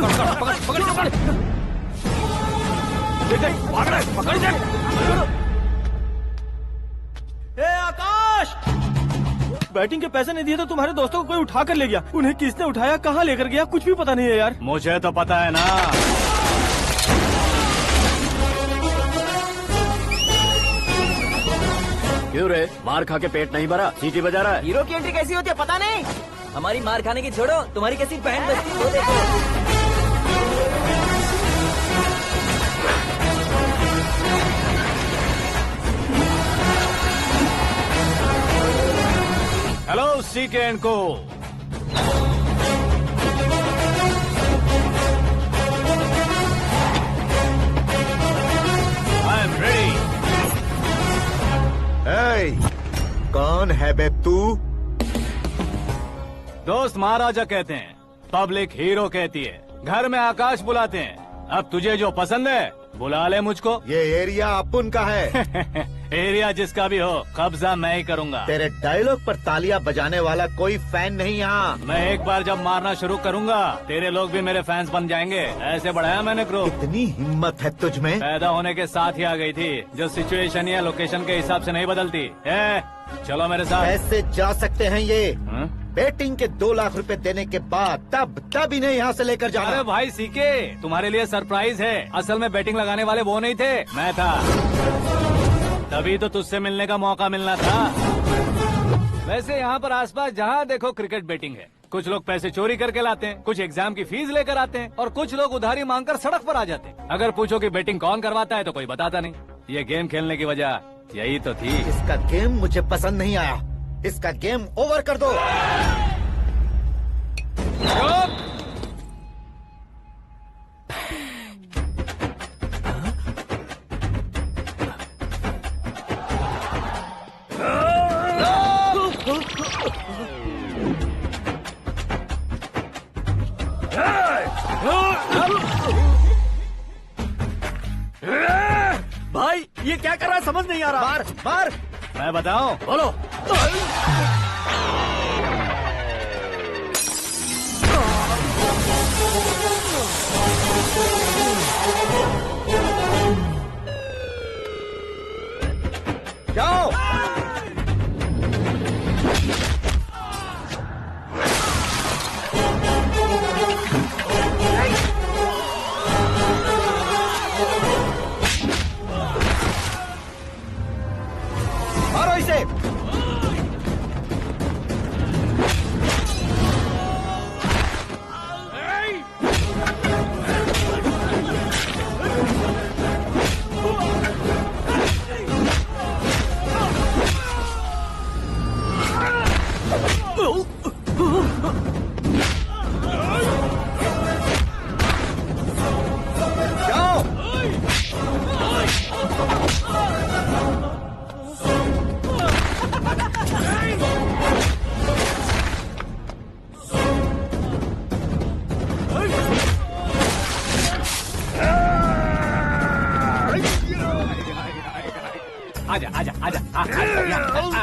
पकड़ पकड़ पकड़ भाग रहा है, पकड़ दे। ए आकाश, बैटिंग के पैसे नहीं दिए तो तुम्हारे दोस्तों को कोई उठा कर ले गया। उन्हें किसने उठाया, कहाँ लेकर गया, कुछ भी पता नहीं है यार। मुझे तो पता है ना। क्यों रे, मार खा के पेट नहीं भरा, सीटी बजा रहा है? हीरो की एंट्री कैसी होती है पता नहीं। हमारी मार खाने की छोड़ो, तुम्हारी कैसी बैंड बजती है वो देखो। हेलो सीके एंड को। I am ready. कौन है बे तू? दोस्त महाराजा कहते हैं, पब्लिक हीरो कहती है, घर में आकाश बुलाते हैं। अब तुझे जो पसंद है बुला ले मुझको। ये एरिया अपुन का है। एरिया जिसका भी हो, कब्जा मैं ही करूंगा। तेरे डायलॉग पर तालियां बजाने वाला कोई फैन नहीं यहाँ। मैं एक बार जब मारना शुरू करूंगा, तेरे लोग भी मेरे फैंस बन जाएंगे। ऐसे बढ़ाया मैंने ग्रुप। इतनी हिम्मत है तुझ में? पैदा होने के साथ ही आ गई थी, जो सिचुएशन या लोकेशन के हिसाब से नहीं बदलती। चलो मेरे साथ। ऐसे जा सकते हैं ये? हाँ? बेटिंग के 2 लाख रुपए देने के बाद तब इन्हें यहाँ से लेकर जाना। अरे भाई सीके, तुम्हारे लिए सरप्राइज है। असल में बैटिंग लगाने वाले वो नहीं थे, मैं था। तभी तो तुझसे मिलने का मौका मिलना था। वैसे यहाँ पर आसपास जहाँ देखो क्रिकेट बैटिंग है। कुछ लोग पैसे चोरी करके लाते हैं, कुछ एग्जाम की फीस लेकर आते हैं, और कुछ लोग उधारी मांगकर सड़क पर आ जाते हैं। अगर पूछो कि बैटिंग कौन करवाता है तो कोई बताता नहीं। ये गेम खेलने की वजह यही तो थी। इसका गेम मुझे पसंद नहीं आया। इसका गेम ओवर कर दो। भाई ये क्या कर रहा है, समझ नहीं आ रहा। मार मार। मैं बताऊं? बोलो। जाओ। मारो इसे। आजा आजा आजा आजा आजा।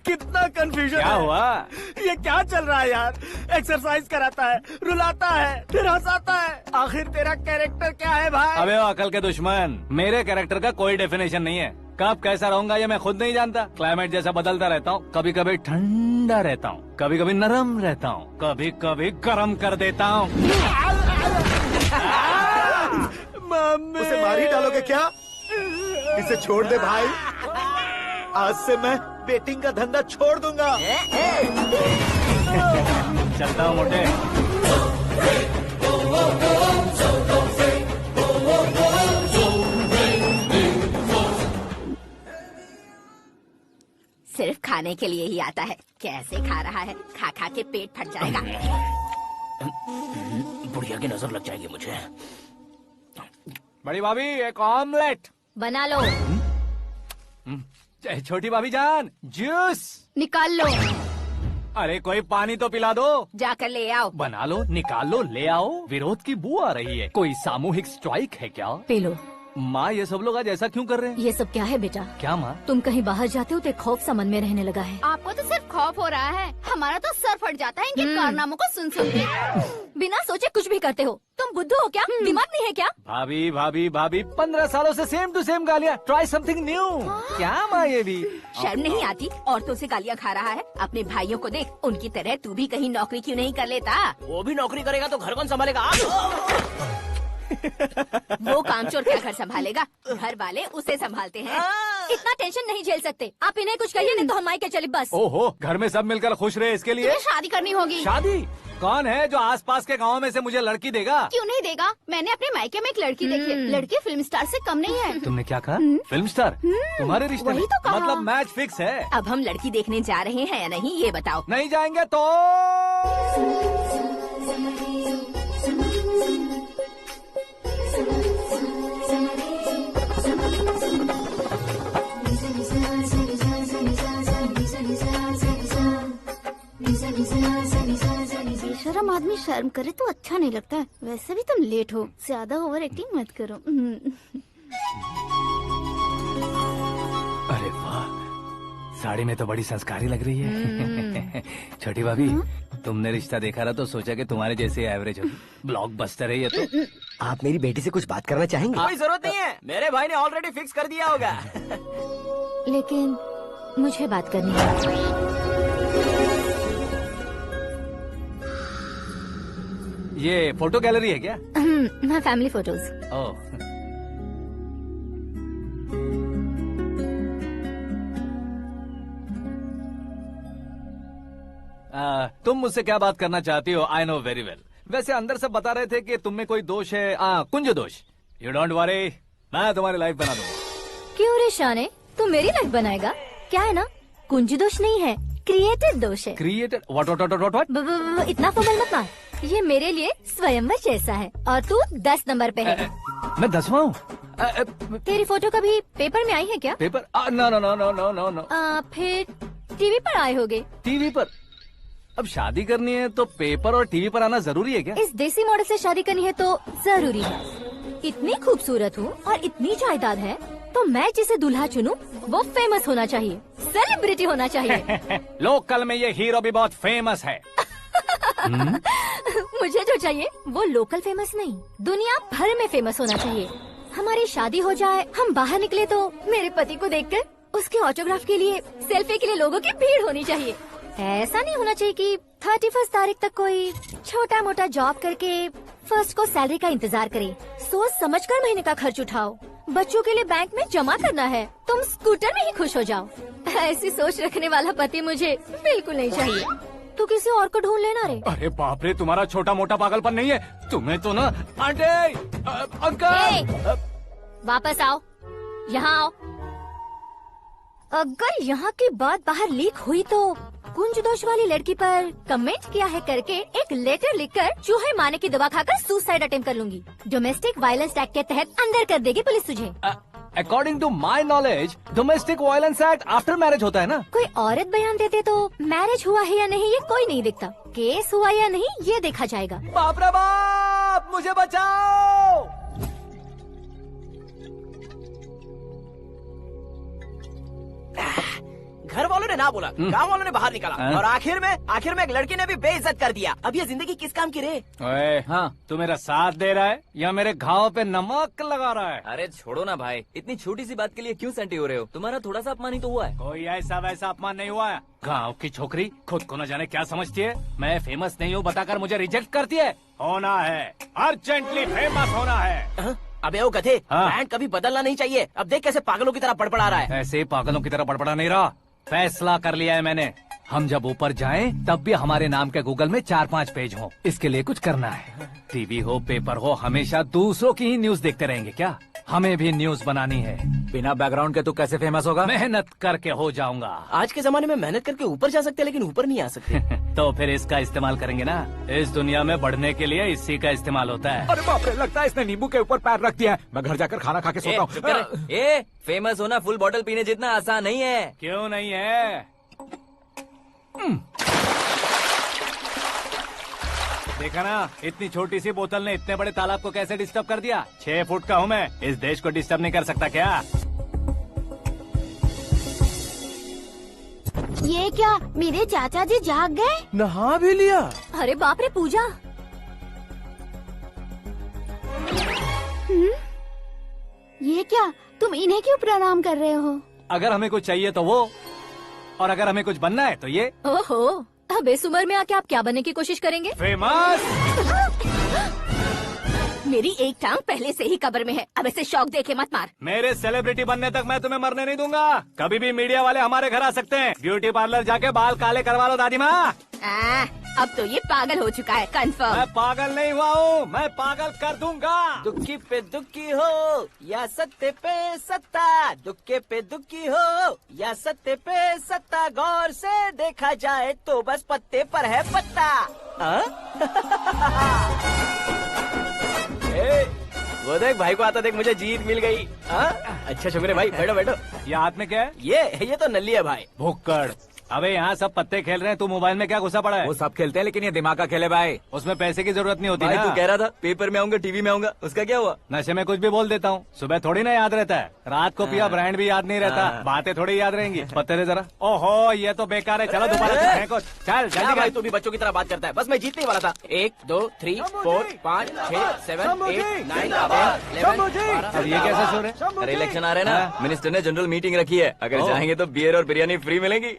कितना कंफ्यूजन क्या है। हुआ? ये क्या चल रहा है यार? एक्सरसाइज कराता है, रुलाता है, फिर हंसाता है। आखिर तेरा कैरेक्टर क्या है भाई? अबे वो अकल के दुश्मन, मेरे कैरेक्टर का कोई डेफिनेशन नहीं है। कब कैसा रहूंगा ये मैं खुद नहीं जानता। क्लाइमेट जैसा बदलता रहता हूँ। कभी कभी ठंडा रहता हूँ, कभी कभी नरम रहता हूँ, कभी कभी गर्म कर देता हूँ। उसे मार ही डालोगे क्या? इसे छोड़ दे भाई। आज से मैं बेटिंग का धंधा छोड़ दूंगा। चलता हूँ मोटे। सिर्फ खाने के लिए ही आता है। कैसे खा रहा है, खा खा के पेट फट जाएगा। बुढ़िया की नजर लग जाएगी मुझे। बड़ी भाभी एक ऑमलेट बना लो। छोटी भाभी जान जूस निकाल लो। अरे कोई पानी तो पिला दो। जाकर ले आओ। बना लो, निकाल लो, ले आओ। विरोध की बू आ रही है। कोई सामूहिक स्ट्राइक है क्या? P low. माँ ये सब लोग आज ऐसा क्यों कर रहे हैं? ये सब क्या है बेटा? क्या माँ? तुम कहीं बाहर जाते हो तो एक खौफ सा मन में रहने लगा है। आपको तो सिर्फ खौफ हो रहा है, हमारा तो सर फट जाता है इनके कारनामों को सुन सुन के। बिना सोचे कुछ भी करते हो। तुम बुद्धू हो क्या? दिमाग नहीं है क्या? भाभी भाभी भाभी 15 सालों से सेम टू सेम गालियाँ। Try something new. क्या माँ ये भी? शर्म नहीं आती? औरतों से गालियाँ खा रहा है। अपने भाइयों को देख, उनकी तरह तू भी कहीं नौकरी क्यों नहीं कर लेता? वो भी नौकरी करेगा तो घर कौन संभालेगा? वो कामचोर क्या घर संभालेगा? घर वाले उसे संभालते हैं। इतना टेंशन नहीं झेल सकते आप। इन्हें कुछ कहिए नहीं तो हम मायके चले बस। ओहो, घर में सब मिलकर खुश रहे इसके लिए। तुम्हें शादी करनी होगी। शादी? कौन है जो आसपास के गांव में से मुझे लड़की देगा? क्यों नहीं देगा? मैंने अपने मायके में एक लड़की देखी है। लड़की फिल्म स्टार से कम नहीं है। तुमने क्या कहा? Film star? तुम्हारे रिश्ते में? वही तो कहा। मतलब मैच फिक्स है? अब हम लड़की देखने जा रहे हैं या नहीं ये बताओ। नहीं जाएंगे तो? बेशरम आदमी शर्म करे तो अच्छा नहीं लगता है। वैसे भी तुम लेट हो, ज्यादा ओवर एक्टिंग मत करो। अरे वाह, साड़ी में तो बड़ी संस्कारी लग रही है। छोटी भाभी, तुमने रिश्ता देखा रहा तो सोचा कि तुम्हारे जैसे एवरेज होगी। ब्लॉकबस्टर है ये तो। आप मेरी बेटी से कुछ बात करना चाहेंगे? कोई जरूरत नहीं है, मेरे भाई ने ऑलरेडी फिक्स कर दिया होगा। लेकिन मुझे बात करनी है। ये फोटो गैलरी है क्या? मैं फैमिली फोटोज। ओह, तुम मुझसे क्या बात करना चाहती हो? I know very well. वैसे अंदर सब बता रहे थे कि तुम में कोई दोष है। कुंज दोष। यू डोंट वरी, मैं तुम्हारी लाइफ बना दूंगा। क्यों रे शाने, तू मेरी लाइफ बनाएगा? क्या है ना, कुंज दोष नहीं है, क्रिएटेड दोष है। क्रिएटेड? व्हाट? इतना फमल मत मार। ये मेरे लिए स्वयंवर जैसा है और तू 10 नंबर पे है। मैं 10वां हूँ? तेरी फोटो कभी पेपर में आई है क्या? Paper? No no no no no no no. फिर टीवी पर आए होगे। टीवी पर? अब शादी करनी है तो पेपर और टीवी पर आना जरूरी है क्या? इस देसी मॉडल से शादी करनी है तो जरूरी है। इतनी खूबसूरत हूँ और इतनी जायदाद है तो मैं जिसे दूल्हा चुनूं वो फेमस होना चाहिए, सेलिब्रिटी होना चाहिए। लोकल में ये हीरो भी बहुत फेमस है। मुझे जो चाहिए वो लोकल फेमस नहीं, दुनिया भर में फेमस होना चाहिए। हमारी शादी हो जाए, हम बाहर निकले तो मेरे पति को देखकर उसके ऑटोग्राफ के लिए, सेल्फी के लिए लोगों की भीड़ होनी चाहिए। ऐसा नहीं होना चाहिए कि 31 तारीख तक कोई छोटा मोटा जॉब करके फर्स्ट को सैलरी का इंतजार करे। सोच समझकर महीने का खर्च उठाओ। बच्चों के लिए बैंक में जमा करना है, तुम स्कूटर में ही खुश हो जाओ। ऐसी सोच रखने वाला पति मुझे बिल्कुल नहीं चाहिए। तू किसी और को ढूंढ लेना रे। अरे बाप रे, तुम्हारा छोटा मोटा पागलपन नहीं है? तुम्हें तो ना आंटी, अंकल। वापस आओ, यहाँ आओ। अगर यहाँ की बात बाहर लीक हुई तो कुंज दोष वाली लड़की पर कमेंट किया है करके एक लेटर लिखकर चूहे मारने की दवा खाकर सुसाइड अटेम्प्ट कर लूंगी। डोमेस्टिक वायलेंस एक्ट के तहत अंदर कर देगी पुलिस तुझे। According to my knowledge domestic violence act after marriage होता है ना? कोई औरत बयान देते तो मैरिज हुआ है या नहीं ये कोई नहीं दिखता, केस हुआ या नहीं ये देखा जाएगा। बाप रे बाप, मुझे बचाओ। घर वालों ने ना बोला, गांव वालों ने बाहर निकाला और आखिर में एक लड़की ने भी बेइज्जत कर दिया। अब ये जिंदगी किस काम की रे? ओए, हाँ, तू मेरा साथ दे रहा है या मेरे घाव पे नमक लगा रहा है? अरे छोड़ो ना भाई, इतनी छोटी सी बात के लिए क्यों सैंटी हो रहे हो? तुम्हारा थोड़ा सा अपमान ही तो हुआ है। कोई ऐसा वैसा अपमान नहीं हुआ है। गाँव की छोकरी खुद को न जाने क्या समझती है। मैं फेमस नहीं हूँ बताकर मुझे रिजेक्ट करती है। होना है, अर्जेंटली फेमस होना है। अबे वो गधे, हाँ। ब्रांड कभी बदलना नहीं चाहिए। अब देख कैसे पागलों की तरह बड़बड़ा रहा है। ऐसे पागलों की तरह बड़बड़ा नहीं रहा, फैसला कर लिया है मैंने। हम जब ऊपर जाएं तब भी हमारे नाम के गूगल में 4-5 पेज हो। इसके लिए कुछ करना है। टीवी हो, पेपर हो, हमेशा दूसरों की ही न्यूज देखते रहेंगे क्या? हमें भी न्यूज बनानी है। बिना बैकग्राउंड के तू कैसे फेमस होगा? मेहनत करके हो जाऊंगा। आज के जमाने में मेहनत करके ऊपर जा सकते हैं लेकिन ऊपर नहीं आ सकते। तो फिर इसका इस्तेमाल करेंगे ना। इस दुनिया में बढ़ने के लिए इसी का इस्तेमाल होता है। अरे बाप रे, लगता है इसने नींबू के ऊपर पैर रख दिया है। मैं घर जाकर खाना खा के सोता चुप कर। हूँ। फेमस होना फुल बॉटल पीने जितना आसान नहीं है। क्यों नहीं है? देखा ना, इतनी छोटी सी बोतल ने इतने बड़े तालाब को कैसे डिस्टर्ब कर दिया। 6 फुट का हूँ मैं, इस देश को डिस्टर्ब नहीं कर सकता क्या? ये क्या, मेरे चाचा जी जाग गए? नहा भी लिया। अरे बाप रे पूजा, ये क्या, तुम इन्हें क्यों प्रणाम कर रहे हो? अगर हमें कुछ चाहिए तो वो, और अगर हमें कुछ बनना है तो ये। ओहो, अब इस उम्र में आके आप क्या बनने की कोशिश करेंगे? फेमस। मेरी एक टांग पहले से ही कब्र में है, अब ऐसे शौक देके मत मार। मेरे सेलिब्रिटी बनने तक मैं तुम्हें मरने नहीं दूंगा। कभी भी मीडिया वाले हमारे घर आ सकते हैं। ब्यूटी पार्लर जाके बाल काले करवा लो दादी माँ। अब तो ये पागल हो चुका है, कंफर्म। मैं पागल नहीं हुआ हूँ, मैं पागल कर दूंगा। दुखी पे दुखी हो या सत्य पे सत्ता, दुखे पे दुखी हो या सत्य पे सत्ता, गौर से देखा जाए तो बस पत्ते पर है पत्ता। वो देख भाई को आता देख, मुझे जीत मिल गई। अच्छा शुक्र है भाई, बैठो बैठो। ये हाथ में क्या है? ये तो नल्ली है भाई। भुक्कड़। अबे यहाँ सब पत्ते खेल रहे हैं, तू मोबाइल में क्या घुसा पड़ा है? वो सब खेलते हैं लेकिन ये दिमाग का खेल है भाई। उसमें पैसे की जरूरत नहीं होती भाई ना। तू कह रहा था पेपर में आऊंगा, टीवी में आऊंगा, उसका क्या हुआ? नशे में कुछ भी बोल देता हूँ, सुबह थोड़ी ना याद रहता है। रात को पिया ब्रांड भी याद नहीं रहता, बातें थोड़ी याद रहेंगी। पत्ते दे जरा। ओहो, ये तो बेकार है, चलो दोबारा से फेंको। चल क्या जल्दी भाई कर। तू भी बच्चों की तरह बात करता है। बस मैं जीतने वाला था। 1 2 3 4 5 6 7 8 9 10 अब ये कैसा शोर है? अरे इलेक्शन आ रहे हैं ना, मिनिस्टर ने जनरल मीटिंग रखी है। अगर जाएंगे तो बियर और बिरयानी फ्री मिलेगी।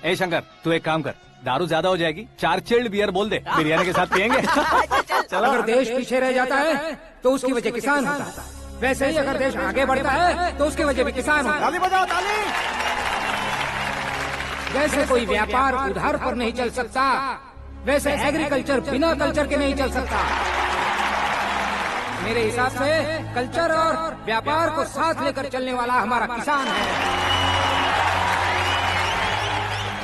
ए शंकर, तू एक काम कर, दारू ज्यादा हो जाएगी, 4 चिल्ड बियर बोल दे, बिरयानी के साथ पियेंगे। अगर देश पीछे रह जाता है तो उसकी वजह किसान होता है, वैसे ही अगर देश आगे बढ़ता है तो उसकी वजह भी किसान होता है। ताली बजाओ, ताली। जैसे कोई व्यापार उधार पर नहीं चल सकता, वैसे एग्रीकल्चर बिना कल्चर के नहीं चल सकता। मेरे हिसाब से कल्चर और व्यापार को साथ लेकर चलने वाला हमारा किसान है।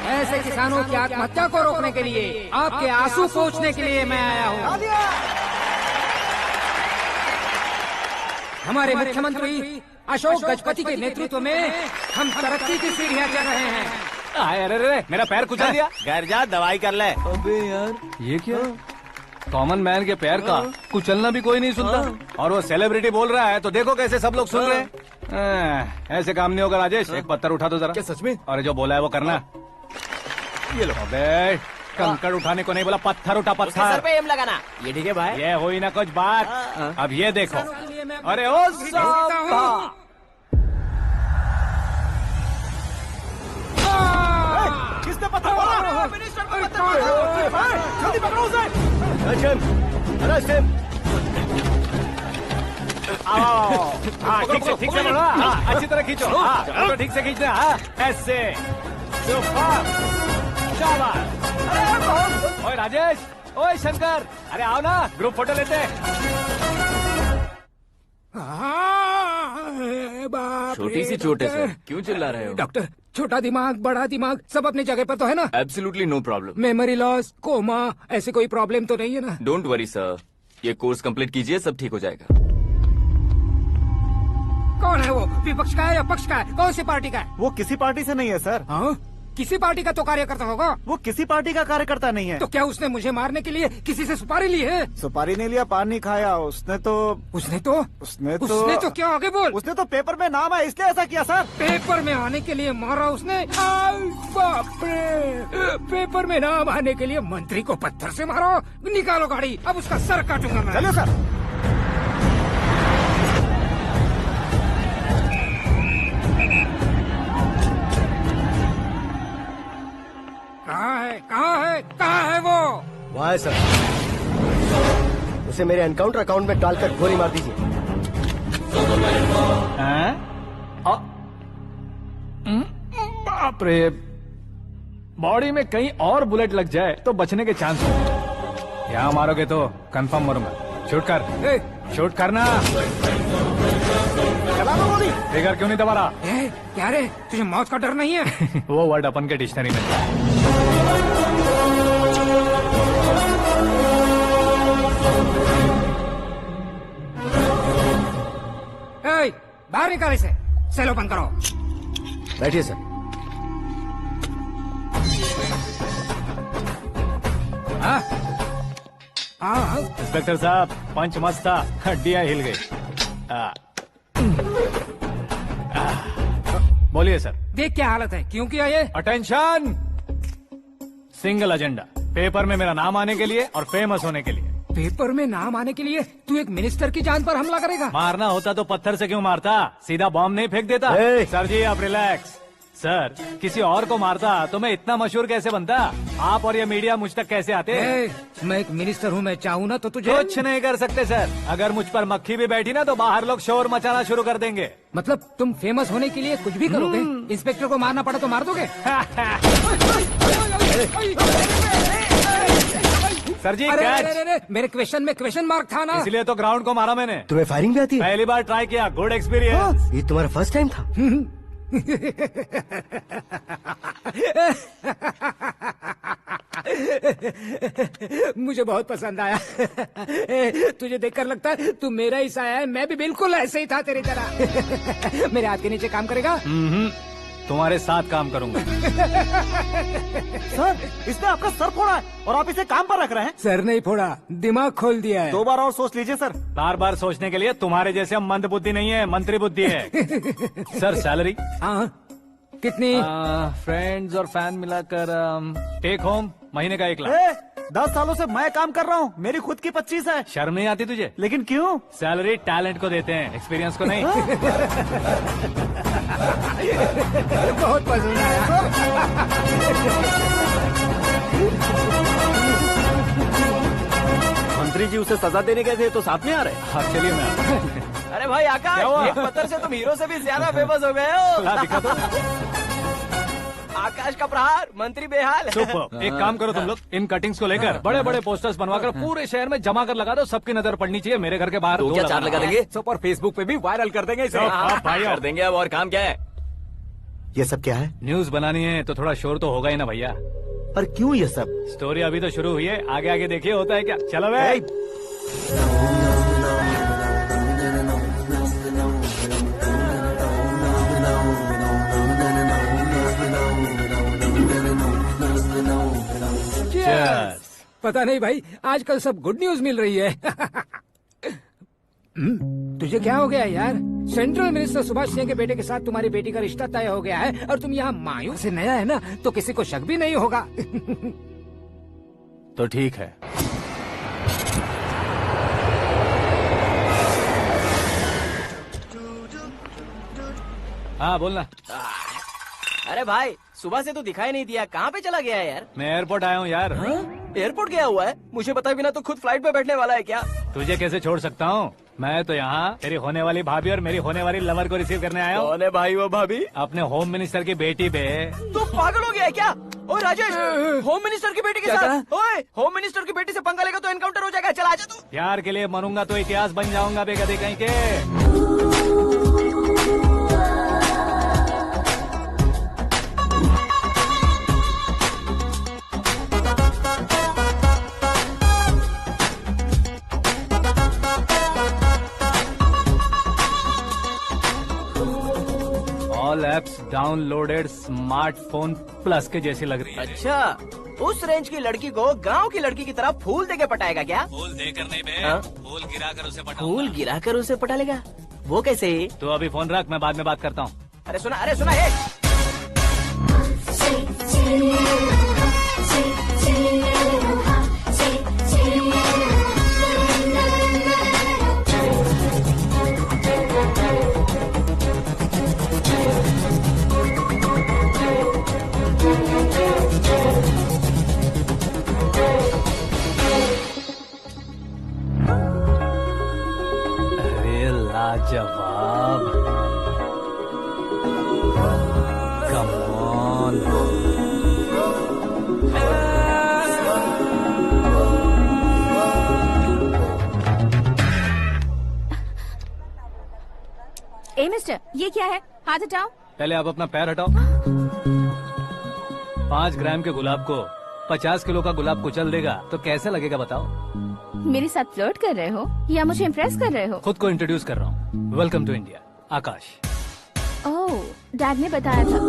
ऐसे किसानों की आत्महत्या को रोकने के लिए, आपके आंसू पोंछने के लिए मैं आया हूँ। हमारे मुख्यमंत्री अशोक गजपति के नेतृत्व में हम तरक्की की सीढ़ियाँ चढ़ रहे हैं। अरे मेरा पैर कुचल दिया। घर जा, दवाई कर ले। अबे यार, ये क्या? कॉमन मैन के पैर का कुचलना भी कोई नहीं सुनता, और वो सेलिब्रिटी बोल रहा है तो देखो कैसे सब लोग सुन रहे हैं। ऐसे काम नहीं होगा राजेश, एक पत्थर उठा दो जरा। क्या सच में? और जो बोला है वो करना। ये लो। अबे कंकड़ उठाने को नहीं बोला, पत्थर उठा, उसके सर पत्थर। पे एम लगाना। ये ठीक है भाई। ये हुई ना कुछ बात। अब ये देखो। अरे ओ साहब, किसने पत्थर मारा? जल्दी पकड़ो उसे। हाँ ठीक से बोलो, हाँ अच्छी तरह खींचो, हाँ तो ठीक से खींचना, हाँ ऐसे। सुपर, शाबाश। ओए राजेश, ओए शंकर, अरे आओ ना, ग्रुप फोटो लेते हैं। छोटी सी चोट है सर, क्यों चिल्ला रहे हो? डॉक्टर, छोटा दिमाग बड़ा दिमाग सब अपनी जगह पर तो है ना? Absolutely no problem. Memory loss, coma, ऐसी कोई प्रॉब्लम तो नहीं है ना? डोंट वरी सर, ये कोर्स कंप्लीट कीजिए, सब ठीक हो जाएगा। कौन है वो? विपक्ष का है या पक्ष का है? कौन सी पार्टी का है? वो किसी पार्टी से नहीं है सर। हाँ? किसी पार्टी का तो कार्यकर्ता होगा। वो किसी पार्टी का कार्यकर्ता नहीं है। तो क्या उसने मुझे मारने के लिए किसी से सुपारी ली है? सुपारी नहीं लिया, पान नहीं खाया। उसने तो क्या? आगे बोल। उसने तो पेपर में नाम है इसलिए ऐसा किया सर। पेपर में आने के लिए मारा उसने? बाप रे! पेपर में नाम आने के लिए मंत्री को पत्थर से मारो? निकालो गाड़ी, अब उसका सर काटूंगा मैं। चलो सर। कहाँ है वो? वहाँ है सर, उसे मेरे एनकाउंटर अकाउंट में डालकर गोली मार दीजिए। बाप रे, बॉडी में कहीं और बुलेट लग जाए तो बचने के चांस हो। यहाँ मारोगे तो कंफर्म मरूंगा। शूट कर, शूट करना। फिगर क्यों नहीं दबा रहा? क्या रे, तुझे मौत का डर नहीं है? वो वर्ड अपन के डिक्शनरी में था। बाहर निकाल इसे, सेलो बंद करो। बैठिए सर। हाँ हाँ इंस्पेक्टर साहब पंच मस्त था, हड्डियां हिल गई। बोलिए सर। देख क्या हालत है, क्यों किया ये? अटेंशन, सिंगल एजेंडा, पेपर में मेरा नाम आने के लिए और फेमस होने के लिए। पेपर में नाम आने के लिए तू एक मिनिस्टर की जान पर हमला करेगा? मारना होता तो पत्थर से क्यों मारता, सीधा बॉम्ब नहीं फेंक देता। सर जी आप रिलैक्स। सर किसी और को मारता तो मैं इतना मशहूर कैसे बनता, आप और ये मीडिया मुझ तक कैसे आते? मैं एक मिनिस्टर हूँ, मैं चाहूँ ना तो तुझे कुछ नहीं कर सकते सर। अगर मुझ पर मक्खी भी बैठी ना तो बाहर लोग शोर मचाना शुरू कर देंगे। मतलब तुम फेमस होने के लिए कुछ भी करोगे? इंस्पेक्टर को मारना पड़ा तो मार दोगे? सर जी अरे, कैच। अरे, अरे, मेरे क्वेश्चन में क्वेश्चन मार्क था ना। इसलिए तो ग्राउंड को मारा मैंने। तुम्हें फायरिंग भी आती है? पहली बार ट्राई किया, गुड एक्सपीरियंस। ये तुम्हारा फर्स्ट टाइम था? मुझे बहुत पसंद आया। तुझे देखकर लगता है तू मेरा ही साया है, मैं भी बिल्कुल ऐसे ही था तेरी तरह। मेरे हाथ के नीचे काम करेगा? तुम्हारे साथ काम करूंगा। सर इसने आपका सर फोड़ा है और आप इसे काम पर रख रहे हैं। सर नहीं फोड़ा, दिमाग खोल दिया है। 2 बार और सोच लीजिए सर। बार बार सोचने के लिए तुम्हारे जैसे मंद बुद्धि नहीं है, मंत्री बुद्धि है। Sir salary? हाँ कितनी? फ्रेंड्स और फैन मिलाकर टेक होम महीने का 1 लाख। 10 सालों से मैं काम कर रहा हूँ, मेरी खुद की 25 है। शर्म नहीं आती तुझे? लेकिन क्यों? सैलरी टैलेंट को देते हैं, एक्सपीरियंस को नहीं। बहुत पसंद आया। मंत्री जी उसे सजा देने गए थे तो साथ में आ रहे। हाँ चलिए मैं आता हूं। अरे भाई आकाश, एक पत्थर से तुम हीरो से भी ज्यादा फेमस हो गए ला, दिखा हो। आकाश का प्रहार, मंत्री बेहाल। सुपर। एक काम करो तुम लोग, इन कटिंग्स को लेकर बड़े बड़े पोस्टर्स बनवाकर पूरे शहर में जमा कर लगा दो, सबकी नजर पड़नी चाहिए। मेरे घर के बाहर तो दो क्या लगाना। 4 लगा देंगे? सब और फेसबुक पे भी वायरल कर देंगे इसे। कर देंगे। अब और काम क्या है? ये सब क्या है? न्यूज बनानी है तो थोड़ा शोर तो होगा ही ना भैया। पर क्यों ये सब? स्टोरी अभी तो शुरू हुई है, आगे आगे देखिए होता है क्या। चलो भाई। पता नहीं भाई, आजकल सब गुड न्यूज मिल रही है। तुझे क्या हो गया यार? सेंट्रल मिनिस्टर सुभाष सिंह के बेटे के साथ तुम्हारी बेटी का रिश्ता तय हो गया है और तुम यहाँ मायूस से नया है ना, तो किसी को शक भी नहीं होगा। तो ठीक है। हाँ बोलना। अरे भाई सुबह से तो दिखाई नहीं दिया, कहाँ पे चला गया है यार? मैं एयरपोर्ट आया हूँ यार। एयरपोर्ट गया हुआ है? मुझे बताए बिना तो खुद फ्लाइट पे बैठने वाला है क्या? तुझे कैसे छोड़ सकता हूँ? मैं तो यहाँ तेरी होने वाली भाभी और मेरी होने वाली लवर को रिसीव करने आया हूँ। कौन है भाई वो भाभी? अपने होम मिनिस्टर की बेटी पे। तू पागल हो गया है क्या? ओए राजेश, होम मिनिस्टर की बेटी के साथ? ओए होम मिनिस्टर की बेटी से पंगा लेगा तो एनकाउंटर हो जाएगा। चल आजा तू। प्यार के लिए मरूंगा तो इतिहास बन जाऊंगा बेगधे कहीं के। All apps downloaded smartphone plus के जैसी लग रही है। अच्छा, उस रेंज की लड़की को गांव की लड़की की तरह फूल देके पटाएगा क्या? फूल देकर नहीं बे, हाँ? फूल गिराकर उसे पटाऊंगा। फूल गिराकर उसे पटा लेगा? वो कैसे? तो अभी फोन रख, मैं बाद में बात करता हूँ। अरे सुना है। अरे लाजवाब, कम ऑन। ए मिस्टर, ये क्या है? हाथ हटाओ। पहले आप अपना पैर हटाओ। 5 ग्राम के गुलाब को 50 किलो का गुलाब कुचल देगा तो कैसे लगेगा बताओ? मेरे साथ फ्लर्ट कर रहे हो या मुझे इम्प्रेस कर रहे हो? खुद को इंट्रोड्यूस कर रहा हूँ। Welcome to India, Akash. Oh, dad ने बताया था।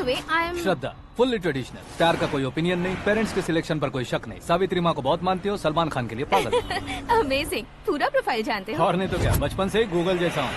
वे I am Shraddha fully traditional, प्यार का कोई ओपिनियन नहीं, पेरेंट्स के सिलेक्शन पर कोई शक नहीं, सावित्री माँ को बहुत मानती हो, सलमान खान के लिए पागल हो। अमेजिंग, पूरा प्रोफाइल जानते हो। और नहीं तो क्या, बचपन से ही गूगल जैसा हूँ।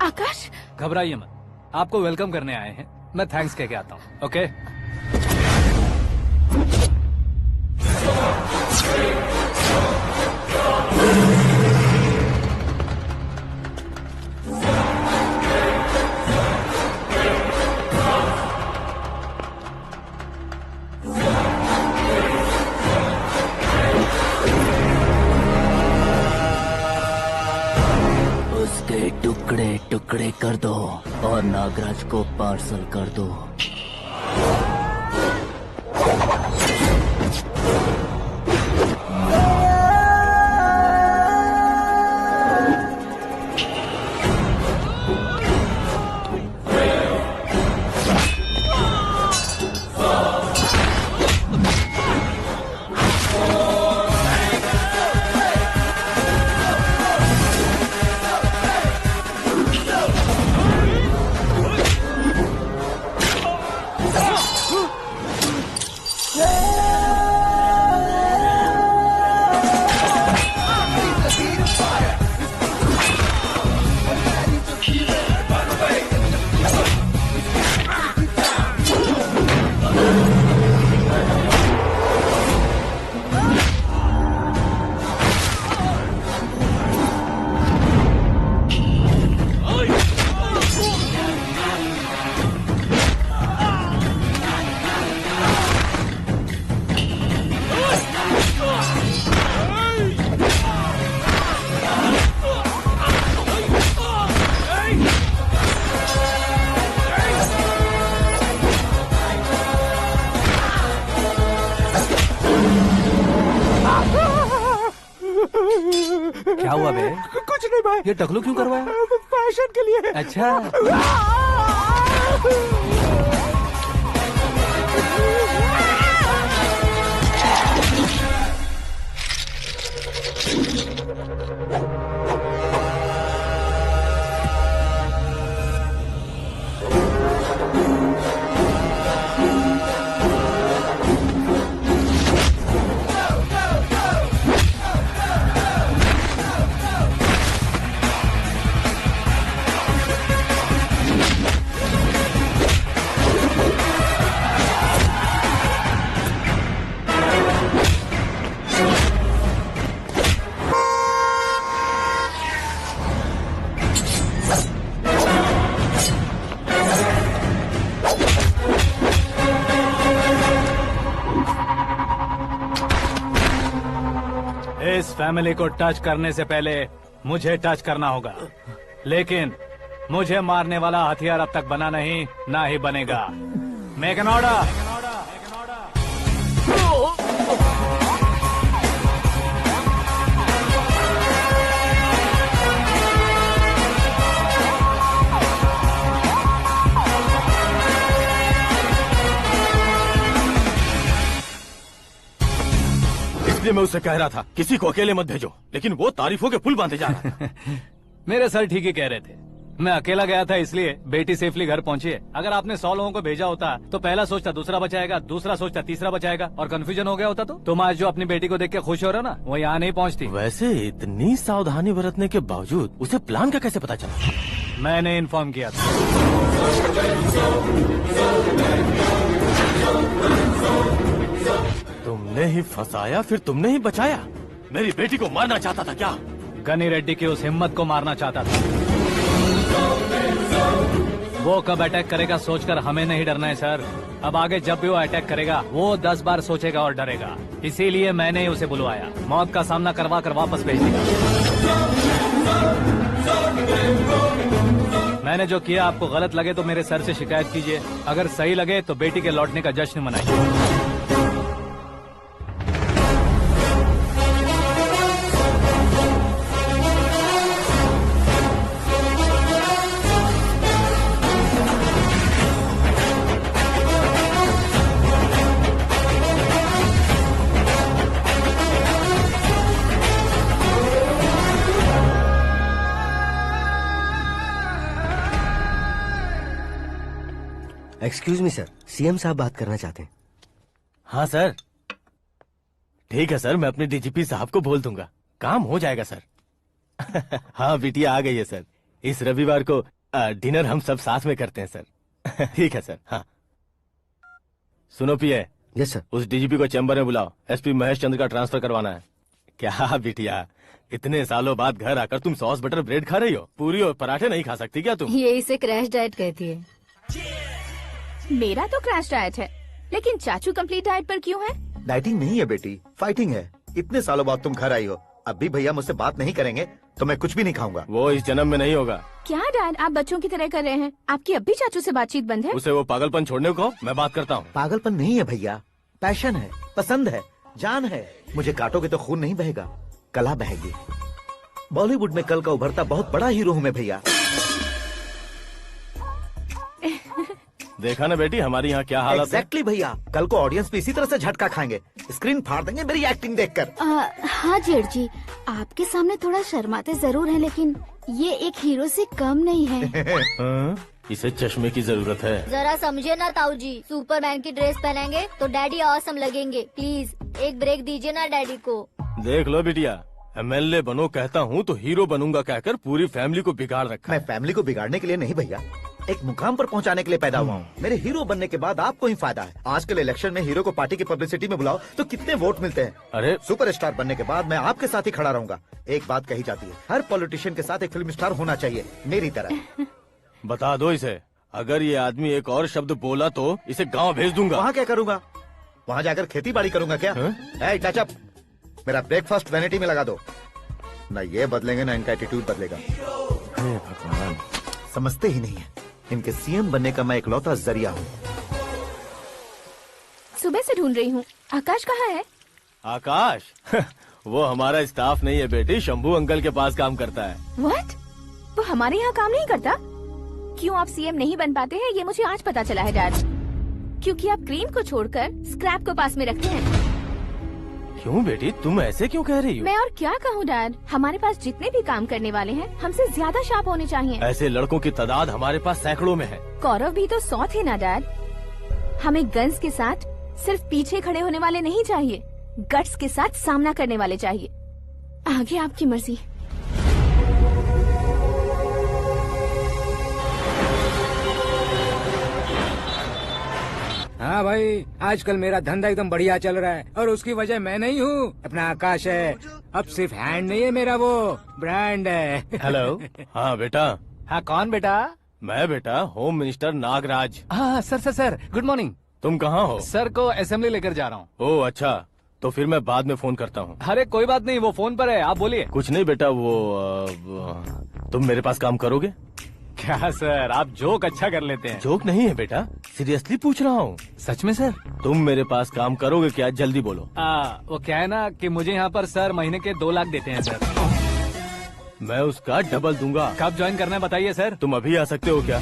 आकाश, घबराइए मत, आपको वेलकम करने आए हैं, मैं थैंक्स कह के आता हूँ। ओके उसके टुकड़े टुकड़े कर दो और नागराज को पार्सल कर दो। क्या हुआ बे? कुछ नहीं भाई। ये टकलू क्यों करवाया? फैशन के लिए। अच्छा इस फैमिली को टच करने से पहले मुझे टच करना होगा, लेकिन मुझे मारने वाला हथियार अब तक बना नहीं, ना ही बनेगा। Make an order. इसलिए मैं उससे कह रहा था किसी को अकेले मत भेजो, लेकिन वो तारीफों के पुल बांधे जा रहा था। मेरे सर ठीक ही कह रहे थे, मैं अकेला गया था इसलिए बेटी सेफली घर पहुंची है। अगर आपने 100 लोगों को भेजा होता तो पहला सोचता दूसरा बचाएगा, दूसरा सोचता तीसरा बचाएगा, और कंफ्यूजन हो गया होता। तो तुम आज जो अपनी बेटी को देख के खुश हो रहे हो ना, वो यहाँ नहीं पहुँचती। वैसे इतनी सावधानी बरतने के बावजूद उसे प्लान का कैसे पता चला? मैंने इन्फॉर्म किया था। तुमने ही फंसाया, फिर तुमने ही बचाया। मेरी बेटी को मारना चाहता था क्या? गनी रेड्डी की उस हिम्मत को मारना चाहता था। वो कब अटैक करेगा सोचकर हमें नहीं डरना है सर। अब आगे जब भी वो अटैक करेगा वो 10 बार सोचेगा और डरेगा। इसीलिए मैंने ही उसे बुलवाया, मौत का सामना करवा कर वापस भेज दिया। मैंने जो किया आपको गलत लगे तो मेरे सर से शिकायत कीजिए, अगर सही लगे तो बेटी के लौटने का जश्न मनाइए। एक्सक्यूज मी सर, सीएम साहब बात करना चाहते हैं। हाँ सर, ठीक है सर, मैं अपने डीजीपी साहब को बोल दूंगा, काम हो जाएगा सर। हाँ बिटिया आ गई है सर, इस रविवार को डिनर हम सब साथ में करते हैं सर। ठीक है सर। हाँ सुनो पिए। Yes sir. उस डीजीपी को चैम्बर में बुलाओ, एसपी महेश चंद्र का ट्रांसफर करवाना है। क्या बिटिया, इतने सालों बाद घर आकर तुम सॉस बटर ब्रेड खा रही हो? पूरी और पराठे नहीं खा सकती क्या तुम? ये इसे क्रैश डाइट कहती है। मेरा तो क्रैश डाइट है, लेकिन चाचू कंप्लीट डाइट पर क्यों है? डाइटिंग नहीं है बेटी, फाइटिंग है। इतने सालों बाद तुम घर आई हो, अब भी भैया मुझसे बात नहीं करेंगे तो मैं कुछ भी नहीं खाऊंगा। वो इस जन्म में नहीं होगा। क्या डैड, आप बच्चों की तरह कर रहे हैं? आपकी अब भी चाचू से बातचीत बंद है? उसे वो पागलपन छोड़ने को, मैं बात करता हूँ। पागलपन नहीं है भैया, पैशन है, पसंद है, जान है। मुझे काटोगे तो खून नहीं बहेगा, कला बहेगी। बॉलीवुड में कल का उभरता बहुत बड़ा हीरो हूँ मैं भैया। देखा ना बेटी हमारी यहाँ क्या हालत है। एग्जैक्टली भैया, कल को ऑडियंस भी इसी तरह से झटका खाएंगे, स्क्रीन फाड़ देंगे मेरी एक्टिंग देखकर। हाँ जेठ जी, आपके सामने थोड़ा शर्माते जरूर हैं, लेकिन ये एक हीरो से कम नहीं है। हाँ? इसे चश्मे की जरूरत है। जरा समझे ना ताऊ जी, सुपरमैन की ड्रेस पहनेंगे तो डैडी ऑसम लगेंगे। प्लीज एक ब्रेक दीजिए ना डैडी को। देख लो बिटिया, एमएलए बनो कहता हूँ तो हीरो बनूंगा कहकर पूरी फैमिली को बिगाड़ रखा। मैं फैमिली को बिगाड़ने के लिए नहीं भैया, एक मुकाम पर पहुंचाने के लिए पैदा हुआ हूँ। मेरे हीरो बनने के बाद आपको ही फायदा है। आजकल इलेक्शन में हीरो को पार्टी की पब्लिसिटी में बुलाओ तो कितने वोट मिलते हैं। अरे सुपरस्टार बनने के बाद मैं आपके साथ ही खड़ा रहूंगा। एक बात कही जाती है, हर पॉलिटिशियन के साथ एक फिल्म स्टार होना चाहिए, मेरी तरह। बता दो इसे, अगर ये आदमी एक और शब्द बोला तो इसे गाँव भेज दूंगा। वहाँ क्या करूँगा? वहाँ जाकर खेती बाड़ी करूँगा क्या? टच अप, मेरा ब्रेकफास्ट वैनिटी में लगा दो। न ये बदलेंगे न इनका एटीट्यूड बदलेगा। भगवान, समझते ही नहीं है, इनके सीएम बनने का मैं इकलौता जरिया हूँ। सुबह से ढूंढ रही हूँ, आकाश कहाँ है? आकाश? वो हमारा स्टाफ नहीं है बेटी, शंभू अंकल के पास काम करता है। व्हाट? वो हमारे यहाँ काम नहीं करता? क्यों आप सीएम नहीं बन पाते हैं, ये मुझे आज पता चला है डैड। क्योंकि आप क्रीम को छोड़कर स्क्रैप को पास में रखते हैं। क्यों बेटी, तुम ऐसे क्यों कह रही हो? मैं और क्या कहूँ डैड, हमारे पास जितने भी काम करने वाले हैं हमसे ज्यादा शार्प होने चाहिए। ऐसे लड़कों की तादाद हमारे पास सैकड़ों में है। कौरव भी तो 100 थे ना डैड। हमें गन्स के साथ सिर्फ पीछे खड़े होने वाले नहीं चाहिए, गट्स के साथ सामना करने वाले चाहिए। आगे आपकी मर्जी। हाँ भाई, आजकल मेरा धंधा एकदम बढ़िया चल रहा है और उसकी वजह मैं नहीं हूँ, अपना आकाश है। अब सिर्फ हैंड नहीं है मेरा, वो ब्रांड है। हेलो। हाँ बेटा। हाँ कौन बेटा? मैं बेटा होम मिनिस्टर नागराज। हाँ सर गुड मॉर्निंग। तुम कहाँ हो? सर को असेंबली लेकर जा रहा हूँ। ओह अच्छा, तो फिर मैं बाद में फोन करता हूँ। अरे कोई बात नहीं, वो फोन पर है, आप बोलिए। कुछ नहीं बेटा, तुम मेरे पास काम करोगे? क्या सर, आप जोक अच्छा कर लेते हैं। जोक नहीं है बेटा, सीरियसली पूछ रहा हूँ। सच में सर? तुम मेरे पास काम करोगे क्या? जल्दी बोलो। वो क्या है ना कि मुझे यहाँ पर सर महीने के 2 लाख देते हैं सर। मैं उसका डबल दूंगा। कब ज्वाइन करना है बताइए सर। तुम अभी आ सकते हो क्या?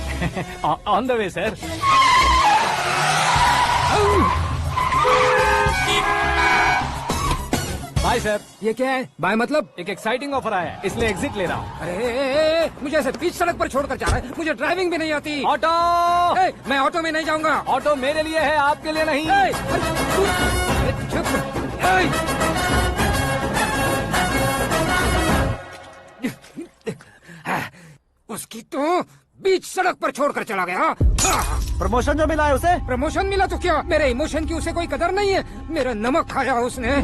On the way sir. Bye sir. ये क्या है? बाय मतलब? एक एक्साइटिंग ऑफर आया है, इसलिए एग्जिट ले रहा हूँ। अरे मुझे ऐसे बीच सड़क पर छोड़कर जा रहा है, मुझे ड्राइविंग भी नहीं आती। ऑटो! मैं ऑटो में नहीं जाऊंगा। ऑटो मेरे लिए है, आपके लिए नहीं। उसकी तो बीच सड़क पर छोड़कर चला गया। प्रमोशन जो मिला है उसे? प्रमोशन मिला तो क्या, मेरे इमोशन की उसे कोई कदर नहीं है। मेरा नमक खाया उसने।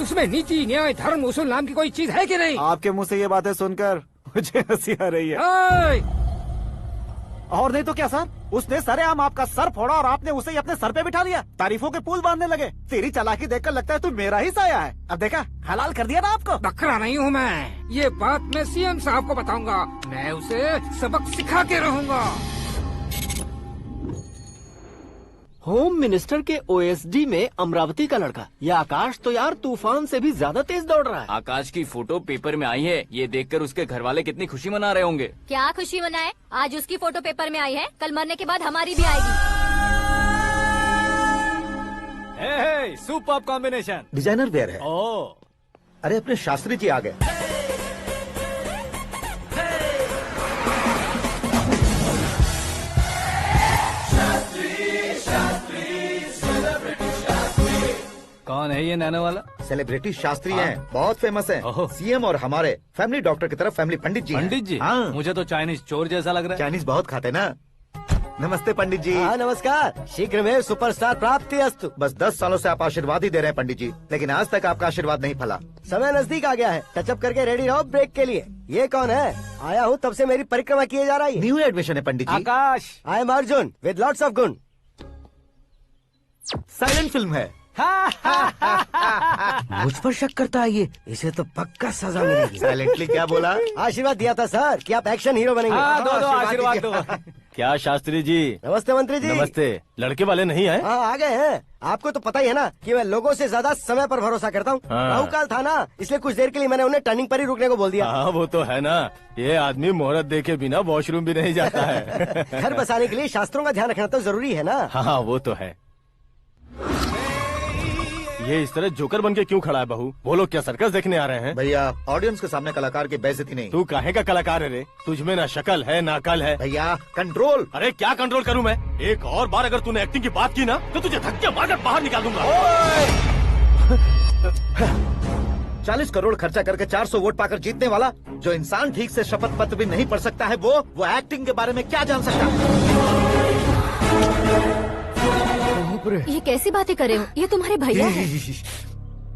उसमें नीति न्याय धर्म उसूल नाम की कोई चीज है कि नहीं? आपके मुंह से ये बातें सुनकर मुझे हंसी आ रही है। और नहीं तो क्या सर, उसने सरेआम आपका सर फोड़ा और आपने उसे ही अपने सर पे बिठा लिया। तारीफों के पुल बांधने लगे। तेरी चालाकी देखकर लगता है तू मेरा ही साया है। अब देखा, हलाल कर दिया ना आपको। बकरा नहीं हूँ मैं, ये बात मैं सीएम साहब को बताऊंगा। मैं उसे सबक सिखा के रहूंगा। होम मिनिस्टर के ओएसडी में अमरावती का लड़का, ये आकाश तो यार तूफान से भी ज्यादा तेज दौड़ रहा है। आकाश की फोटो पेपर में आई है, ये देखकर उसके घर वाले कितनी खुशी मना रहे होंगे। क्या खुशी मनाए? आज उसकी फोटो पेपर में आई है, कल मरने के बाद हमारी भी आएगी। Superb combination. डिजाइनर वेयर है। ओह, अरे अपने शास्त्री जी आ गए। कौन है ये नैनो वाला? सेलिब्रिटी शास्त्री हैं, बहुत फेमस हैं। ओहो। सीएम और हमारे फैमिली डॉक्टर की तरफ फैमिली पंडित जी हैं। पंडित जी? हाँ। मुझे तो चाइनीज चोर जैसा लग रहा है। चाइनीज बहुत खाते ना। नमस्ते पंडित जी। हाँ नमस्कार, शीघ्र में सुपरस्टार प्राप्ति अस्तु। बस 10 सालों से आप आशीर्वाद ही दे रहे हैं पंडित जी, लेकिन आज तक आपका आशीर्वाद नहीं फला। समय नजदीक आ गया है, टचअप करके रेडी रहो ब्रेक के लिए। ये कौन है? आया हूँ तब से मेरी परिक्रमा किए जा रही है। न्यू एडमिशन है Pandit ji. Akash. I am Arjun with lots of गुण। साइलेंट फिल्म है। मुझ पर शक करता है ये, इसे तो पक्का सजा मिलेगी। साइलेंटली क्या बोला? आशीर्वाद दिया था सर कि आप एक्शन हीरो बनेंगे। हाँ, दो आशीर्वाद दो। क्या शास्त्री जी? नमस्ते मंत्री जी। नमस्ते। लड़के वाले नहीं आए? हाँ आ गए हैं। आपको तो पता ही है ना कि मैं लोगों से ज्यादा समय पर भरोसा करता हूँ। हाँ। राहु काल था ना, इसलिए कुछ देर के लिए मैंने उन्हें टर्निंग पर ही रुकने को बोल दिया। हाँ वो तो है ना, ये आदमी मुहूर्त देखे बिना वॉशरूम भी नहीं जाता है। घर बसाने के लिए शास्त्रों का ध्यान रखना तो जरूरी है ना। हाँ वो तो है। ये इस तरह जोकर बन के क्यों खड़ा है बहू? वो लोग क्या सर्कस देखने आ रहे हैं? भैया ऑडियंस के सामने कलाकार की बेइज्जती नहीं। तू काहे का कलाकार है रे? तुझमें ना शक्ल है ना अकल है। भैया कंट्रोल। अरे क्या कंट्रोल करूं मैं? एक और बार अगर तूने एक्टिंग की बात की ना तो तुझे धक्के मारकर बाहर निकाल दूंगा। 40 करोड़ खर्चा करके 400 वोट पाकर जीतने वाला जो इंसान ठीक से शपथ पत्र भी नहीं पढ़ सकता है, वो एक्टिंग के बारे में क्या जान सकता है? ये कैसी बातें कर रहे हो? ये तुम्हारे भैया हैं।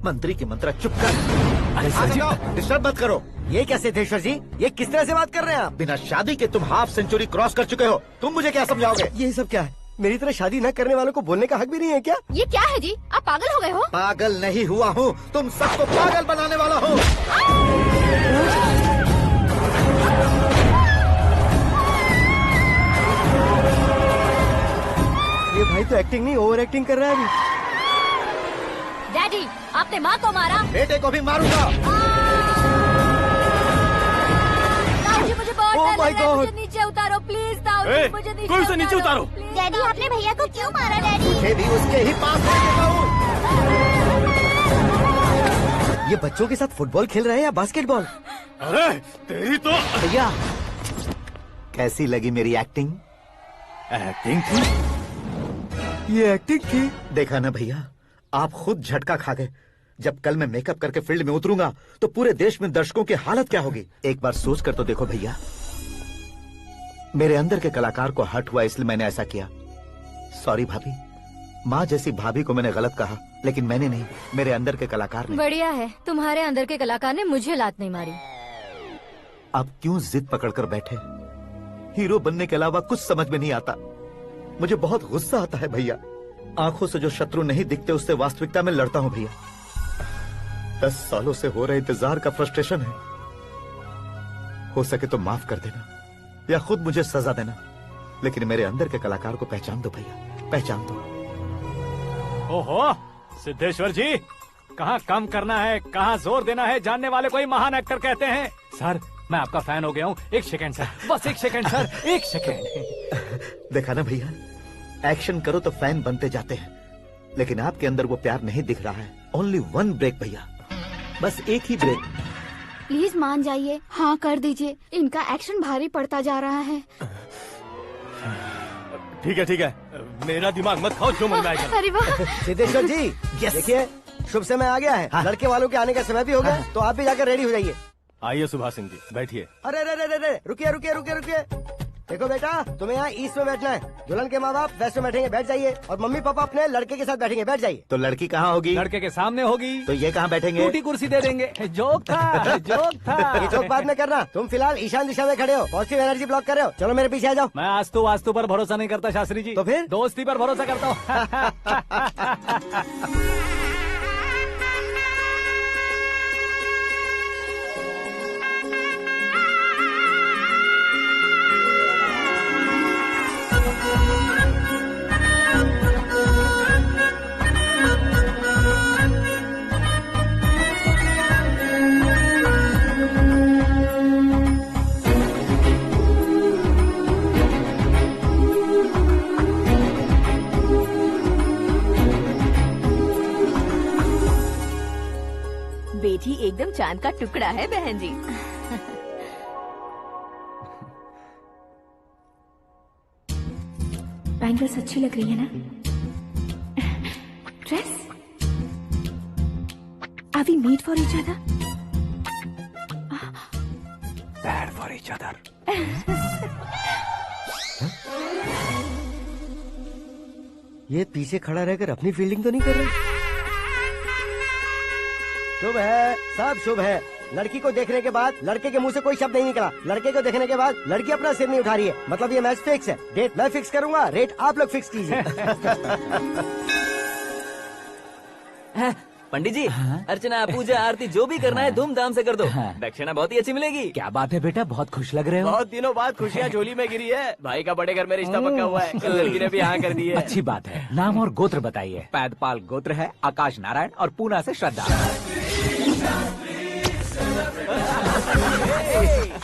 मंत्री की मंत्रा चुप कर। डिस्टर्ब मत करो। ये क्या सिद्धेश्वर जी, ये किस तरह से बात कर रहे हैं आप? बिना शादी के तुम हाफ सेंचुरी क्रॉस कर चुके हो, तुम मुझे क्या समझाओगे? ये सब क्या है? मेरी तरह शादी न करने वालों को बोलने का हक भी नहीं है क्या? ये क्या है जी? आप पागल हो गए हो? पागल नहीं हुआ हूँ, तुम सबको पागल बनाने वाला हूँ। ये भाई तो एक्टिंग नहीं ओवर एक्टिंग कर रहा है अभी। डैडी, आपने माँ को मारा। बेटे को भी मारूंगा। ताऊजी मुझे बहुत Oh डर my लग रहा है, God! मुझे नीचे उतारो प्लीज। ताऊजी ए, मुझे कोई उसे नीचे उतारो। डैडी आपने भैया को क्यों मारा? डैडी मुझे भी उसके ही पास लेके जाऊं। ये बच्चों के साथ फुटबॉल खेल रहे हैं या बास्केटबॉल? अरे तेरी तो भैया कैसी लगी मेरी एक्टिंग? एक्टिंग थी। ये एक्टिंग थी। देखा ना भैया, आप खुद झटका खा गए। जब कल मैं मेकअप करके फील्ड में उतरूंगा तो पूरे देश में दर्शकों की हालत क्या होगी? एक बार सोच कर तो देखो भैया। मेरे अंदर के कलाकार को हर्ट हुआ इसलिए मैंने ऐसा किया। सॉरी भाभी। माँ जैसी भाभी को मैंने गलत कहा, लेकिन मैंने नहीं, मेरे अंदर के कलाकार ने। बढ़िया है, तुम्हारे अंदर के कलाकार ने मुझे लात नहीं मारी। आप क्यों जिद पकड़कर बैठे? हीरो बनने के अलावा कुछ समझ में नहीं आता। मुझे बहुत गुस्सा आता है भैया। आंखों से जो शत्रु नहीं दिखते उससे वास्तविकता में लड़ता हूँ भैया। 10 सालों से हो रहे इंतजार का फ्रस्ट्रेशन है। हो सके तो माफ कर देना या खुद मुझे सजा देना, लेकिन मेरे अंदर के कलाकार को पहचान दो भैया, पहचान दो। ओहो सिद्धेश्वर जी, कहाँ कम करना है कहाँ जोर देना है, जानने वाले को ही महान एक्टर कहते हैं। सर मैं आपका फैन हो गया हूँ। एक सेकंड सर, बस एक सेकंड सर, एक सेकंड। देखा ना भैया, एक्शन करो तो फैन बनते जाते हैं, लेकिन आपके अंदर वो प्यार नहीं दिख रहा है। ओनली 1 ब्रेक भैया, बस एक ही ब्रेक। प्लीज मान जाइए, हाँ कर दीजिए। इनका एक्शन भारी पड़ता जा रहा है। ठीक है, मेरा दिमाग मत खाओ, जो मन में आएगा। अरे वाह सिद्धेश्वर जी, देखिए शुभ समय आ गया है। लड़के वालों के आने का समय भी हो गया, तो आप भी जाकर रेडी हो जाइए। आइए सुभाष सिंह जी, बैठिए। अरे रुकिए। देखो बेटा, तुम्हें यहाँ ईस्ट में बैठना है। दुल्हन के माँ बाप वेस्ट में बैठेंगे, बैठ जाइए। और मम्मी पापा अपने लड़के के साथ बैठेंगे, बैठ जाइए। तो लड़की कहाँ होगी? लड़के के सामने होगी। तो ये कहाँ बैठेंगे? टूटी कुर्सी दे देंगे। जोक था, जोक था। ये जोक बाद में करना। तुम फिलहाल ईशान दिशा में खड़े हो, पॉजिटिव एनर्जी ब्लॉक कर रहे हो। चलो मेरे पीछे आ जाओ। मैं वास्तु पर भरोसा नहीं करता शास्त्री जी। तो फिर? दोस्ती पर भरोसा करता हूँ। बेटी एकदम चांद का टुकड़ा है बहन जी। बैंगल्स अच्छी लग रही है ना? Dress Have we made for each other? Bad for each other. ये पीछे खड़ा रहकर अपनी फील्डिंग तो नहीं कर रहा? शुभ है, सब शुभ है। लड़की को देखने के बाद लड़के के मुंह से कोई शब्द नहीं निकला। लड़के को देखने के बाद लड़की अपना सिर नहीं उठा रही है। मतलब ये मैच फिक्स है। डेट मैं फिक्स करूंगा, रेट आप लोग फिक्स कीजिए। पंडित जी, अर्चना पूजा आरती जो भी करना है धूमधाम से कर दो। दक्षिणा बहुत ही अच्छी मिलेगी। क्या बात है बेटा, बहुत खुश लग रहे हो। बहुत दिनों बाद खुशियाँ झोली में गिरी है। भाई का बड़े घर में रिश्ता पक्का हुआ है। कल लड़की ने भी हाँ कर दी है। अच्छी बात है। नाम और गोत्र बताइए। पैदपाल गोत्र है, आकाश नारायण और पूना से श्रद्धा।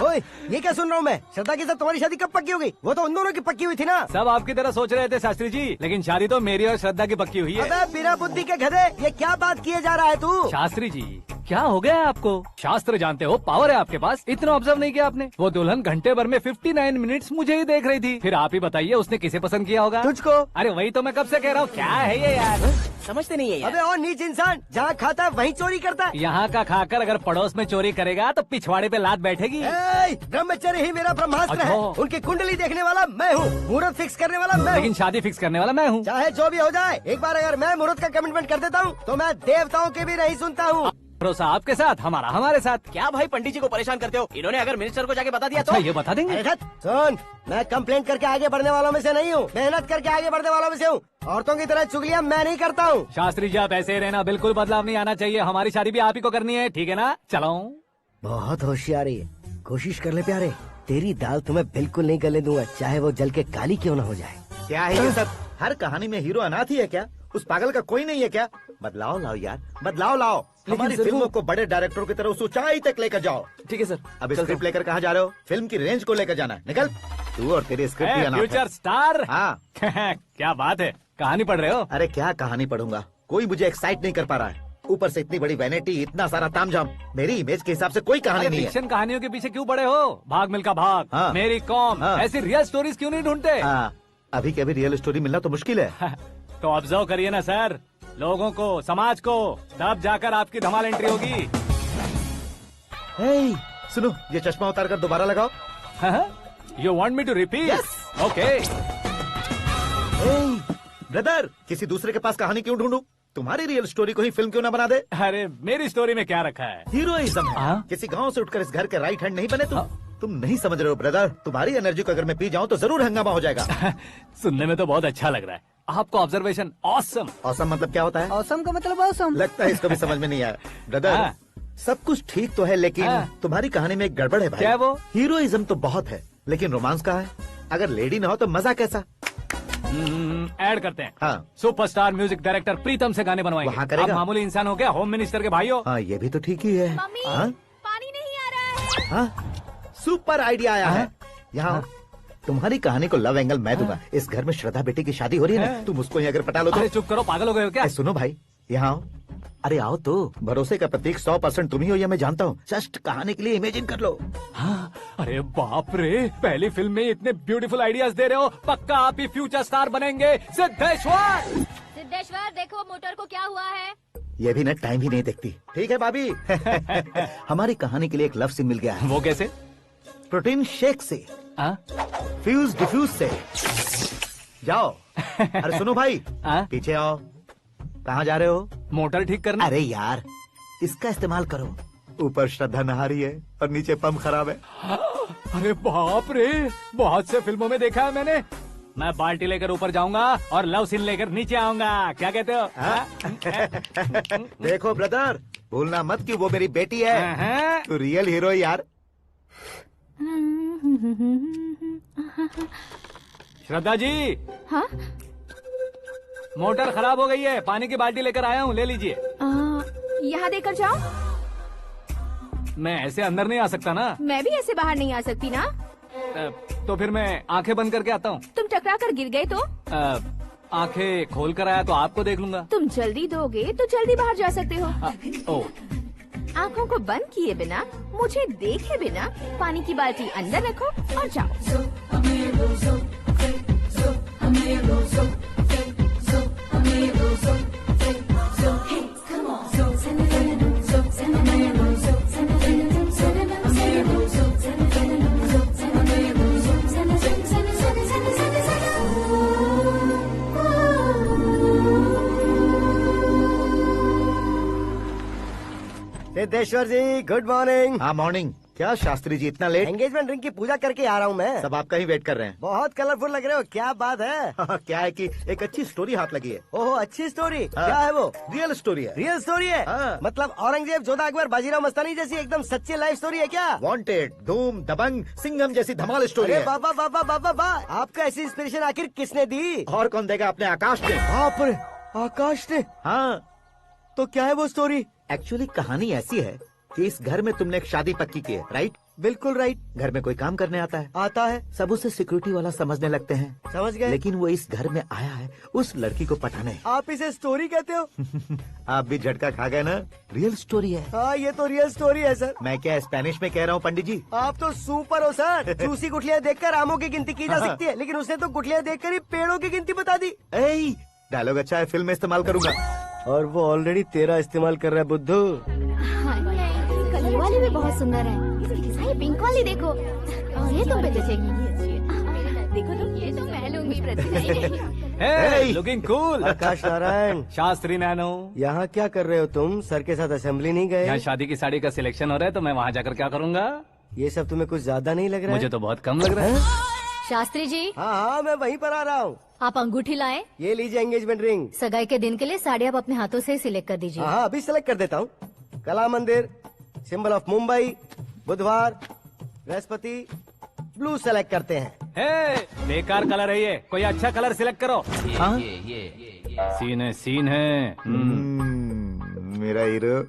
ओए, ये क्या सुन रहा हूँ मैं? श्रद्धा के साथ तुम्हारी शादी कब पक्की हो गई? वो तो उन दोनों की पक्की हुई थी ना। सब आपकी तरह सोच रहे थे शास्त्री जी, लेकिन शादी तो मेरी और श्रद्धा की पक्की हुई है। अबे बिना बुद्धि के गधे, ये क्या बात किए जा रहा है तू? शास्त्री जी, क्या हो गया है आपको? शास्त्र जानते हो, पावर है आपके पास। इतना ऑब्जर्व नहीं किया आपने? वो दुल्हन घंटे भर में 59 मिनट्स मुझे ही देख रही थी। फिर आप ही बताइए उसने किसे पसंद किया होगा? तुझको। अरे वही तो मैं कब से कह रहा हूँ, क्या है ये यार? समझते नहीं है यार। अबे और नीच इंसान, जहाँ खाता है वहीं चोरी करता है। यहाँ का खाकर अगर पड़ोस में चोरी करेगा तो पिछवाड़े पे लात बैठेगी। ब्रह्मचर्य ही मेरा ब्रह्मास्त्र है। अच्छा। उनकी कुंडली देखने वाला मैं हूँ, मुहूर्त फिक्स करने वाला मैं लेकिन हूँ। शादी फिक्स करने वाला मैं हूँ। चाहे जो भी हो जाए, एक बार अगर मैं मुहूर्त का कमिटमेंट कर देता हूँ तो मैं देवताओं के भी नहीं सुनता हूँ। भरोसा आपके साथ, हमारा हमारे साथ। क्या भाई पंडित जी को परेशान करते हो? इन्होंने अगर मिनिस्टर को जाके बता दिया अच्छा, तो ये बता देंगे? अरे धत, सुन, मैं कंप्लेंट करके आगे बढ़ने वालों में से नहीं हूँ, मेहनत करके आगे बढ़ने वालों में से हूँ। औरतों की तरह चुगलियाँ मैं नहीं करता हूँ। शास्त्री जी आप ऐसे ही रहना, बिल्कुल बदलाव नहीं आना चाहिए। हमारी शादी भी आप ही को करनी है, ठीक है ना? चलो। बहुत होशियारी है, कोशिश कर ले प्यारे। तेरी दाल तुम्हें बिल्कुल नहीं गलने दूंगा, चाहे वो जल के काली क्यों न हो जाए। क्या है ये सब? हर कहानी में हीरो अनाथ ही है क्या? उस पागल का कोई नहीं है क्या? बदलाव लाओ यार, बदलाव लाओ। हमारी फिल्मों को बड़े डायरेक्टरों की तरह उस ऊंचाई तक लेकर जाओ। ठीक है सर। अब स्क्रिप्ट लेकर कहाँ जा रहे हो? फिल्म की रेंज को लेकर जाना है। निकल तू और तेरे स्क्रिप्ट भी अनाथ है। Future star. हाँ क्या बात है, कहानी पढ़ रहे हो? अरे क्या कहानी पढ़ूंगा, कोई मुझे एक्साइट नहीं कर पा रहा है। ऊपर से इतनी बड़ी वैनिटी, इतना सारा तामझाम। मेरी इमेज के हिसाब से कोई कहानी नहीं है। फिक्शन कहानियों के पीछे क्यों पड़े हो? भाग मिल्खा भाग, हाँ। मेरी कॉम, हाँ। ऐसी रियल स्टोरीज क्यों नहीं ढूंढते? हाँ, अभी के अभी रियल स्टोरी मिलना तो मुश्किल है। तो ऑब्जर्व करिए ना सर, लोगों को, समाज को, तब जाकर आपकी धमाल एंट्री होगी। सुनो, ये चश्मा उतार कर दोबारा लगाओ। You want me to repeat? Okay. Brother, किसी दूसरे के पास कहानी क्यों ढूंढूं? तुम्हारी रियल स्टोरी को ही फिल्म क्यों ना बना दे? अरे मेरी स्टोरी में क्या रखा है? हीरोइज्म है। किसी गांव से उठकर इस घर के राइट हैंड नहीं बने तुम नहीं समझ रहे हो ब्रदर। तुम्हारी एनर्जी को अगर मैं पी जाऊं तो जरूर हंगामा हो जाएगा। सुनने में तो बहुत अच्छा लग रहा है आपको। Observation awesome. ऑसम मतलब क्या होता है? औसम का मतलब औसम। लगता है इसको भी समझ में नहीं आया। ब्रदर, सब कुछ ठीक तो है, लेकिन तुम्हारी कहानी में एक गड़बड़ है भाई। क्या वो? हीरोइज्म तो बहुत है, लेकिन रोमांस कहाँ है? अगर लेडी ना हो तो मजा कैसा? ऐड करते हैं। हाँ। सुपरस्टार म्यूजिक डायरेक्टर प्रीतम से गाने बनवाएंगे। वहाँ करेगा? आप मामूली इंसान हो क्या, होम मिनिस्टर के भाई हो? हाँ, ये भी तो ठीक ही है। मम्मी, हाँ? पानी नहीं आ रहा है। हाँ? सुपर आइडिया आया है। यहाँ तुम्हारी कहानी को लव एंगल मैं दूंगा। इस घर में श्रद्धा बेटी की शादी हो रही है ना, तुम उसको ही अगर पटा लो तो। अरे चुप करो, पागल हो गए हो क्या? सुनो भाई, यहाँ आओ। अरे आओ तो, भरोसे का प्रतीक 100% तुम ही हो, ये मैं जानता हूँ। जस्ट कहानी के लिए इमेजिन कर लो। हाँ, अरे बाप रे, पहली फिल्म में इतने ब्यूटीफुल आइडियाज दे रहे हो। पक्का आप ही फ्यूचर स्टार बनेंगे। सिद्धेश्वर, सिद्धेश्वर देखो मोटर को क्या हुआ है। ये भी ना टाइम ही नहीं देखती। ठीक है भाभी। हमारी कहानी के लिए एक लव सीन मिल गया है। वो कैसे? प्रोटीन शेक से, फ्यूज डिफ्यूज से। जाओ। अरे सुनो भाई, पीछे आओ। कहाँ जा रहे हो? मोटर ठीक करना। अरे यार, इसका इस्तेमाल करो। ऊपर श्रद्धा नहा रही है और नीचे पंप खराब है। अरे बाप रे, बहुत से फिल्मों में देखा है मैंने। मैं बाल्टी लेकर ऊपर जाऊंगा और लव सीन लेकर नीचे आऊंगा। क्या कहते हो? देखो ब्रदर, भूलना मत कि वो मेरी बेटी है। तू रियल हीरो यार। श्रद्धा जी। हाँ? मोटर खराब हो गई है, पानी की बाल्टी लेकर आया हूँ, ले लीजिए। यहाँ देकर जाओ। मैं ऐसे अंदर नहीं आ सकता ना। मैं भी ऐसे बाहर नहीं आ सकती ना। तो फिर मैं आंखें बंद करके आता हूँ। तुम टकरा कर गिर गए तो? आंखें खोल कर आया तो आपको देख लूंगा। तुम जल्दी दोगे तो जल्दी बाहर जा सकते हो। ओ। आंखों को बंद किए बिना, मुझे देखे बिना पानी की बाल्टी अंदर रखो और जाओ। सिद्धेश्वर जी गुड मॉर्निंग। हाँ मॉर्निंग। क्या शास्त्री जी इतना लेट? एंगेजमेंट रिंग की पूजा करके आ रहा हूँ मैं। सब आपका ही वेट कर रहे हैं। बहुत कलरफुल लग रहे हो, क्या बात है? क्या है कि एक अच्छी स्टोरी हाथ लगी है। ओहो अच्छी स्टोरी। हाँ। क्या है वो? रियल स्टोरी है। रियल स्टोरी है? हाँ। मतलब औरंगजेब, जोधा अकबर, बाजीराव मस्तानी जैसी एकदम सच्ची लाइफ स्टोरी है क्या? वांटेड, धूम, दबंग, सिंघम जैसी धमाल स्टोरी अरे है। बाबा बाबा बाबा बा, आपको ऐसी इंस्पिरेशन आखिर किसने दी? और कौन देगा? अपने आकाश ने। बाप रे, आकाश ने? हाँ। तो क्या है वो स्टोरी? एक्चुअली कहानी ऐसी है कि इस घर में तुमने एक शादी पक्की की है, राइट? बिल्कुल राइट। घर में कोई काम करने आता है? आता है। सब उसे सिक्योरिटी वाला समझने लगते हैं। समझ गए। लेकिन वो इस घर में आया है उस लड़की को पटाने। आप इसे स्टोरी कहते हो? आप भी झटका खा गए ना? रियल स्टोरी है। हाँ ये तो रियल स्टोरी है सर। मैं क्या स्पेनिश में कह रहा हूँ पंडित जी? आप तो सुपर हो सर। चूसी गुठलियाँ देखकर आमों की गिनती की जा सकती है, लेकिन उसने तो गुठलियाँ देखकर ही पेड़ों की गिनती बता दी। डायलॉग अच्छा है, फिल्म में इस्तेमाल करूंगा। और वो ऑलरेडी तेरा इस्तेमाल कर रहा है बुद्धू। कलर वाली भी बहुत सुंदर है। ये पिंक वाली देखो, ये तुम पे जचेगी। देखो तुम, ये तो मैं लूंगी। Looking cool. Akash Narayan. Shastri Nano. यहाँ क्या कर रहे हो तुम? सर के साथ असेंबली नहीं गए? यहाँ शादी की साड़ी का सिलेक्शन हो रहा है, तो मैं वहाँ जाकर क्या करूँगा? ये सब तुम्हें कुछ ज्यादा नहीं लग रहा है? मुझे तो बहुत कम लग रहा है। शास्त्री जी। हाँ हाँ मैं वहीं पर आ रहा हूँ। आप अंगूठी लाएं। ये लीजिए एंगेजमेंट रिंग। सगाई के दिन के लिए साड़ी आप अपने हाथों से सिलेक्ट कर दीजिए। हाँ अभी सिलेक्ट कर देता हूँ। कला मंदिर, सिंबल ऑफ मुंबई, बुधवार, बृहस्पति, ब्लू सेलेक्ट करते हैं। बेकार कलर है ये, कोई अच्छा कलर सिलेक्ट करो। सीन है। मेरा हीरो।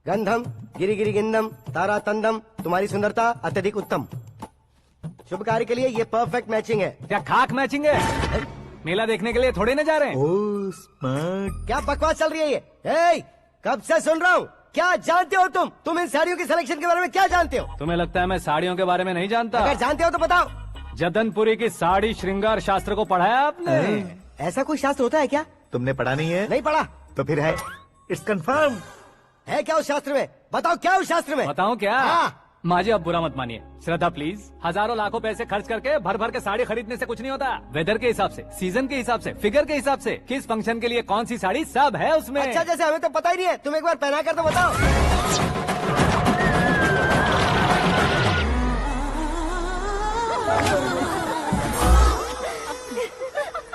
गंधम, गिरी गिरी गिंदम, तारा तंदम, तुम्हारी सुंदरता अत्यधिक उत्तम। शुभ कार्य के लिए ये परफेक्ट मैचिंग है। क्या खाक मैचिंग है? मेला देखने के लिए थोड़े न जा रहे हैं। Oh smart. क्या बकवास चल रही है ये? ए, कब से सुन रहा हूँ। क्या जानते हो तुम? तुम इन साड़ियों की सिलेक्शन के बारे में क्या जानते हो? तुम्हें लगता है मैं साड़ियों के बारे में नहीं जानता? अगर जानते हो तो बताओ। जदनपुरी की साड़ी श्रृंगार शास्त्र को पढ़ा है आपने? ऐसा कोई शास्त्र होता है क्या? तुमने पढ़ा नहीं है? नहीं पढ़ा। तो फिर है, इट्स कंफर्म। है क्या उस शास्त्र में? बताओ क्या उस शास्त्र में? बताऊं क्या? हाँ। माजी अब बुरा मत मानिए, श्रद्धा प्लीज। हजारों लाखों पैसे खर्च करके भर भर के साड़ी खरीदने से कुछ नहीं होता। वेदर के हिसाब से, सीजन के हिसाब से, फिगर के हिसाब से, किस फंक्शन के लिए कौन सी साड़ी, सब है उसमें। अच्छा जैसे हमें तो पता ही नहीं है, तुम एक बार पहना कर तो बताओ।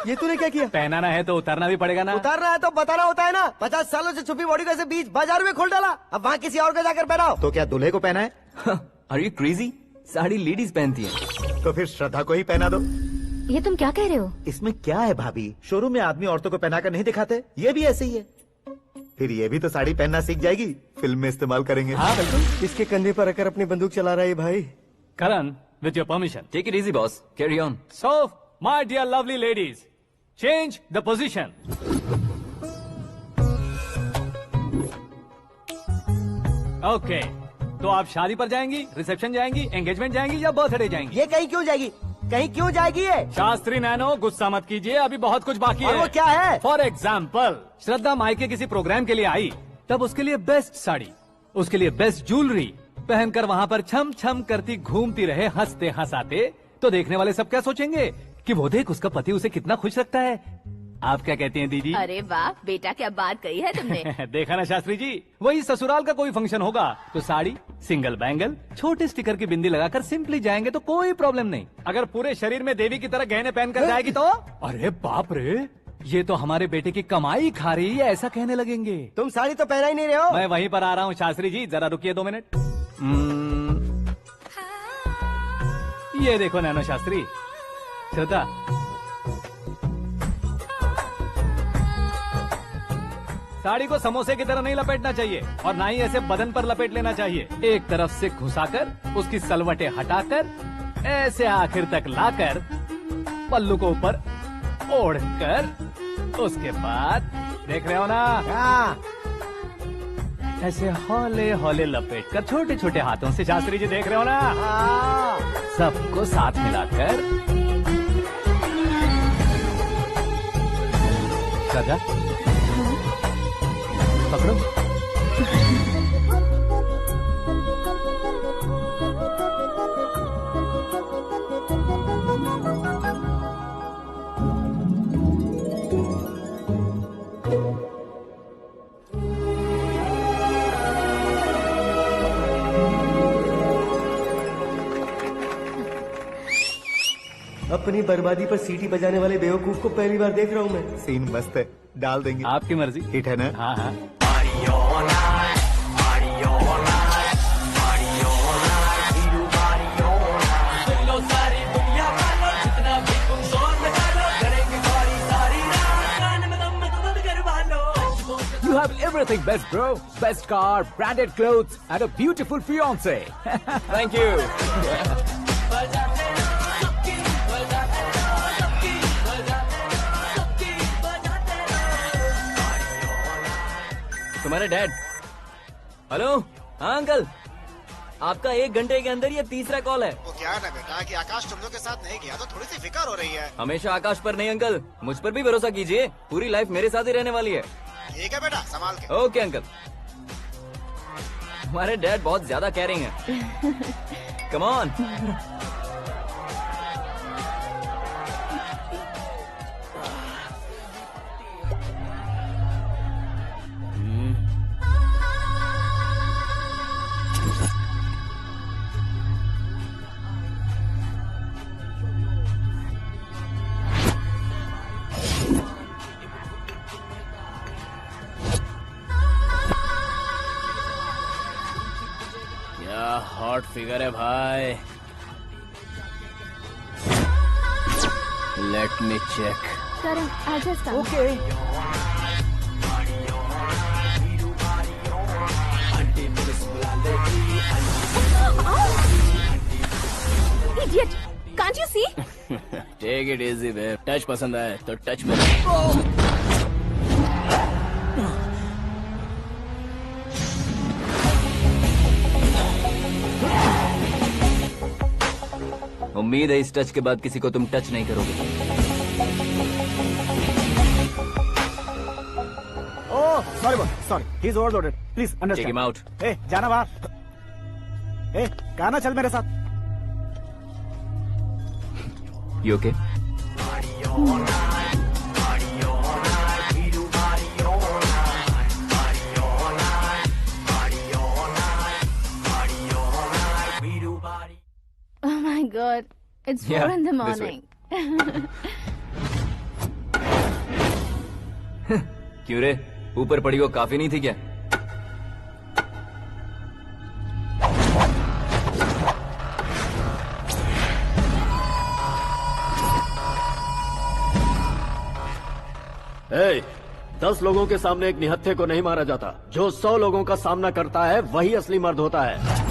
ये तूने क्या किया? पहनाना है तो उतारना भी पड़ेगा ना। उतारना है तो बताना होता है ना। 50 सालों से छुपी बॉडी को ऐसे बीच बाजार में खोल डाला, अब वहाँ किसी और को जाकर पहनाओ। तो क्या दूल्हे को पहना है? Are you crazy? Sari ladies पहनती है। तो फिर श्रद्धा को ही पहना दो। ये तुम क्या कह रहे हो? इसमें क्या है भाभी? शोरूम में आदमी औरतों को पहनाकर नहीं दिखाते? ये भी ऐसे ही है। फिर ये भी तो साड़ी पहनना सीख जाएगी, फिल्म में इस्तेमाल करेंगे। हाँ बिल्कुल। इसके कंधे पर रखकर अपनी बंदूक चला रहा है भाई। Karan, with your permission. Take it easy boss, carry on. So my dear lovely ladies, change the position. Okay, तो आप शादी पर जाएंगी, रिसेप्शन जाएंगी, एंगेजमेंट जाएंगी या बर्थडे जाएंगी? ये कहीं क्यों जाएगी? कहीं क्यों जाएगी ये? शास्त्री नैनो गुस्सा मत कीजिए, अभी बहुत कुछ बाकी और है। वो क्या है? फॉर एग्जाम्पल, श्रद्धा मायके किसी प्रोग्राम के लिए आई, तब उसके लिए बेस्ट साड़ी, उसके लिए बेस्ट ज्वेलरी पहनकर वहाँ पर छम छम करती घूमती रहे हंसते हंसाते, तो देखने वाले सब क्या सोचेंगे कि वो देख उसका पति उसे कितना खुश रखता है। आप क्या कहती हैं दीदी? अरे वाह बेटा, क्या बात कही है तुमने। देखा ना शास्त्री जी, वही ससुराल का कोई फंक्शन होगा तो साड़ी, सिंगल बैंगल, छोटे स्टिकर की बिंदी लगाकर सिंपली जाएंगे तो कोई प्रॉब्लम नहीं। अगर पूरे शरीर में देवी की तरह गहने पहनकर जाएगी तो अरे बाप रे, ये तो हमारे बेटे की कमाई खा रही है, ऐसा कहने लगेंगे। तुम साड़ी तो पहना ही नहीं रहे हो। मैं वहीं पर आ रहा हूँ शास्त्री जी, जरा रुकिए 2 मिनट। ये देखो नैनो शास्त्री, श्रद्धा, साड़ी को समोसे की तरह नहीं लपेटना चाहिए और ना ही ऐसे बदन पर लपेट लेना चाहिए। एक तरफ से घुसाकर, उसकी सलवटें हटाकर, ऐसे आखिर तक लाकर, पल्लू को ऊपर ओढ़कर, उसके बाद देख रहे हो ना, ऐसे हौले हौले लपेट कर छोटे छोटे हाथों से, शास्त्री जी देख रहे हो ना, सबको साथ मिलाकर, श्रद्धा पकड़ो। अपनी बर्बादी पर सीटी बजाने वाले बेवकूफ को पहली बार देख रहा हूँ मैं। सीन मस्त है, डाल देंगे। आपकी मर्जी। हिट है ना? हाँ हाँ। You have everything best, bro. Best car, branded clothes, and a beautiful fiance. Thank you. तुम्हारे डैड। हेलो। हाँ अंकल, आपका 1 घंटे के अंदर ये तीसरा कॉल है। वो क्या है ना बेटा कि आकाश तुम लोग के साथ नहीं गया तो थोड़ी सी फिक्र हो रही है। हमेशा आकाश पर नहीं अंकल, मुझ पर भी भरोसा कीजिए, पूरी लाइफ मेरे साथ ही रहने वाली है। ठीक है बेटा, संभाल के। Okay uncle. हमारे डैड बहुत ज्यादा केयरिंग है। Come on. हॉट फिगर है भाई। Let me check. Karan, I'll just come. Okay. Idiot! Can't you see? Take it easy babe. Touch पसंद आए तो टच में। उम्मीद है इस टच के बाद किसी को तुम टच नहीं करोगे। Oh sorry boss, sorry, he is overloaded, please take understand. Him out. ए जाना बाहर। ए गाना चल मेरे साथ। You okay? Oh my God! It's 4 Yeah, in the this way. morning. क्यों रे, ऊपर पड़ी वो काफी नहीं थी क्या? ए, 10 लोगों के सामने एक निहत्थे को नहीं मारा जाता। जो 100 लोगों का सामना करता है वही असली मर्द होता है।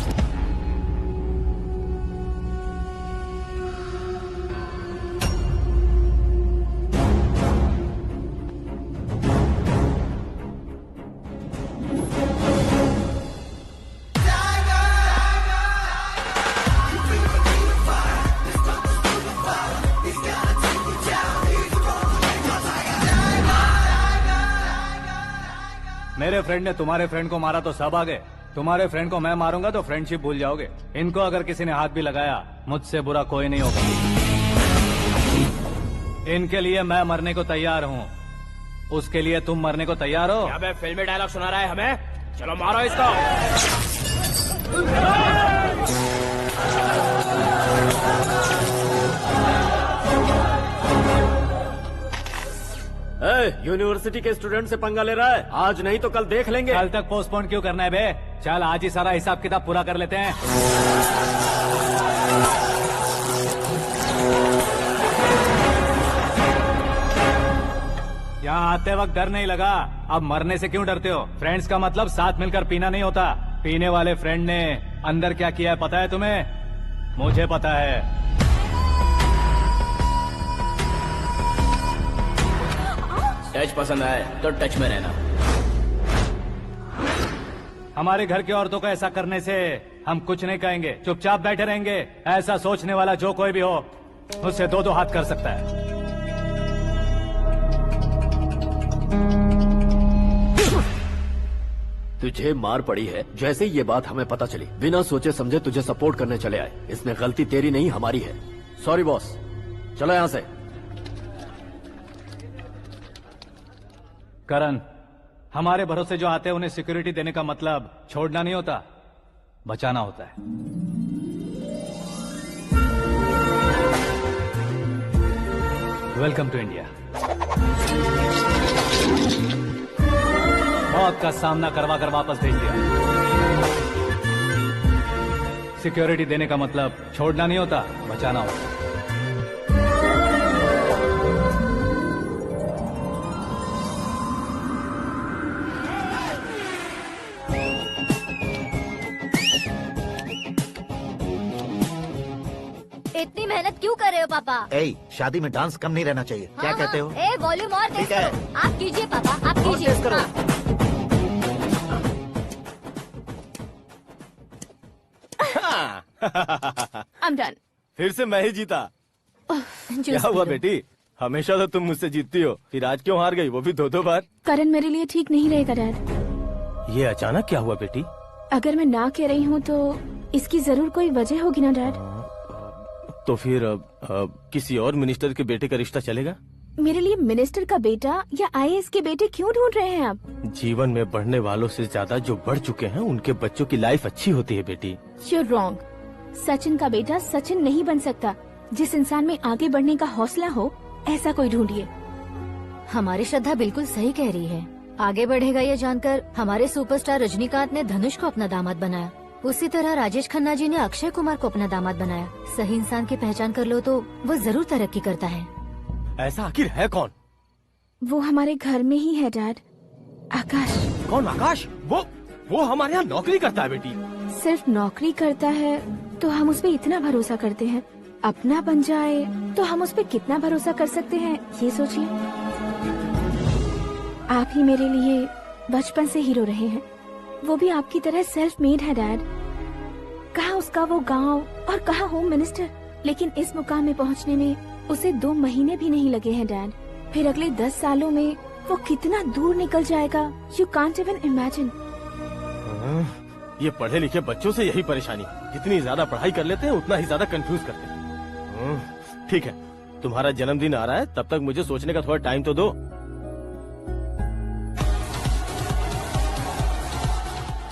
मेरे फ्रेंड ने तुम्हारे फ्रेंड को मारा तो सब आ गए। तुम्हारे फ्रेंड को मैं मारूंगा तो फ्रेंडशिप भूल जाओगे। इनको अगर किसी ने हाथ भी लगाया, मुझसे बुरा कोई नहीं होगा। इनके लिए मैं मरने को तैयार हूँ। उसके लिए तुम मरने को तैयार हो? क्या बे फिल्मी डायलॉग सुना रहा है हमें? चलो मारो इसको। यूनिवर्सिटी के स्टूडेंट से पंगा ले रहा है। आज नहीं तो कल देख लेंगे। कल तक पोस्टपोन क्यों करना है बे? चल आज ही सारा हिसाब किताब पूरा कर लेते हैं। यहाँ आते वक्त डर नहीं लगा, अब मरने से क्यों डरते हो? फ्रेंड्स का मतलब साथ मिलकर पीना नहीं होता। पीने वाले फ्रेंड ने अंदर क्या किया है पता है तुम्हें? मुझे पता है। टच पसंद आए तो टच में रहना। हमारे घर की औरतों को ऐसा करने से हम कुछ नहीं कहेंगे, चुपचाप बैठे रहेंगे। ऐसा सोचने वाला जो कोई भी हो, उससे 2-2 हाथ कर सकता है। तुझे मार पड़ी है। जैसे ही ये बात हमें पता चली, बिना सोचे समझे तुझे सपोर्ट करने चले आए। इसमें गलती तेरी नहीं हमारी है। सॉरी बॉस, चलो यहाँ से। करण, हमारे भरोसे जो आते हैं उन्हें सिक्योरिटी देने का मतलब छोड़ना नहीं होता, बचाना होता है। Welcome to India. मौत का सामना करवा कर वापस भेज दिया। सिक्योरिटी देने का मतलब छोड़ना नहीं होता, बचाना होता। इतनी मेहनत क्यों कर रहे हो पापा? ए, शादी में डांस कम नहीं रहना चाहिए। क्या कहते हो? ए वॉल्यूम और तेज ठीक है। करो। आप कीजिए पापा, आप कीजिए। तेज करो। हाँ। I'm done. फिर से मैं ही जीता। क्या हुआ बेटी? हमेशा तो तुम मुझसे जीतती हो, फिर आज क्यों हार गई, वो भी 2-2 बार? करण मेरे लिए ठीक नहीं रहेगा डैड। ये अचानक क्या हुआ बेटी? अगर मैं ना कह रही हूँ तो इसकी जरूर कोई वजह होगी ना डैड। तो फिर किसी और मिनिस्टर के बेटे का रिश्ता चलेगा? मेरे लिए मिनिस्टर का बेटा या आईएएस के बेटे क्यों ढूंढ रहे हैं आप? जीवन में बढ़ने वालों से ज्यादा जो बढ़ चुके हैं उनके बच्चों की लाइफ अच्छी होती है बेटी। You're wrong. सचिन का बेटा सचिन नहीं बन सकता। जिस इंसान में आगे बढ़ने का हौसला हो ऐसा कोई ढूंढिए। हमारी श्रद्धा बिल्कुल सही कह रही है। आगे बढ़ेगा ये जानकर हमारे सुपरस्टार रजनीकांत ने धनुष को अपना दामाद बनाया। उसी तरह राजेश खन्ना जी ने अक्षय कुमार को अपना दामाद बनाया। सही इंसान की पहचान कर लो तो वो जरूर तरक्की करता है। ऐसा आखिर है कौन? वो हमारे घर में ही है डैड। आकाश। कौन आकाश? वो हमारे यहाँ नौकरी करता है बेटी। सिर्फ नौकरी करता है तो हम उस पर इतना भरोसा करते हैं। अपना बन जाए तो हम उस पर कितना भरोसा कर सकते हैं ये सोचिए। आप ही मेरे लिए बचपन से हीरो रहे हैं। वो भी आपकी तरह सेल्फ मेड है डैड। कहाँ उसका वो गांव और कहाँ होम मिनिस्टर, लेकिन इस मुकाम में पहुँचने में उसे 2 महीने भी नहीं लगे हैं डैड। फिर अगले 10 सालों में वो कितना दूर निकल जाएगा, यू कांट इवन इमेजिन। ये पढ़े लिखे बच्चों से यही परेशानी, जितनी ज्यादा पढ़ाई कर लेते हैं उतना ही ज्यादा कंफ्यूज करते हैं। ठीक है, तुम्हारा जन्मदिन आ रहा है, तब तक मुझे सोचने का थोड़ा टाइम तो दो।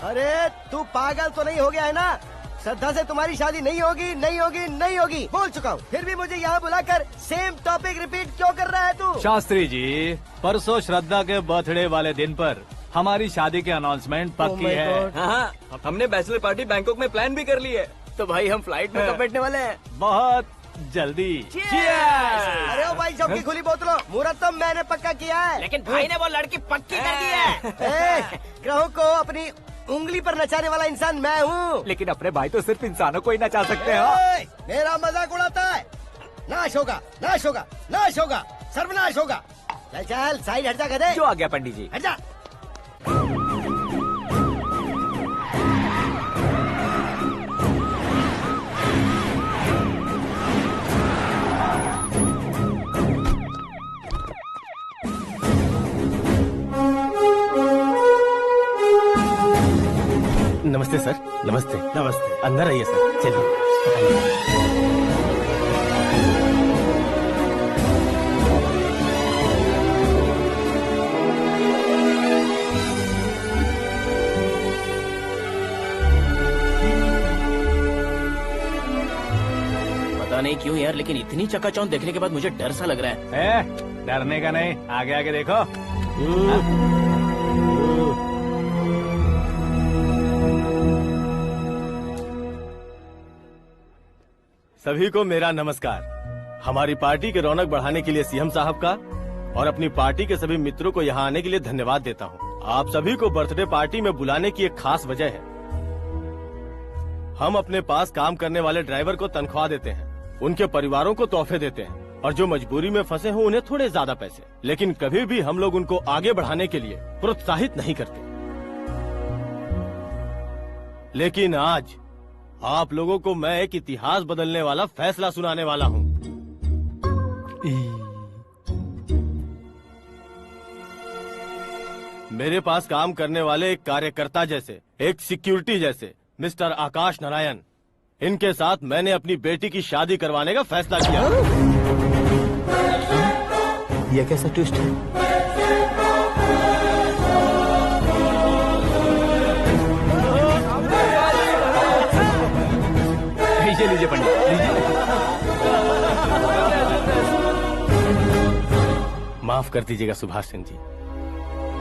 अरे तू पागल तो नहीं हो गया है ना? श्रद्धा से तुम्हारी शादी नहीं होगी, नहीं होगी, नहीं होगी, बोल चुका हूँ। फिर भी मुझे यहाँ बुलाकर सेम टॉपिक रिपीट क्यों कर रहा है तू? शास्त्री जी, परसों श्रद्धा के बर्थडे वाले दिन पर हमारी शादी की अनाउंसमेंट पक्की है। हाँ, हमने बैचलर पार्टी बैंकॉक में प्लान भी कर ली है। तो भाई हम फ्लाइट में कब बैठने वाले हैं? बहुत जल्दी। अरे ओ भाई, सबकी खुली बोतलों, मुहूर्त तो मैंने पक्का किया है। लेकिन भाई ने वो लड़की पक्की कर दी है। ग्रहों को अपनी उंगली पर नचाने वाला इंसान मैं हूँ। लेकिन अपने भाई तो सिर्फ इंसानों को ही नचा सकते हैं। मेरा मजाक उड़ाता है? नाश होगा, नाश होगा, नाश होगा, सर्वनाश होगा। चल चल साइड हट जा गधे। जो आ गया पंडित जी। हट जा। नमस्ते सर। नमस्ते। नमस्ते। अंदर आइए सर, चलिए। पता नहीं क्यों यार, लेकिन इतनी चकाचौंध देखने के बाद मुझे डर सा लग रहा है। डरने का नहीं, आगे आगे देखो। सभी को मेरा नमस्कार। हमारी पार्टी की रौनक बढ़ाने के लिए सीएम साहब का और अपनी पार्टी के सभी मित्रों को यहाँ आने के लिए धन्यवाद देता हूँ। आप सभी को बर्थडे पार्टी में बुलाने की एक खास वजह है। हम अपने पास काम करने वाले ड्राइवर को तनख्वाह देते हैं, उनके परिवारों को तोहफे देते हैं और जो मजबूरी में फंसे हो उन्हें थोड़े ज्यादा पैसे। लेकिन कभी भी हम लोग उनको आगे बढ़ाने के लिए प्रोत्साहित नहीं करते। लेकिन आज आप लोगों को मैं एक इतिहास बदलने वाला फैसला सुनाने वाला हूँ। मेरे पास काम करने वाले एक कार्यकर्ता जैसे, एक सिक्योरिटी जैसे मिस्टर आकाश नारायण, इनके साथ मैंने अपनी बेटी की शादी करवाने का फैसला किया। यह कैसा ट्विस्ट है? लीजिए पंडित, लीजिए। माफ कर दीजिएगा सुभाष सिंह जी।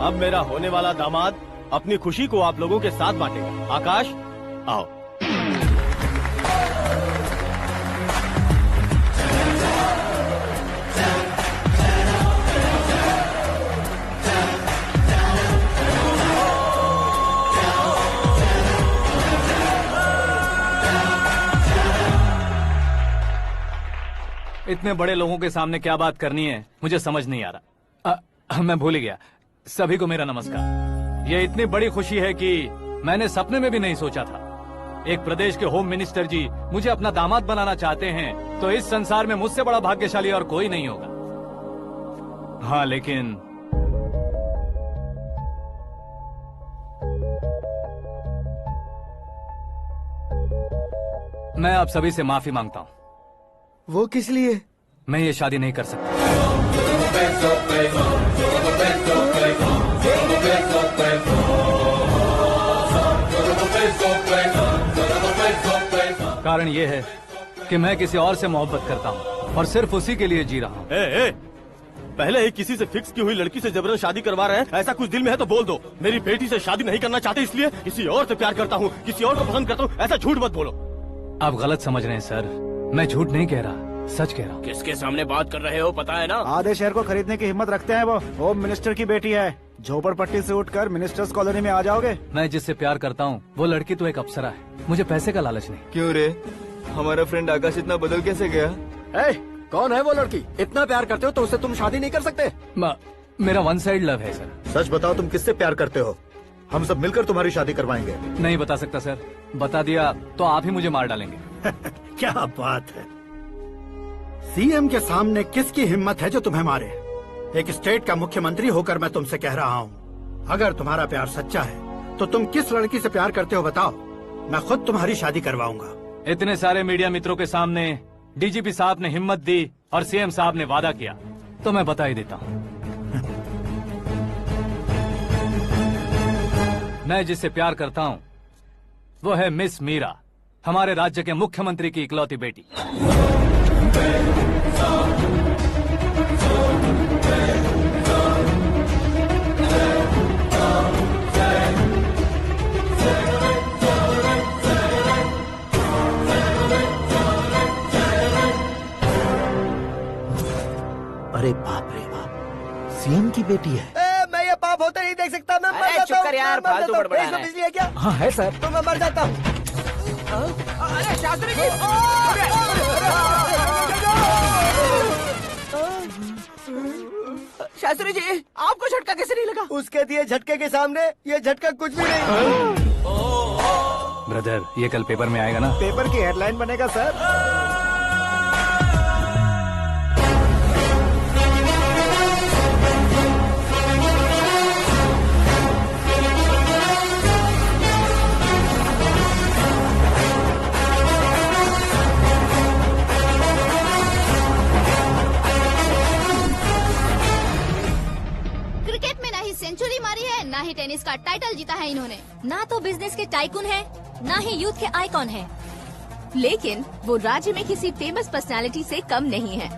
अब मेरा होने वाला दामाद अपनी खुशी को आप लोगों के साथ बांटेगा। आकाश, आओ। इतने बड़े लोगों के सामने क्या बात करनी है मुझे समझ नहीं आ रहा। मैं भूल ही गया। सभी को मेरा नमस्कार। ये इतनी बड़ी खुशी है कि मैंने सपने में भी नहीं सोचा था। एक प्रदेश के होम मिनिस्टर जी मुझे अपना दामाद बनाना चाहते हैं तो इस संसार में मुझसे बड़ा भाग्यशाली और कोई नहीं होगा। हाँ, लेकिन मैं आप सभी से माफी मांगता हूँ। वो किस लिए? मैं ये शादी नहीं कर सकता। कारण ये है कि मैं किसी और से मोहब्बत करता हूँ और सिर्फ उसी के लिए जी रहा हूँ। पहले ही किसी से फिक्स की हुई लड़की से जबरन शादी करवा रहे हैं। ऐसा कुछ दिल में है तो बोल दो। मेरी बेटी से शादी नहीं करना चाहते इसलिए किसी और से प्यार करता हूँ, किसी और को पसंद करता हूँ, ऐसा झूठ मत बोलो। आप गलत समझ रहे हैं सर। मैं झूठ नहीं कह रहा, सच कह रहा हूँ। किसके सामने बात कर रहे हो पता है ना? आधे शहर को खरीदने की हिम्मत रखते हैं वो। होम मिनिस्टर की बेटी है। झोपड़पट्टी से उठकर मिनिस्टर्स कॉलोनी में आ जाओगे। मैं जिससे प्यार करता हूँ वो लड़की तो एक अप्सरा है। मुझे पैसे का लालच नहीं। क्यों रे? हमारा फ्रेंड आकाश इतना बदल कैसे गया? कौन है वो लड़की? इतना प्यार करते हो तो उससे तुम शादी नहीं कर सकते? मेरा वन साइड लव है सर। सच बताओ, तुम किससे प्यार करते हो? हम सब मिलकर तुम्हारी शादी करवाएंगे। नहीं बता सकता सर। बता दिया तो आप ही मुझे मार डालेंगे। क्या बात है। सीएम के सामने किसकी हिम्मत है जो तुम्हें मारे? एक स्टेट का मुख्यमंत्री होकर मैं तुमसे कह रहा हूँ, अगर तुम्हारा प्यार सच्चा है तो तुम किस लड़की से प्यार करते हो बताओ। मैं खुद तुम्हारी शादी करवाऊंगा। इतने सारे मीडिया मित्रों के सामने डीजीपी साहब ने हिम्मत दी और सीएम साहब ने वादा किया तो मैं बता ही देता हूँ। मैं जिससे प्यार करता हूँ वो है मिस मीरा, हमारे राज्य के मुख्यमंत्री की इकलौती बेटी। अरे बाप रे बाप, सीएम की बेटी है। मैं ये पाप होते नहीं देख सकता। मैं मर जाता हूँ। यार, फालतू बड़बड़ा रहा है। बिजली है क्या? हाँ है सर। तो मैं मर जाता हूँ। अरे शास्त्री जी! शास्त्री जी, आपको झटका कैसे नहीं लगा? उसके दिए झटके के सामने ये झटका कुछ भी नहीं। ब्रदर, ये कल पेपर में आएगा ना? पेपर की हेडलाइन बनेगा सर। सेंचुरी मारी है, ना ही टेनिस का टाइटल जीता है इन्होंने। ना तो बिजनेस के टाइकून है, ना ही यूथ के आइकॉन है, लेकिन वो राज्य में किसी फेमस पर्सनालिटी से कम नहीं है।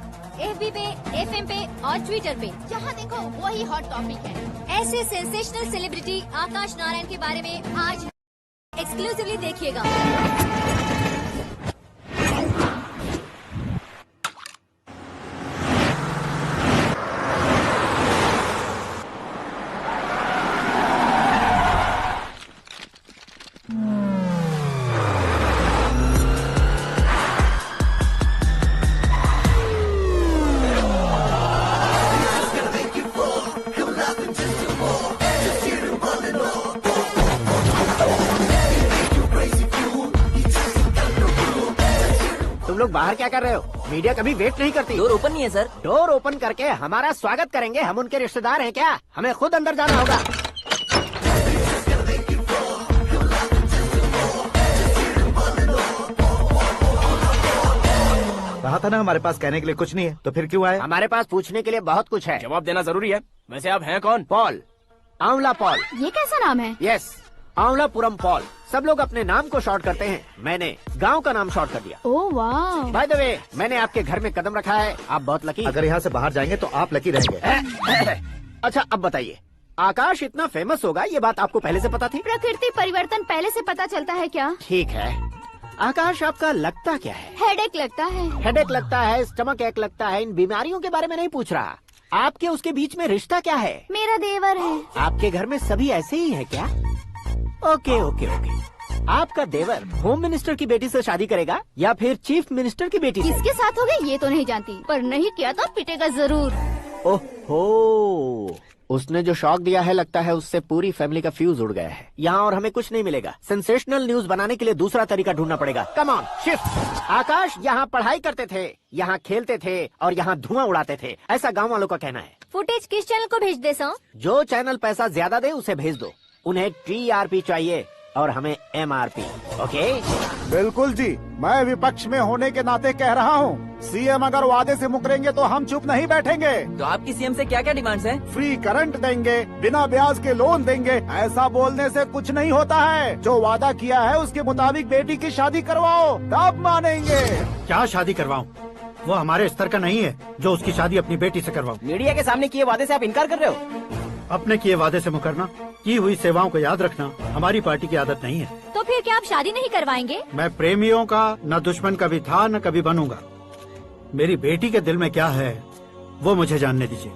एफबी पे, एफएम पे और ट्विटर पे जहाँ देखो वही हॉट टॉपिक है। ऐसे सेंसेशनल सेलिब्रिटी आकाश नारायण के बारे में आज एक्सक्लूसिवली देखिएगा। लोग बाहर क्या कर रहे हो? मीडिया कभी वेट नहीं करती। डोर ओपन नहीं है सर। डोर ओपन करके हमारा स्वागत करेंगे। हम उनके रिश्तेदार हैं क्या? हमें खुद अंदर जाना होगा। कहा था ना हमारे पास कहने के लिए कुछ नहीं है, तो फिर क्यों आए? हमारे पास पूछने के लिए बहुत कुछ है। जवाब देना जरूरी है। वैसे आप हैं कौन? पॉल, आंवला पॉल। ये कैसा नाम है? Yes, Anwalapuram fall. सब लोग अपने नाम को शॉर्ट करते हैं, मैंने गांव का नाम शॉर्ट कर दिया। ओह वाह। बाय द वे, मैंने आपके घर में कदम रखा है, आप बहुत लकी। अगर यहाँ से बाहर जाएंगे तो आप लकी रहेंगे। अच्छा अब बताइए, आकाश इतना फेमस होगा ये बात आपको पहले से पता थी? प्रकृति परिवर्तन पहले से पता चलता है क्या? ठीक है, आकाश आपका लगता क्या है? हेडेक लगता है। हेडेक लगता है, स्टमक एक लगता है, इन बीमारियों के बारे में नहीं पूछ रहा। आपके उसके बीच में रिश्ता क्या है? मेरा देवर है। आपके घर में सभी ऐसे ही है क्या? Okay okay okay. आपका देवर होम मिनिस्टर की बेटी से शादी करेगा या फिर चीफ मिनिस्टर की बेटी से? किसके साथ होगा ये तो नहीं जानती, पर नहीं किया तो पिटेगा जरूर। ओहो, उसने जो शॉक दिया है लगता है उससे पूरी फैमिली का फ्यूज उड़ गया है। यहाँ और हमें कुछ नहीं मिलेगा। सेंसेशनल न्यूज बनाने के लिए दूसरा तरीका ढूंढना पड़ेगा। Come on shift. आकाश यहाँ पढ़ाई करते थे, यहाँ खेलते थे और यहाँ धुआं उड़ाते थे, ऐसा गाँव वालों का कहना है। फुटेज किस चैनल को भेज दे सो? जो चैनल पैसा ज्यादा दे उसे भेज दो। उन्हें TRP चाहिए और हमें MRP। ओके बिल्कुल जी, मैं विपक्ष में होने के नाते कह रहा हूँ, सीएम अगर वादे से मुकरेंगे तो हम चुप नहीं बैठेंगे। तो आपकी सीएम से क्या क्या डिमांड्स हैं? फ्री करंट देंगे, बिना ब्याज के लोन देंगे। ऐसा बोलने से कुछ नहीं होता है। जो वादा किया है उसके मुताबिक बेटी की शादी करवाओ, तब मानेंगे। क्या शादी करवाऊं? वो हमारे स्तर का नहीं है जो उसकी शादी अपनी बेटी से करवाऊं। मीडिया के सामने किए वादे से आप इनकार कर रहे हो? अपने किए वादे से मुकरना, की हुई सेवाओं को याद रखना हमारी पार्टी की आदत नहीं है। तो फिर क्या आप शादी नहीं करवाएंगे? मैं प्रेमियों का न दुश्मन कभी था न कभी बनूंगा। मेरी बेटी के दिल में क्या है वो मुझे जानने दीजिए।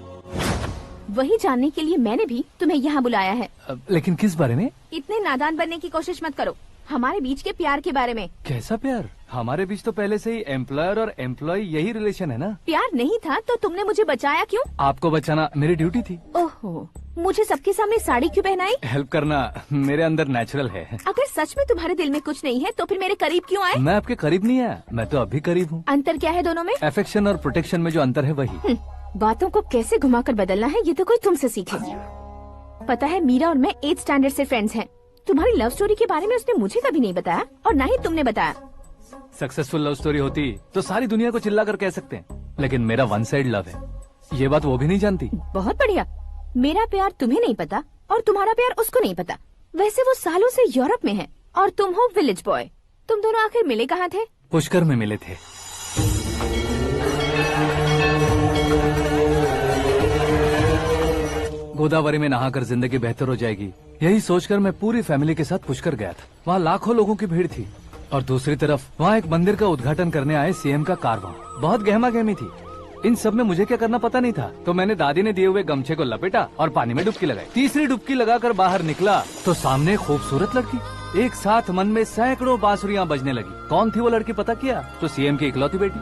वही जानने के लिए मैंने भी तुम्हें यहाँ बुलाया है। लेकिन किस बारे में? इतने नादान बनने की कोशिश मत करो। हमारे बीच के प्यार के बारे में। कैसा प्यार? हमारे बीच तो पहले से ही एम्प्लॉयर और एम्प्लॉय यही रिलेशन है ना। प्यार नहीं था तो तुमने मुझे बचाया क्यों? आपको बचाना मेरी ड्यूटी थी। ओहो, मुझे सबके सामने साड़ी क्यों पहनाई? हेल्प करना मेरे अंदर नेचुरल है। अगर सच में तुम्हारे दिल में कुछ नहीं है तो फिर मेरे करीब क्यों आए? मैं आपके करीब नहीं आया, मैं तो अभी करीब हूँ। अंतर क्या है दोनों में? अफेक्शन और प्रोटेक्शन में जो अंतर है वही। बातों को कैसे घुमाकर बदलना है ये तो कोई तुमसे सीखे। पता है, मीरा और मैं 8th स्टैंडर्ड से फ्रेंड्स हैं। तुम्हारी लव स्टोरी के बारे में उसने मुझे कभी नहीं बताया और न ही तुमने बताया। सक्सेसफुल लव स्टोरी होती तो सारी दुनिया को चिल्ला कर कह सकते हैं, लेकिन मेरा वन साइड लव है, ये बात वो भी नहीं जानती। बहुत बढ़िया। मेरा प्यार तुम्हें नहीं पता और तुम्हारा प्यार उसको नहीं पता। वैसे वो सालों से यूरोप में है और तुम हो विलेज बॉय। तुम दोनों आखिर मिले कहाँ थे? पुष्कर में मिले थे। गोदावरी में नहाकर जिंदगी बेहतर हो जाएगी, यही सोचकर मैं पूरी फैमिली के साथ पुष्कर गया था। वहाँ लाखों लोगों की भीड़ थी और दूसरी तरफ वहाँ एक मंदिर का उद्घाटन करने आए सीएम का कारवां। बहुत गहमा गहमी थी। इन सब में मुझे क्या करना पता नहीं था, तो मैंने दादी ने दिए हुए गमछे को लपेटा और पानी में डुबकी लगाई। तीसरी डुबकी लगाकर बाहर निकला तो सामने एक खूबसूरत लड़की। एक साथ मन में सैकड़ों बांसुरियां बजने लगी। कौन थी वो लड़की पता किया? तो सीएम की इकलौती बेटी।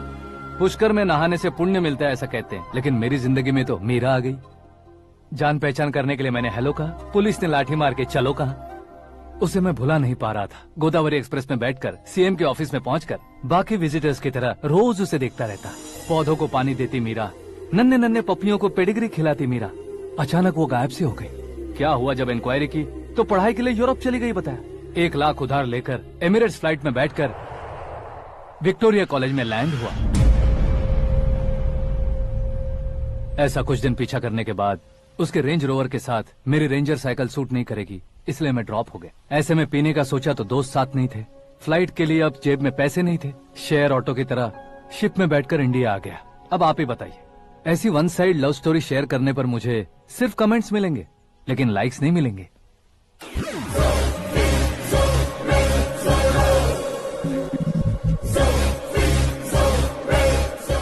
पुष्कर में नहाने से पुण्य मिलता है ऐसा कहते हैं, लेकिन मेरी जिंदगी में तो मीरा आ गई। जान पहचान करने के लिए मैंने हेलो कहा, पुलिस ने लाठी मार के चलो कहा। उसे मैं भुला नहीं पा रहा था। गोदावरी एक्सप्रेस में बैठकर सीएम के ऑफिस में पहुंचकर बाकी विजिटर्स की तरह रोज उसे देखता रहता। पौधों को पानी देती मीरा, नन्हे नन्हे पपियों को पेडिग्री खिलाती मीरा। अचानक वो गायब सी हो गई। क्या हुआ? जब इंक्वायरी की तो पढ़ाई के लिए यूरोप चली गई बताया। 1 लाख उधार लेकर एमिरेट्स फ्लाइट में बैठकर विक्टोरिया कॉलेज में लैंड हुआ। ऐसा कुछ दिन पीछा करने के बाद उसके रेंज रोवर के साथ मेरी रेंजर साइकिल सूट नहीं करेगी, इसलिए मैं ड्रॉप हो गया। ऐसे में पीने का सोचा तो दोस्त साथ नहीं थे। फ्लाइट के लिए अब जेब में पैसे नहीं थे। शेयर ऑटो की तरह शिप में बैठकर इंडिया आ गया। अब आप ही बताइए, ऐसी one side love story share करने पर मुझे सिर्फ कमेंट्स मिलेंगे, लेकिन लाइक्स नहीं मिलेंगे।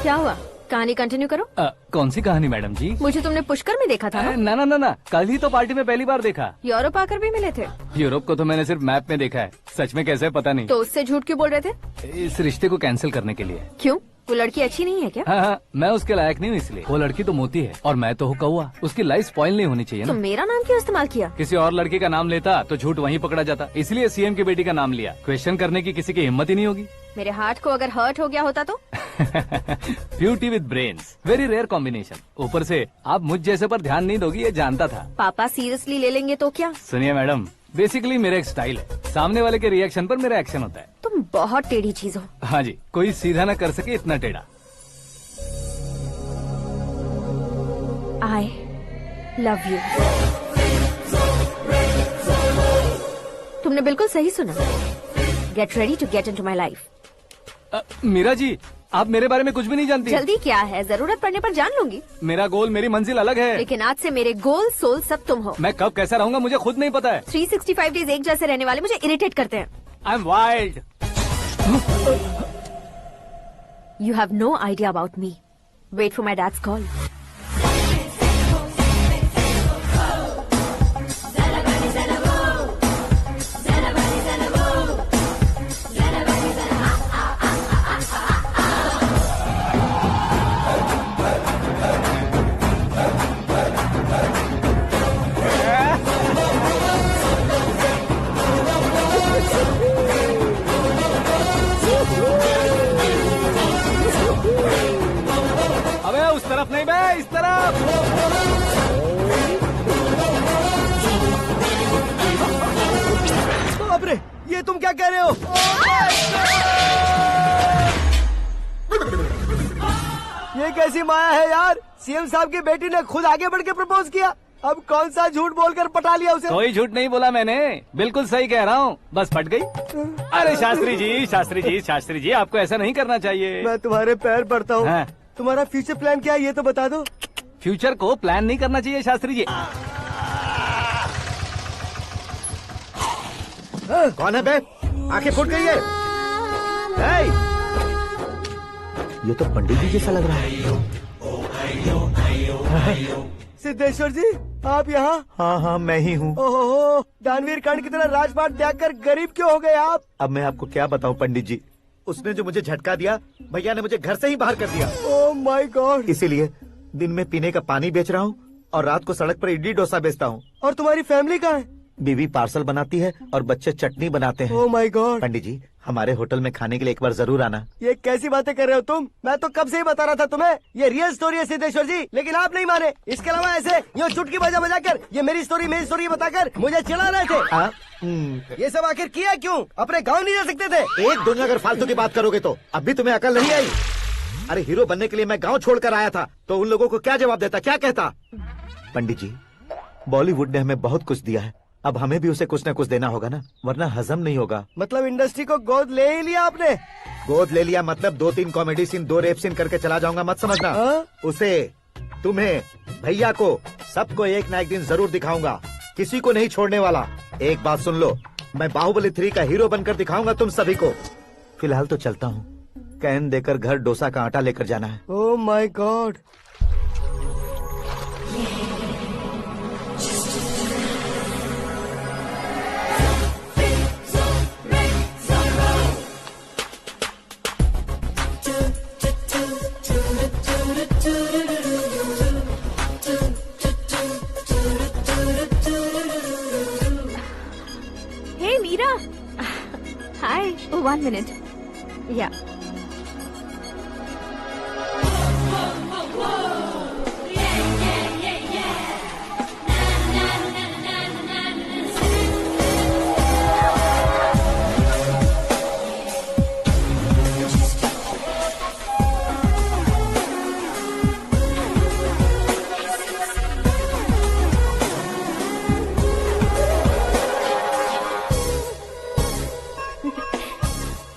क्या हुआ? कहानी कंटिन्यू करो। कौन सी कहानी मैडम जी? मुझे तुमने पुष्कर में देखा था ना? ना, कल ही तो पार्टी में पहली बार देखा। यूरोप आकर भी मिले थे? यूरोप को तो मैंने सिर्फ मैप में देखा है, सच में कैसे है पता नहीं। तो उससे झूठ क्यों बोल रहे थे? इस रिश्ते को कैंसिल करने के लिए। क्यों? वो लड़की अच्छी नहीं है क्या? हाँ, मैं उसके लायक नहीं हूँ इसलिए। वो लड़की तो मोती है और मैं तो हूँ कौवा। उसकी लाइफ स्पॉइल नहीं होनी चाहिए ना। तो मेरा नाम क्यों इस्तेमाल किया? किसी और लड़की का नाम लेता तो झूठ वहीं पकड़ा जाता, इसलिए सीएम की बेटी का नाम लिया। क्वेश्चन करने की किसी की हिम्मत ही नहीं होगी। मेरे हार्ट को अगर हर्ट हो गया होता तो? Beauty with brains, very rare combination. ऊपर से आप मुझ जैसे पर ध्यान नहीं दोगी ये जानता था। पापा सीरियसली ले लेंगे तो क्या? सुनिए मैडम, बेसिकली मेरा एक स्टाइल है, सामने वाले के रिएक्शन पर मेरा एक्शन होता है। तुम बहुत टेढ़ी चीज हो। हाँ जी, कोई सीधा न कर सके इतना टेढ़ा। I love you. तुमने बिल्कुल सही सुना। Get ready to get into my life. Meera ji, आप मेरे बारे में कुछ भी नहीं जानती। जल्दी क्या है, जरूरत पड़ने पर जान लूंगी। मेरा गोल, मेरी मंजिल अलग है। लेकिन आज से मेरे गोल सोल सब तुम हो। मैं कब कैसा रहूंगा मुझे खुद नहीं पता है। 365 डेज एक जैसे रहने वाले मुझे इरिटेट करते हैं। I am wild. You have no idea about me. Wait for my dad's call. अबे उस तरफ नहीं बे, इस तरफ। बाप रे, ये तुम क्या कह रहे हो? ये कैसी माया है यार? सीएम साहब की बेटी ने खुद आगे बढ़ के प्रपोज किया। अब कौन सा झूठ बोलकर पटा लिया उसे? कोई झूठ नहीं बोला मैंने, बिल्कुल सही कह रहा हूँ, बस फट गई। अरे शास्त्री जी, शास्त्री जी, शास्त्री जी, आपको ऐसा नहीं करना चाहिए। मैं तुम्हारे पैर पड़ता हूँ। हाँ। तुम्हारा फ्यूचर प्लान क्या है ये तो बता दो। फ्यूचर को प्लान नहीं करना चाहिए शास्त्री जी। कौन है बे? आंखें फूट गई है। हे! ये तो पंडित जी जैसा लग रहा है। सिद्धेश्वर जी, आप यहाँ? हाँ हाँ, मैं ही हूँ। ओहो, दानवीर कर्ण की तरह राजपाट त्याग कर गरीब क्यों हो गए आप? अब मैं आपको क्या बताऊँ पंडित जी, उसने जो मुझे झटका दिया, भैया ने मुझे घर से ही बाहर कर दिया। Oh my God. इसीलिए दिन में पीने का पानी बेच रहा हूँ और रात को सड़क पर इडली डोसा बेचता हूँ। और तुम्हारी फैमिली कहाँ है? बीवी पार्सल बनाती है और बच्चे चटनी बनाते हैं। Oh my God. पंडित जी, हमारे होटल में खाने के लिए एक बार जरूर आना। ये कैसी बातें कर रहे हो तुम? मैं तो कब से ही बता रहा था तुम्हें, ये रियल स्टोरी है सिद्धेश्वर जी, लेकिन आप नहीं माने। इसके अलावा ऐसे यूँ चुटकी बजा कर ये मेरी स्टोरी बताकर मुझे चिढ़ा रहे थे। ये सब आखिर किया क्यों? अपने गाँव नहीं जा सकते थे? एक दो अगर फालतू की बात करोगे तो अब भी तुम्हें अकल नहीं आई। अरे हीरो बनने के लिए मैं गाँव छोड़कर आया था, तो उन लोगों को क्या जवाब देता, क्या कहता? पंडित जी, बॉलीवुड ने हमें बहुत कुछ दिया है, अब हमें भी उसे कुछ न कुछ देना होगा ना, वरना हजम नहीं होगा। मतलब इंडस्ट्री को गोद ले ही लिया आपने? गोद ले लिया मतलब 2-3 कॉमेडी सीन, 2 रेप सीन करके चला जाऊंगा मत समझना। उसे, तुम्हें, भैया को, सबको एक ना एक दिन जरूर दिखाऊंगा, किसी को नहीं छोड़ने वाला। एक बात सुन लो, मैं बाहुबली 3 का हीरो बनकर दिखाऊंगा तुम सभी को। फिलहाल तो चलता हूँ, कैन देकर घर डोसा का आटा लेकर जाना है। Oh my God. Hey Meera. Hi. Oh, 1 minute. Yeah.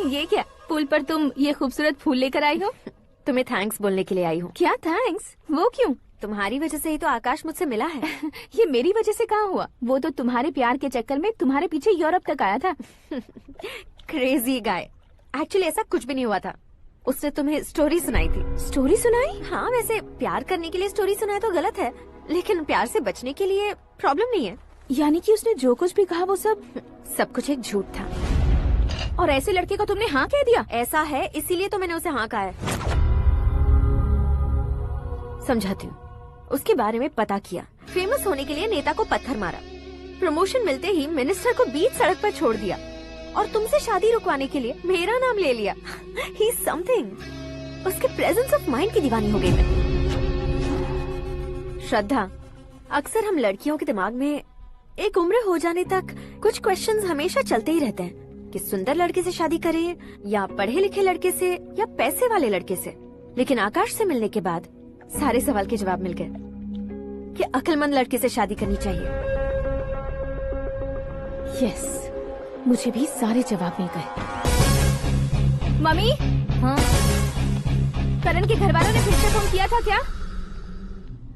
ये क्या, पुल पर तुम ये खूबसूरत फूल लेकर आई हो? तुम्हें थैंक्स बोलने के लिए आई हूँ। क्या थैंक्स? वो क्यों? तुम्हारी वजह से ही तो आकाश मुझसे मिला है। ये मेरी वजह से कहाँ हुआ? वो तो तुम्हारे प्यार के चक्कर में तुम्हारे पीछे यूरोप तक आया था। Crazy guy. एक्चुअली ऐसा कुछ भी नहीं हुआ था, उसने तुम्हें स्टोरी सुनाई थी। स्टोरी सुनाई? हाँ, वैसे प्यार करने के लिए स्टोरी सुनाए तो गलत है, लेकिन प्यार से बचने के लिए प्रॉब्लम नहीं है। यानी कि उसने जो कुछ भी कहा वो सब कुछ एक झूठ था। और ऐसे लड़के को तुमने हाँ कह दिया? ऐसा है, इसीलिए तो मैंने उसे हाँ कहा है। समझाती हूँ। उसके बारे में पता किया, फेमस होने के लिए नेता को पत्थर मारा, प्रमोशन मिलते ही मिनिस्टर को बीच सड़क पर छोड़ दिया, और तुमसे शादी रुकवाने के लिए मेरा नाम ले लिया। ही समथिंग। उसके प्रेजेंस ऑफ माइंड की दीवानी हो गई मैं। श्रद्धा, अक्सर हम लड़कियों के दिमाग में एक उम्र हो जाने तक कुछ क्वेश्चंस हमेशा चलते ही रहते हैं कि सुंदर लड़के से शादी करें या पढ़े लिखे लड़के से या पैसे वाले लड़के से। लेकिन आकाश से मिलने के बाद सारे सवाल के जवाब मिल गए कि अक्लमंद लड़के से शादी करनी चाहिए। यस, मुझे भी सारे जवाब मिल गए। मम्मी, हाँ करण के घर वालों ने फिर से फोन किया था क्या?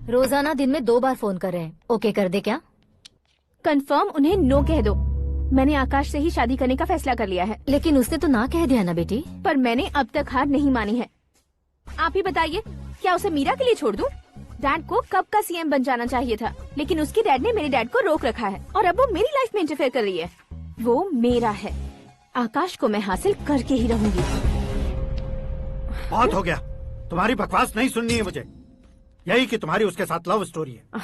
रोजाना दिन में 2 बार फोन कर रहे हैं। ओके कर दे क्या? कंफर्म उन्हें नो कह दो। मैंने आकाश से ही शादी करने का फैसला कर लिया है। लेकिन उसने तो ना कह दिया ना बेटी। पर मैंने अब तक हार नहीं मानी है। आप ही बताइए, क्या उसे मीरा के लिए छोड़ दूं? डैड को कब का सीएम बन जाना चाहिए था, लेकिन उसके डैड ने मेरे डैड को रोक रखा है और अब वो मेरी लाइफ में इंटरफेयर कर रही है। वो मेरा है, आकाश को मैं हासिल करके ही रहूंगी। बहुत हो गया, तुम्हारी बकवास नहीं सुननी है मुझे। यही कि तुम्हारी उसके साथ लव स्टोरी है।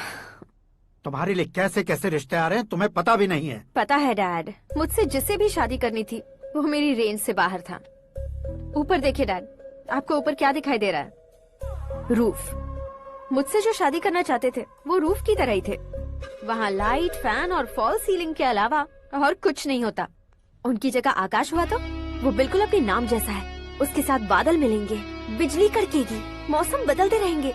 तुम्हारे लिए कैसे कैसे रिश्ते आ रहे हैं तुम्हें पता भी नहीं है। पता है डैड, मुझसे जिससे भी शादी करनी थी वो मेरी रेंज से बाहर था। ऊपर देखिए डैड, आपको ऊपर क्या दिखाई दे रहा है? रूफ। मुझसे जो शादी करना चाहते थे वो रूफ की तरह ही थे। वहाँ लाइट, फैन और फॉल सीलिंग के अलावा और कुछ नहीं होता। उनकी जगह आकाश हुआ तो वो बिल्कुल अपने नाम जैसा है। उसके साथ बादल मिलेंगे, बिजली कड़केगी, मौसम बदलते रहेंगे।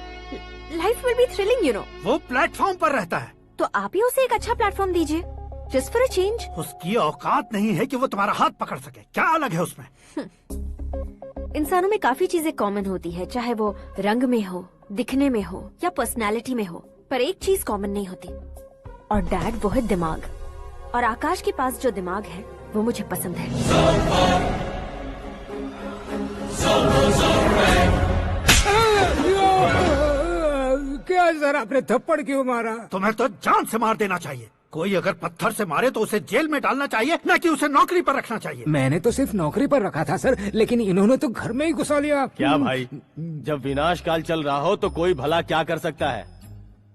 Life will be thrilling, you know. वो प्लेटफॉर्म पर रहता है तो आप ही उसे एक अच्छा प्लेटफॉर्म दीजिए, जस्ट फॉर अ चेंज। उसकी औकात नहीं है कि वो तुम्हारा हाथ पकड़ सके। क्या अलग है उसमें? इंसानों में काफी चीजें कॉमन होती है, चाहे वो रंग में हो, दिखने में हो या पर्सनालिटी में हो, पर एक चीज कॉमन नहीं होती, और डैड वो है दिमाग। और आकाश के पास जो दिमाग है वो मुझे पसंद है। क्या सर, आपने थप्पड़ क्यों मारा? तुम्हें तो जान से मार देना चाहिए। कोई अगर पत्थर से मारे तो उसे जेल में डालना चाहिए, न कि उसे नौकरी पर रखना चाहिए। मैंने तो सिर्फ नौकरी पर रखा था सर, लेकिन इन्होंने तो घर में ही घुसा लिया। क्या भाई, जब विनाश काल चल रहा हो तो कोई भला क्या कर सकता है?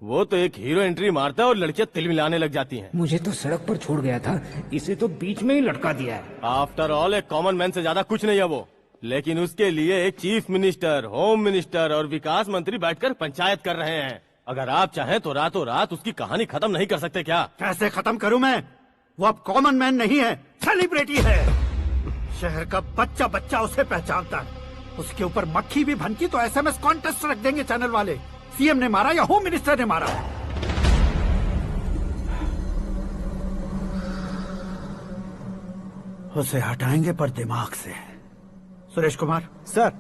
वो तो एक हीरो एंट्री मारता है और लड़कियां तिल मिलाने लग जाती हैं। मुझे तो सड़क पर छोड़ गया था, इसे तो बीच में ही लटका दिया है। आफ्टर ऑल एक कॉमन मैन से ज्यादा कुछ नहीं है वो, लेकिन उसके लिए एक चीफ मिनिस्टर, होम मिनिस्टर और विकास मंत्री बैठकर पंचायत कर रहे हैं। अगर आप चाहें तो रातों रात उसकी कहानी खत्म नहीं कर सकते क्या? कैसे खत्म करूं मैं? वो अब कॉमन मैन नहीं है, सेलिब्रिटी है। शहर का बच्चा बच्चा उसे पहचानता है। उसके ऊपर मक्खी भी भनकी तो एसएमएस कॉन्टेस्ट रख देंगे चैनल वाले। सीएम ने मारा या होम मिनिस्टर ने मारा? उसे हटाएंगे पर दिमाग से। सुरेश कुमार सर,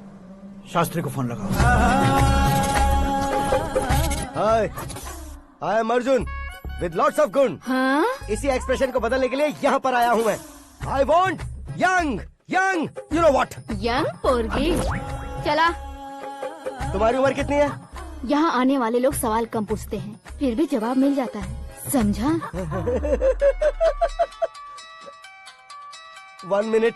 शास्त्री को फोन लगाओ। Hi, I am Arjun with lots of गुण। हाँ? इसी एक्सप्रेशन को बदलने के लिए यहाँ पर आया हूँ मैं। I want young young, you know what? Young पोरगी। चला। तुम्हारी उम्र कितनी है? यहाँ आने वाले लोग सवाल कम पूछते हैं, फिर भी जवाब मिल जाता है, समझा? 1 मिनट।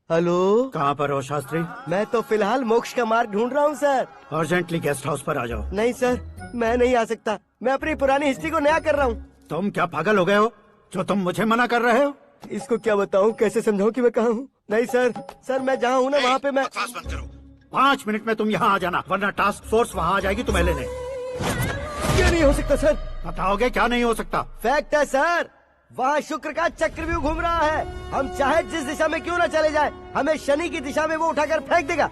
हेलो, कहाँ पर हो शास्त्री? मैं तो फिलहाल मोक्ष का मार्ग ढूंढ रहा हूँ सर। अर्जेंटली गेस्ट हाउस पर आ जाओ। नहीं सर, मैं नहीं आ सकता। मैं अपनी पुरानी हिस्ट्री को नया कर रहा हूँ। तुम क्या पागल हो गए हो जो तुम मुझे मना कर रहे हो? इसको क्या बताऊँ, कैसे समझाऊँ कि मैं कहाँ हूँ? नहीं सर, सर मैं जहाँ हूँ ना वहाँ पे मैं। 5 मिनट में तुम यहाँ आ जाना, वरना टास्क फोर्स वहाँ आ जाएगी तुम्हें लेने। क्या नहीं हो सकता सर? बताओगे क्या नहीं हो सकता? फैक्ट है सर, वहाँ शुक्र का चक्रव्यूह घूम रहा है। हम चाहे जिस दिशा में क्यों न चले जाए, हमें शनि की दिशा में वो उठाकर फेंक देगा।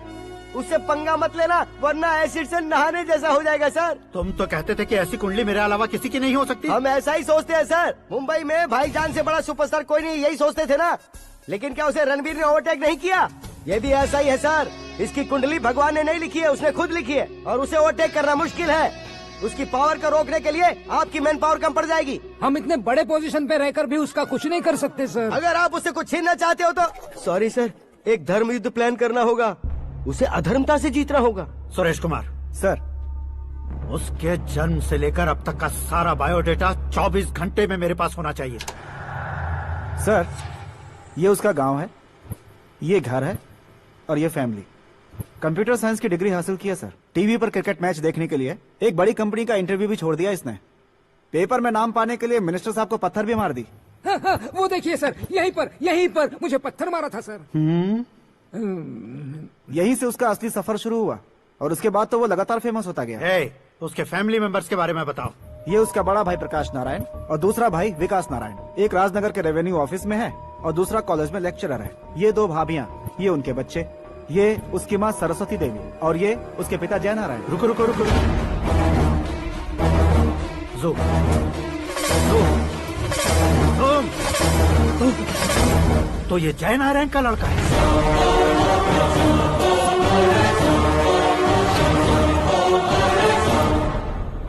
उससे पंगा मत लेना, वरना एसिड से नहाने जैसा हो जाएगा सर। तुम तो कहते थे कि ऐसी कुंडली मेरे अलावा किसी की नहीं हो सकती। हम ऐसा ही सोचते हैं सर। मुंबई में भाईजान से बड़ा सुपरस्टार कोई नहीं, यही सोचते थे ना। लेकिन क्या उसे रणबीर ने ओवरटेक नहीं किया? ये भी ऐसा ही है सर। इसकी कुंडली भगवान ने नहीं लिखी है, उसने खुद लिखी है, और उसे ओवरटेक करना मुश्किल है। उसकी पावर को रोकने के लिए आपकी मैन पावर कम पड़ जाएगी। हम इतने बड़े पोजीशन पे रहकर भी उसका कुछ नहीं कर सकते सर। अगर आप उससे कुछ छीनना चाहते हो तो सॉरी सर, एक धर्म युद्ध प्लान करना होगा। उसे अधर्मता से जीतना होगा। सुरेश कुमार सर, उसके जन्म से लेकर अब तक का सारा बायोडेटा 24 घंटे में मेरे पास होना चाहिए। सर, ये उसका गांव है, ये घर है और ये फैमिली। कंप्यूटर साइंस की डिग्री हासिल किया सर। टीवी पर क्रिकेट मैच देखने के लिए एक बड़ी कंपनी का इंटरव्यू भी छोड़ दिया इसने। पेपर में नाम पाने के लिए मिनिस्टर साहब को पत्थर भी मार दी। हाँ, हाँ, वो देखिए सर, यहीं पर मुझे पत्थर मारा था सर। यहीं से उसका असली सफर शुरू हुआ और उसके बाद तो वो लगातार फेमस होता गया। उसके फैमिली मेंबर्स के बारे में बताओ। ये उसका बड़ा भाई प्रकाश नारायण और दूसरा भाई विकास नारायण। एक राजनगर के रेवेन्यू ऑफिस में है और दूसरा कॉलेज में लेक्चरर है। ये 2 भाभियां, ये उनके बच्चे, ये उसकी माँ सरस्वती देवी और ये उसके पिता जय नारायण। रुको रुको रुको, जूम जूम जूम। तो ये जय नारायण का लड़का है।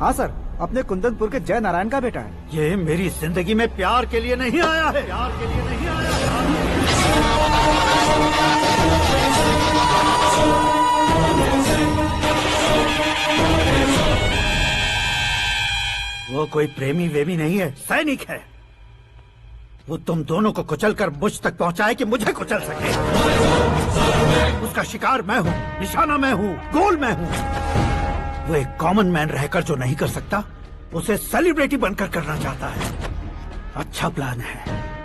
हाँ सर, अपने कुंदनपुर के जय नारायण का बेटा है। ये मेरी जिंदगी में प्यार के लिए नहीं आया है, प्यार के लिए नहीं आया है। वो कोई प्रेमी वेमी नहीं है, सैनिक है। वो तुम दोनों को कुचलकर मुझ तक पहुंचाए कि मुझे कुचल सके। उसका शिकार मैं हूँ, निशाना मैं हूँ, गोल मैं हूँ। वो एक कॉमन मैन रहकर जो नहीं कर सकता, उसे सेलिब्रिटी बनकर करना चाहता है। अच्छा प्लान है।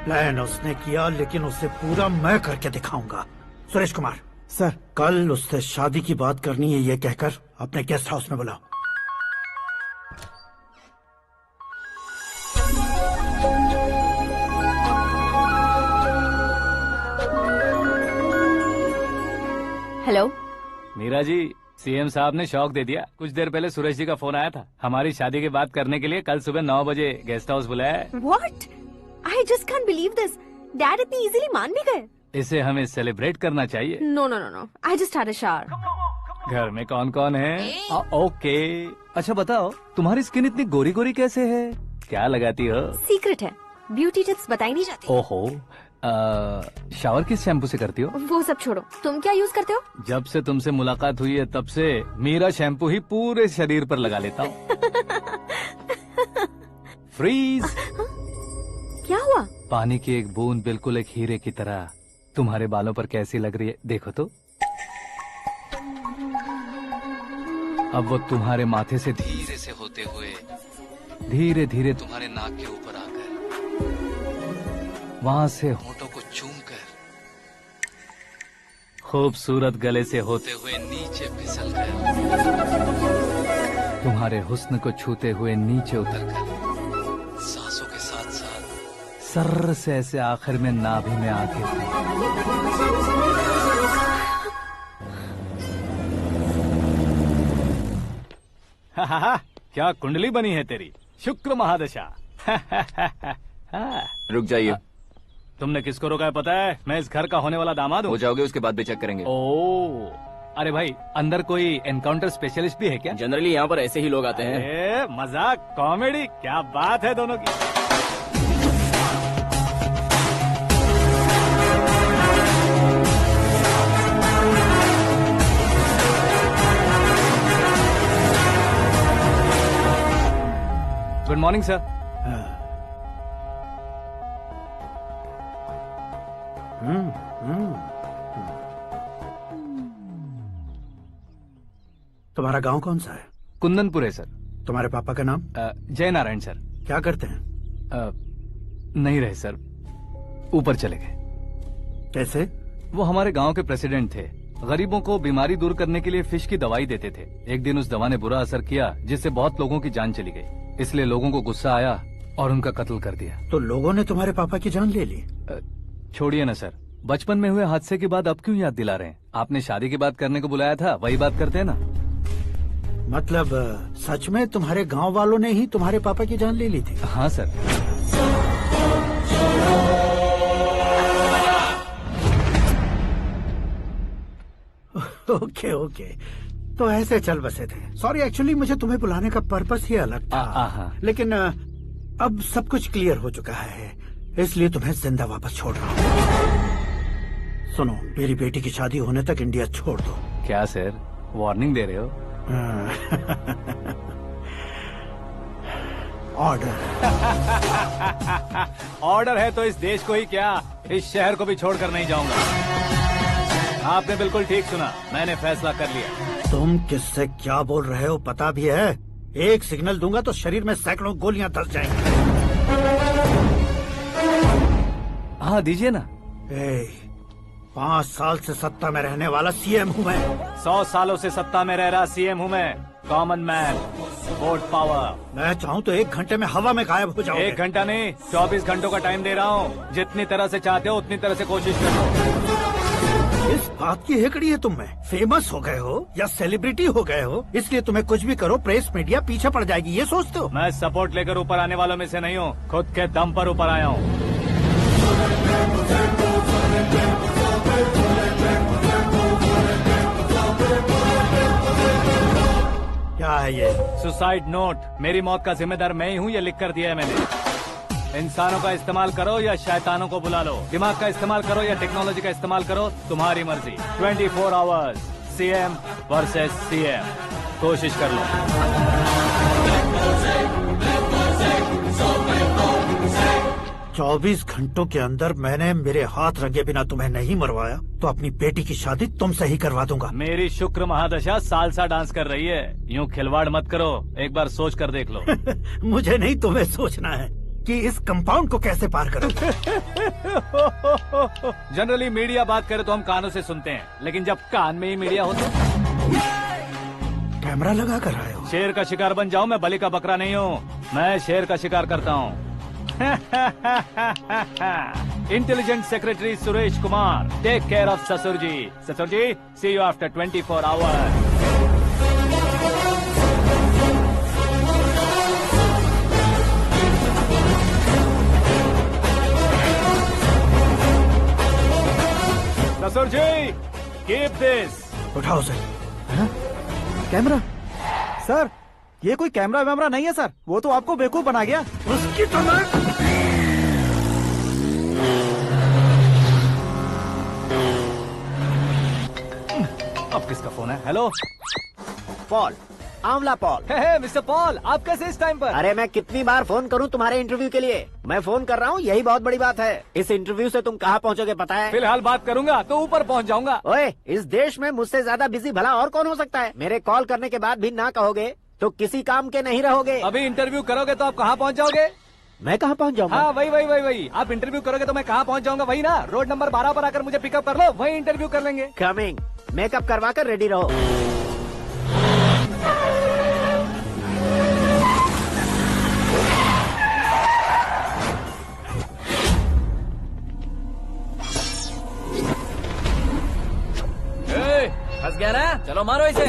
प्लान उसने किया, लेकिन उसे पूरा मैं करके दिखाऊंगा। सुरेश कुमार सर, कल उससे शादी की बात करनी है, ये कहकर अपने गेस्ट हाउस में बुलाओ। हेलो मीरा जी, सीएम साहब ने शौक दे दिया। कुछ देर पहले सुरेश जी का फोन आया था, हमारी शादी की बात करने के लिए कल सुबह 9 बजे गेस्ट हाउस बुलाया है। What? I just can't believe this. Dad इतनी इजीली मान भी गए। इसे हमें सेलिब्रेट करना चाहिए। No no no no, I just had a shower. घर में कौन कौन है? ओके। अच्छा बताओ, तुम्हारी स्किन इतनी गोरी गोरी कैसे है? क्या लगाती हो? सीक्रेट है, ब्यूटी टिप्स बताई नहीं जाती। ओहो, शावर किस शैम्पू से करती हो? वो सब छोड़ो, तुम क्या यूज करते हो? जब से तुमसे मुलाकात हुई है तब से मेरा शैम्पू ही पूरे शरीर पर लगा लेता हूँ। फ्रीज। क्या हुआ? पानी की एक बूंद बिल्कुल एक हीरे की तरह तुम्हारे बालों पर कैसी लग रही है, देखो तो। अब वो तुम्हारे माथे से धीरे से होते हुए धीरे धीरे तुम्हारे नाक के ऊपर आकर वहां से होठों को चूमकर खूबसूरत गले से होते हुए नीचे फिसलकर तुम्हारे हुस्न को छूते हुए नीचे उतरकर सांसों के साथ साथ सर्र से ऐसे आखिर में नाभि में आके क्या कुंडली बनी है तेरी, शुक्र महादशा। रुक जाइए। तुमने किसको रोका है पता है? मैं इस घर का होने वाला दामाद हूँ। हो जाओगे उसके बाद भी चेक करेंगे। ओ, अरे भाई, अंदर कोई एनकाउंटर स्पेशलिस्ट भी है क्या? जनरली यहाँ पर ऐसे ही लोग आते हैं। मजाक, कॉमेडी, क्या बात है दोनों की। Good morning sir. तुम्हारा गांव कौन सा है? कुंदनपुर है सर। तुम्हारे पापा का नाम? जय नारायण सर। क्या करते हैं? नहीं रहे सर, ऊपर चले गए। कैसे? वो हमारे गांव के प्रेसिडेंट थे। गरीबों को बीमारी दूर करने के लिए फिश की दवाई देते थे। एक दिन उस दवा ने बुरा असर किया, जिससे बहुत लोगों की जान चली गई। इसलिए लोगों को गुस्सा आया और उनका कत्ल कर दिया। तो लोगों ने तुम्हारे पापा की जान ले ली? छोड़िए ना सर, बचपन में हुए हादसे के बाद अब क्यों याद दिला रहे हैं? आपने शादी की बात करने को बुलाया था, वही बात करते हैं ना। मतलब सच में तुम्हारे गांव वालों ने ही तुम्हारे पापा की जान ले ली थी? हाँ सर। ओके ओके, तो ऐसे चल बसे थे। सॉरी, एक्चुअली मुझे तुम्हें बुलाने का पर्पस ही अलग था। लेकिन अब सब कुछ क्लियर हो चुका है, इसलिए तुम्हें जिंदा वापस छोड़ रहा हूँ। सुनो, मेरी बेटी की शादी होने तक इंडिया छोड़ दो। क्या सर, वार्निंग दे रहे हो? ऑर्डर। ऑर्डर है तो इस देश को ही क्या, इस शहर को भी छोड़कर नहीं जाऊंगा। आपने बिल्कुल ठीक सुना, मैंने फैसला कर लिया। तुम किससे क्या बोल रहे हो पता भी है? एक सिग्नल दूंगा तो शरीर में सैकड़ों गोलियां धस जाएंगी। हाँ दीजिए ना। 5 साल से सत्ता में रहने वाला सीएम हूँ मैं। 100 सालों से सत्ता में रह रहा सीएम हूँ मैं। Common man, vote power. मैं चाहूँ तो 1 घंटे में हवा में गायब हो जाऊँ। 1 घंटा नहीं, 24 घंटों का टाइम दे रहा हूँ। जितनी तरह से चाहते हो उतनी तरह से कोशिश करो। इस बात की हेकड़ी है तुम में। फेमस हो गए हो या सेलिब्रिटी हो गए हो, इसलिए तुम्हें कुछ भी करो प्रेस मीडिया पीछे पड़ जाएगी, ये सोचते हो? मैं सपोर्ट लेकर ऊपर आने वालों में से नहीं हूँ, खुद के दम पर ऊपर आया हूँ। क्या है ये? Suicide note. मेरी मौत का जिम्मेदार मैं ही हूँ, ये लिख कर दिया है मैंने। इंसानों का इस्तेमाल करो या शैतानों को बुला लो, दिमाग का इस्तेमाल करो या टेक्नोलॉजी का इस्तेमाल करो, तुम्हारी मर्जी। 24 आवर्स सीएम वर्सेस सीएम, कोशिश कर लो। 24 घंटों के अंदर मैंने मेरे हाथ रंगे बिना तुम्हें नहीं मरवाया तो अपनी बेटी की शादी तुमसे ही करवा दूंगा। मेरी शुक्र महादशा सालसा डांस कर रही है, यूं खिलवाड़ मत करो, एक बार सोच कर देख लो। मुझे नहीं, तुम्हें सोचना है कि इस कंपाउंड को कैसे पार करूं। जनरली मीडिया बात करे तो हम कानों से सुनते हैं, लेकिन जब कान में ही मीडिया हो तो कैमरा लगा कर आए हो। शेर का शिकार बन जाऊं, मैं बलि का बकरा नहीं हूँ, मैं शेर का शिकार करता हूँ। Intelligent secretary Suresh Kumar, take care of ससुर जी। ससुर जी, सी यू आफ्टर 24 आवर्स। ससुर जी, कीप दिस। उठाओ उसे। कैमरा? सर, ये कोई कैमरा वैमरा नहीं है सर, वो तो आपको बेवकूफ बना गया। उसकी तो मैं... अब किसका फोन है? हेलो पॉल, आंवला पॉल। मिस्टर पॉल, आप कैसे इस टाइम पर? अरे मैं कितनी बार फोन करूं तुम्हारे इंटरव्यू के लिए? मैं फोन कर रहा हूं, यही बहुत बड़ी बात है। इस इंटरव्यू से तुम कहां पहुंचोगे पता है? फिलहाल बात करूंगा तो ऊपर पहुंच जाऊंगा। ओए, इस देश में मुझसे ज्यादा बिजी भला और कौन हो सकता है? मेरे कॉल करने के बाद भी ना कहोगे तो किसी काम के नहीं रहोगे। अभी इंटरव्यू करोगे तो आप कहाँ पहुँच जाओगे? मैं कहाँ पहुँच जाऊंगा? हाँ, वही। आप इंटरव्यू करोगे तो मैं कहाँ पहुँच जाऊंगा? वही ना, रोड नंबर 12 पर आकर मुझे पिकअप कर लो, वही इंटरव्यू कर लेंगे। कमिंग। मेकअप करवा कर रेडी रहो। फंस गया ना, चलो मारो इसे।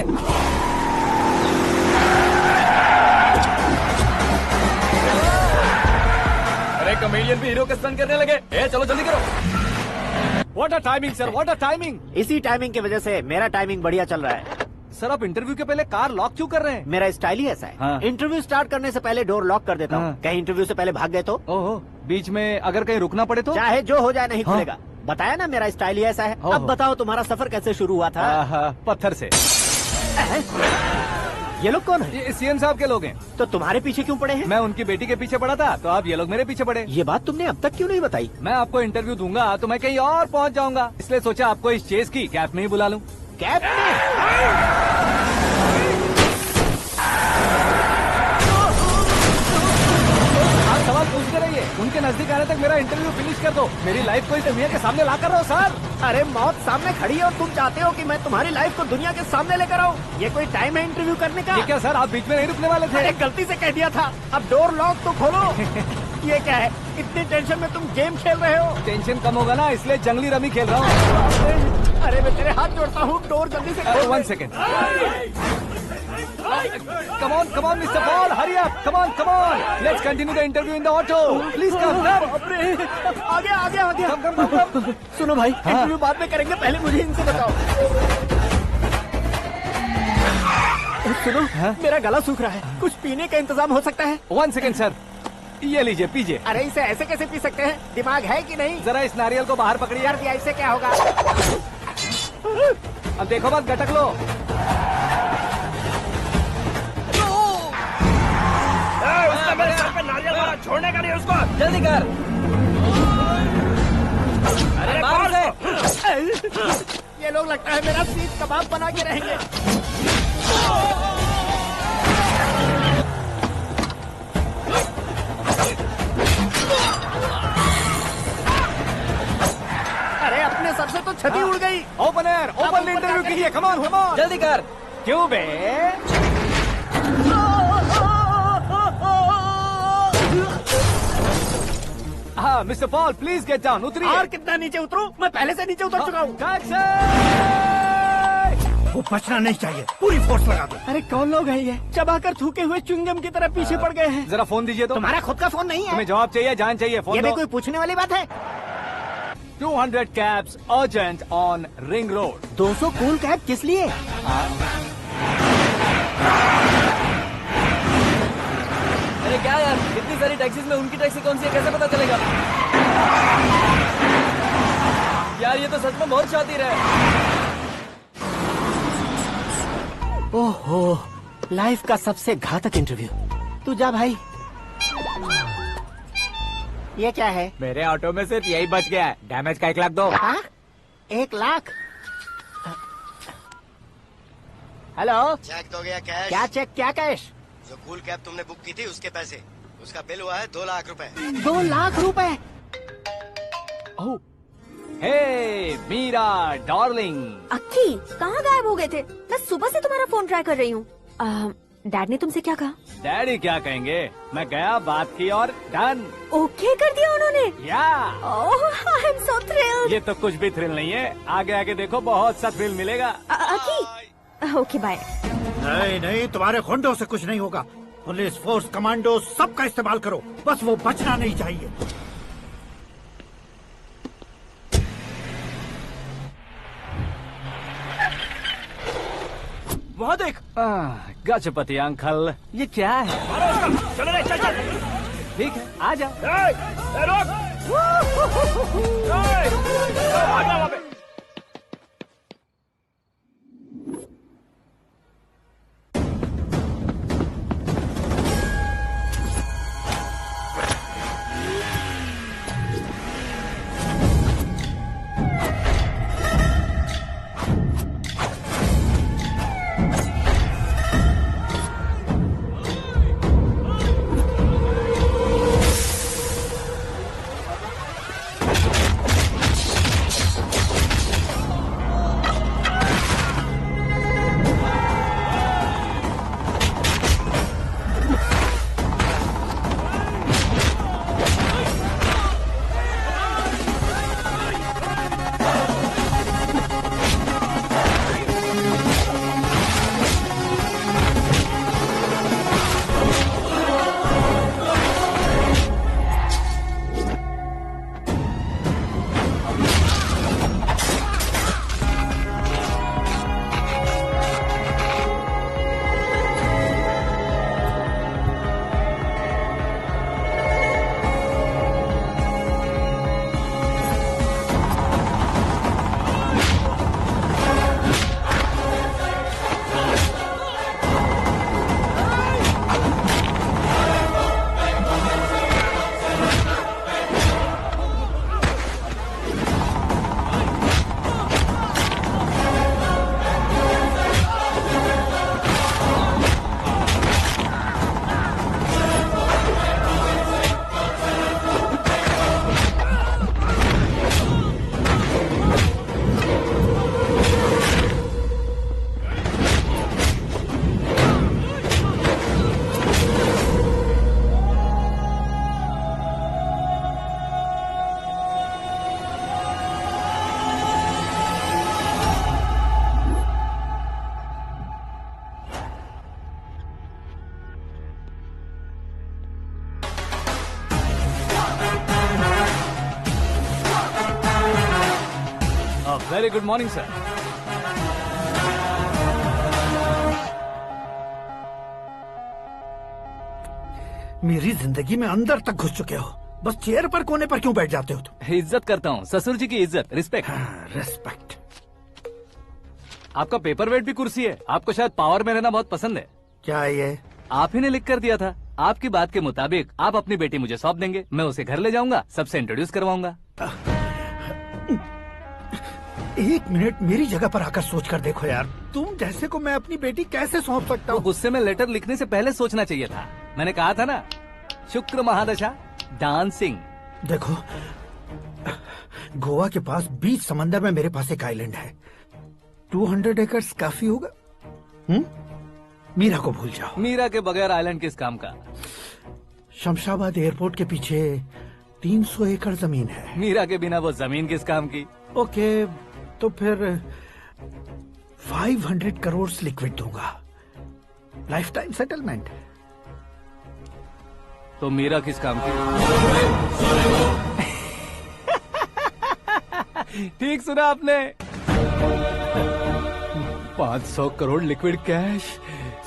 अरे कॉमेडियन भी हीरो के स्टंट करने लगे। चलो जल्दी करो। What a timing sir, what a timing. इसी टाइमिंग की वजह से मेरा टाइमिंग बढ़िया चल रहा है। सर, आप इंटरव्यू के पहले कार लॉक क्यों कर रहे हैं? मेरा स्टाइल ही ऐसा है। हाँ। इंटरव्यू स्टार्ट करने से पहले डोर लॉक कर देता हूँ। कहीं इंटरव्यू से पहले भाग गए तो? ओहो, बीच में अगर कहीं रुकना पड़े तो? चाहे जो हो जाए नहीं खुलेगा। बताया ना, मेरा स्टाइल ही ऐसा है। अब बताओ तुम्हारा सफर कैसे शुरू हुआ था? पत्थर से। ये लोग कौन है? ये सीएम साहब के लोग हैं। तो तुम्हारे पीछे क्यों पड़े हैं? मैं उनकी बेटी के पीछे पड़ा था, तो आप ये लोग मेरे पीछे पड़े। ये बात तुमने अब तक क्यों नहीं बताई? मैं आपको इंटरव्यू दूंगा तो मैं कहीं और पहुंच जाऊंगा, इसलिए सोचा आपको इस चेस की कैप में ही बुला लूं। कैप में? आप सवाल पूछते रहिए, उनके नजदीक आने तक मेरा इंटरव्यू फिनिश कर दो। मेरी लाइफ को इस दुनिया के सामने ला कर रहो सर। अरे मौत सामने खड़ी है और तुम चाहते हो कि मैं तुम्हारी लाइफ को दुनिया के सामने लेकर आऊं? ये कोई टाइम है इंटरव्यू करने का? ये क्या सर, आप बीच में नहीं रुकने वाले थे? अरे गलती से कह दिया था। अब डोर लॉक तो खोलो। ये क्या है, इतनी टेंशन में तुम गेम खेल रहे हो? टेंशन कम होगा ना, इसलिए जंगली रमी खेल रहा हूँ। अरे मैं तेरे हाथ जोड़ता हूँ, डोर जल्दी से खोल। 1 second. Come on, Mr. Paul, hurry up! Come on! Let's continue the interview in the auto. Please come. आगे। Come. सुनो भाई, इंटरव्यू बाद में करेंगे, पहले मुझे इनसे बताओ। सुनो, मेरा गला सूख रहा है, कुछ पीने का इंतजाम हो सकता है? 1 सेकेंड सर, ये लीजिए, पीजिए। अरे इसे ऐसे कैसे पी सकते हैं? दिमाग है कि नहीं? जरा इस नारियल को बाहर पकड़िए। यार दिया, इससे क्या होगा? अब देखो मत, गटक लो। उसका मेरे सर पे नारियल मारा, छोड़ने का नहीं उसको। जल्दी कर। अरे मार उसे। ये लोग लगता है मेरा सीख कबाब बना के रहेंगे। अरे अपने सर से तो छती उड़ गई। ओपन एयर, ओपन इंटरव्यू कीजिए। कम ऑन, जल्दी कर। क्यों बे? हाँ mister Paul, please get down. उतरिए। और कितना नीचे उतरूं? मैं पहले से नीचे उतर चुका हूँ। वो बचना नहीं चाहिए, पूरी फोर्स लगा दो। अरे कौन लोग हैं ये? चबाकर थूके हुए च्युइंगम की तरह पीछे पड़ गए हैं। जरा फोन दीजिए तो। तुम्हारा खुद का फोन नहीं है? तुम्हें जवाब चाहिए, जान चाहिए, फोन ये दो। भी कोई पूछने वाली बात है? 200 cabs urgent on Ring Road. 200 cool cab किस लिए? अरे क्या यार, इतनी सारी टैक्सीज में उनकी टैक्सी कौन सी है, कैसे पता चलेगा? यार ये तो सच में बहुत शातिर है। ओहो, लाइफ का सबसे घातक इंटरव्यू। तू जा भाई। ये क्या है? मेरे ऑटो में सिर्फ यही बच गया है। डैमेज का 1 लाख दो। 1 लाख? हेलो, चेक तो गया कैश। क्या चेक, क्या कैश? जो कूल कैब तुमने बुक की थी उसके पैसे, उसका बिल हुआ है 2 लाख रुपए। 2 लाख रुपए? हे मीरा डार्लिंग। अक्की, कहाँ गायब हो गए थे? मैं सुबह से तुम्हारा फोन ट्राई कर रही हूँ। डैड ने तुमसे क्या कहा? डैडी क्या कहेंगे, मैं गया, बात की और डन। ओके कर दिया उन्होंने? या। ओह, आई एम सो थ्रिल्ड। ये तो कुछ भी थ्रिल नहीं है, आगे आगे देखो बहुत सा थ्रिल मिलेगा। अक्की, ओके बाय। नहीं नहीं, तुम्हारे गुंडों से कुछ नहीं होगा। पुलिस फोर्स, कमांडो, सबका इस्तेमाल करो, बस वो बचना नहीं चाहिए। वहाँ देख। गजपति अंकल, ये क्या है? चलो रे, चल चल। ठीक है, आ जाओ। Very good morning sir. मेरी जिंदगी में अंदर तक घुस चुके हो, बस चेयर पर कोने पर क्यों बैठ जाते हो तुम? इज्जत करता हूँ, ससुर जी की इज्जत, रिस्पेक्ट। रिस्पेक्ट। आपका पेपर वेट भी कुर्सी है, आपको शायद पावर में रहना बहुत पसंद है। क्या ये? आप ही ने लिख कर दिया था। आपकी बात के मुताबिक आप अपनी बेटी मुझे सौंप देंगे, मैं उसे घर ले जाऊंगा, सबसे इंट्रोड्यूस करवाऊंगा। 1 मिनट मेरी जगह पर आकर सोच कर देखो यार, तुम जैसे को मैं अपनी बेटी कैसे सौंप सकता हूँ? गुस्से में लेटर लिखने से पहले सोचना चाहिए था। मैंने कहा था ना, शुक्र महादशा डांसिंग। देखो, गोवा के पास बीच समंदर में मेरे पास एक आइलैंड है, 200 एकर्स काफी होगा। मीरा को भूल जाओ। मीरा के बगैर आइलैंड किस काम का? शमशाबाद एयरपोर्ट के पीछे 300 एकड़ जमीन है। मीरा के बिना वो जमीन किस काम की? ओके, तो फिर 500 करोड़ लिक्विड दूंगा, लाइफ टाइम सेटलमेंट। तो मीरा किस काम की? ठीक सुना आपने। 500 करोड़ लिक्विड कैश,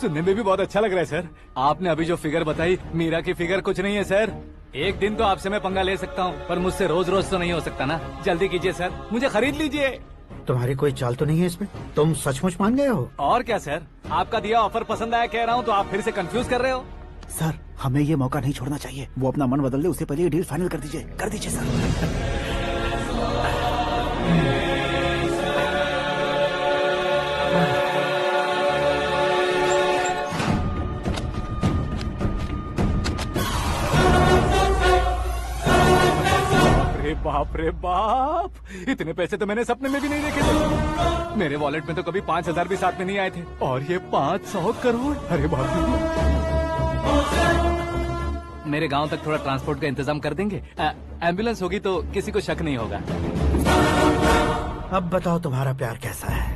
सुनने में भी बहुत अच्छा लग रहा है सर। आपने अभी जो फिगर बताई, मीरा की फिगर कुछ नहीं है सर। एक दिन तो आपसे मैं पंगा ले सकता हूँ, पर मुझसे रोज रोज तो नहीं हो सकता ना। जल्दी कीजिए सर, मुझे खरीद लीजिए। तुम्हारी कोई चाल तो नहीं है इसमें? तुम सचमुच मान गए हो? और क्या सर, आपका दिया ऑफर पसंद आया कह रहा हूँ, तो आप फिर से कंफ्यूज कर रहे हो। सर, हमें ये मौका नहीं छोड़ना चाहिए। वो अपना मन बदल दे, उससे पहले ये डील फाइनल कर दीजिए। कर दीजिए सर। बाप रे बाप, इतने पैसे तो मैंने सपने में भी नहीं देखे थे। मेरे वॉलेट में तो कभी 5,000 भी साथ में नहीं आए थे, और ये 500 करोड़। अरे बाप रे। मेरे गांव तक थोड़ा ट्रांसपोर्ट का इंतजाम कर देंगे? एम्बुलेंस होगी तो किसी को शक नहीं होगा। अब बताओ तुम्हारा प्यार कैसा है?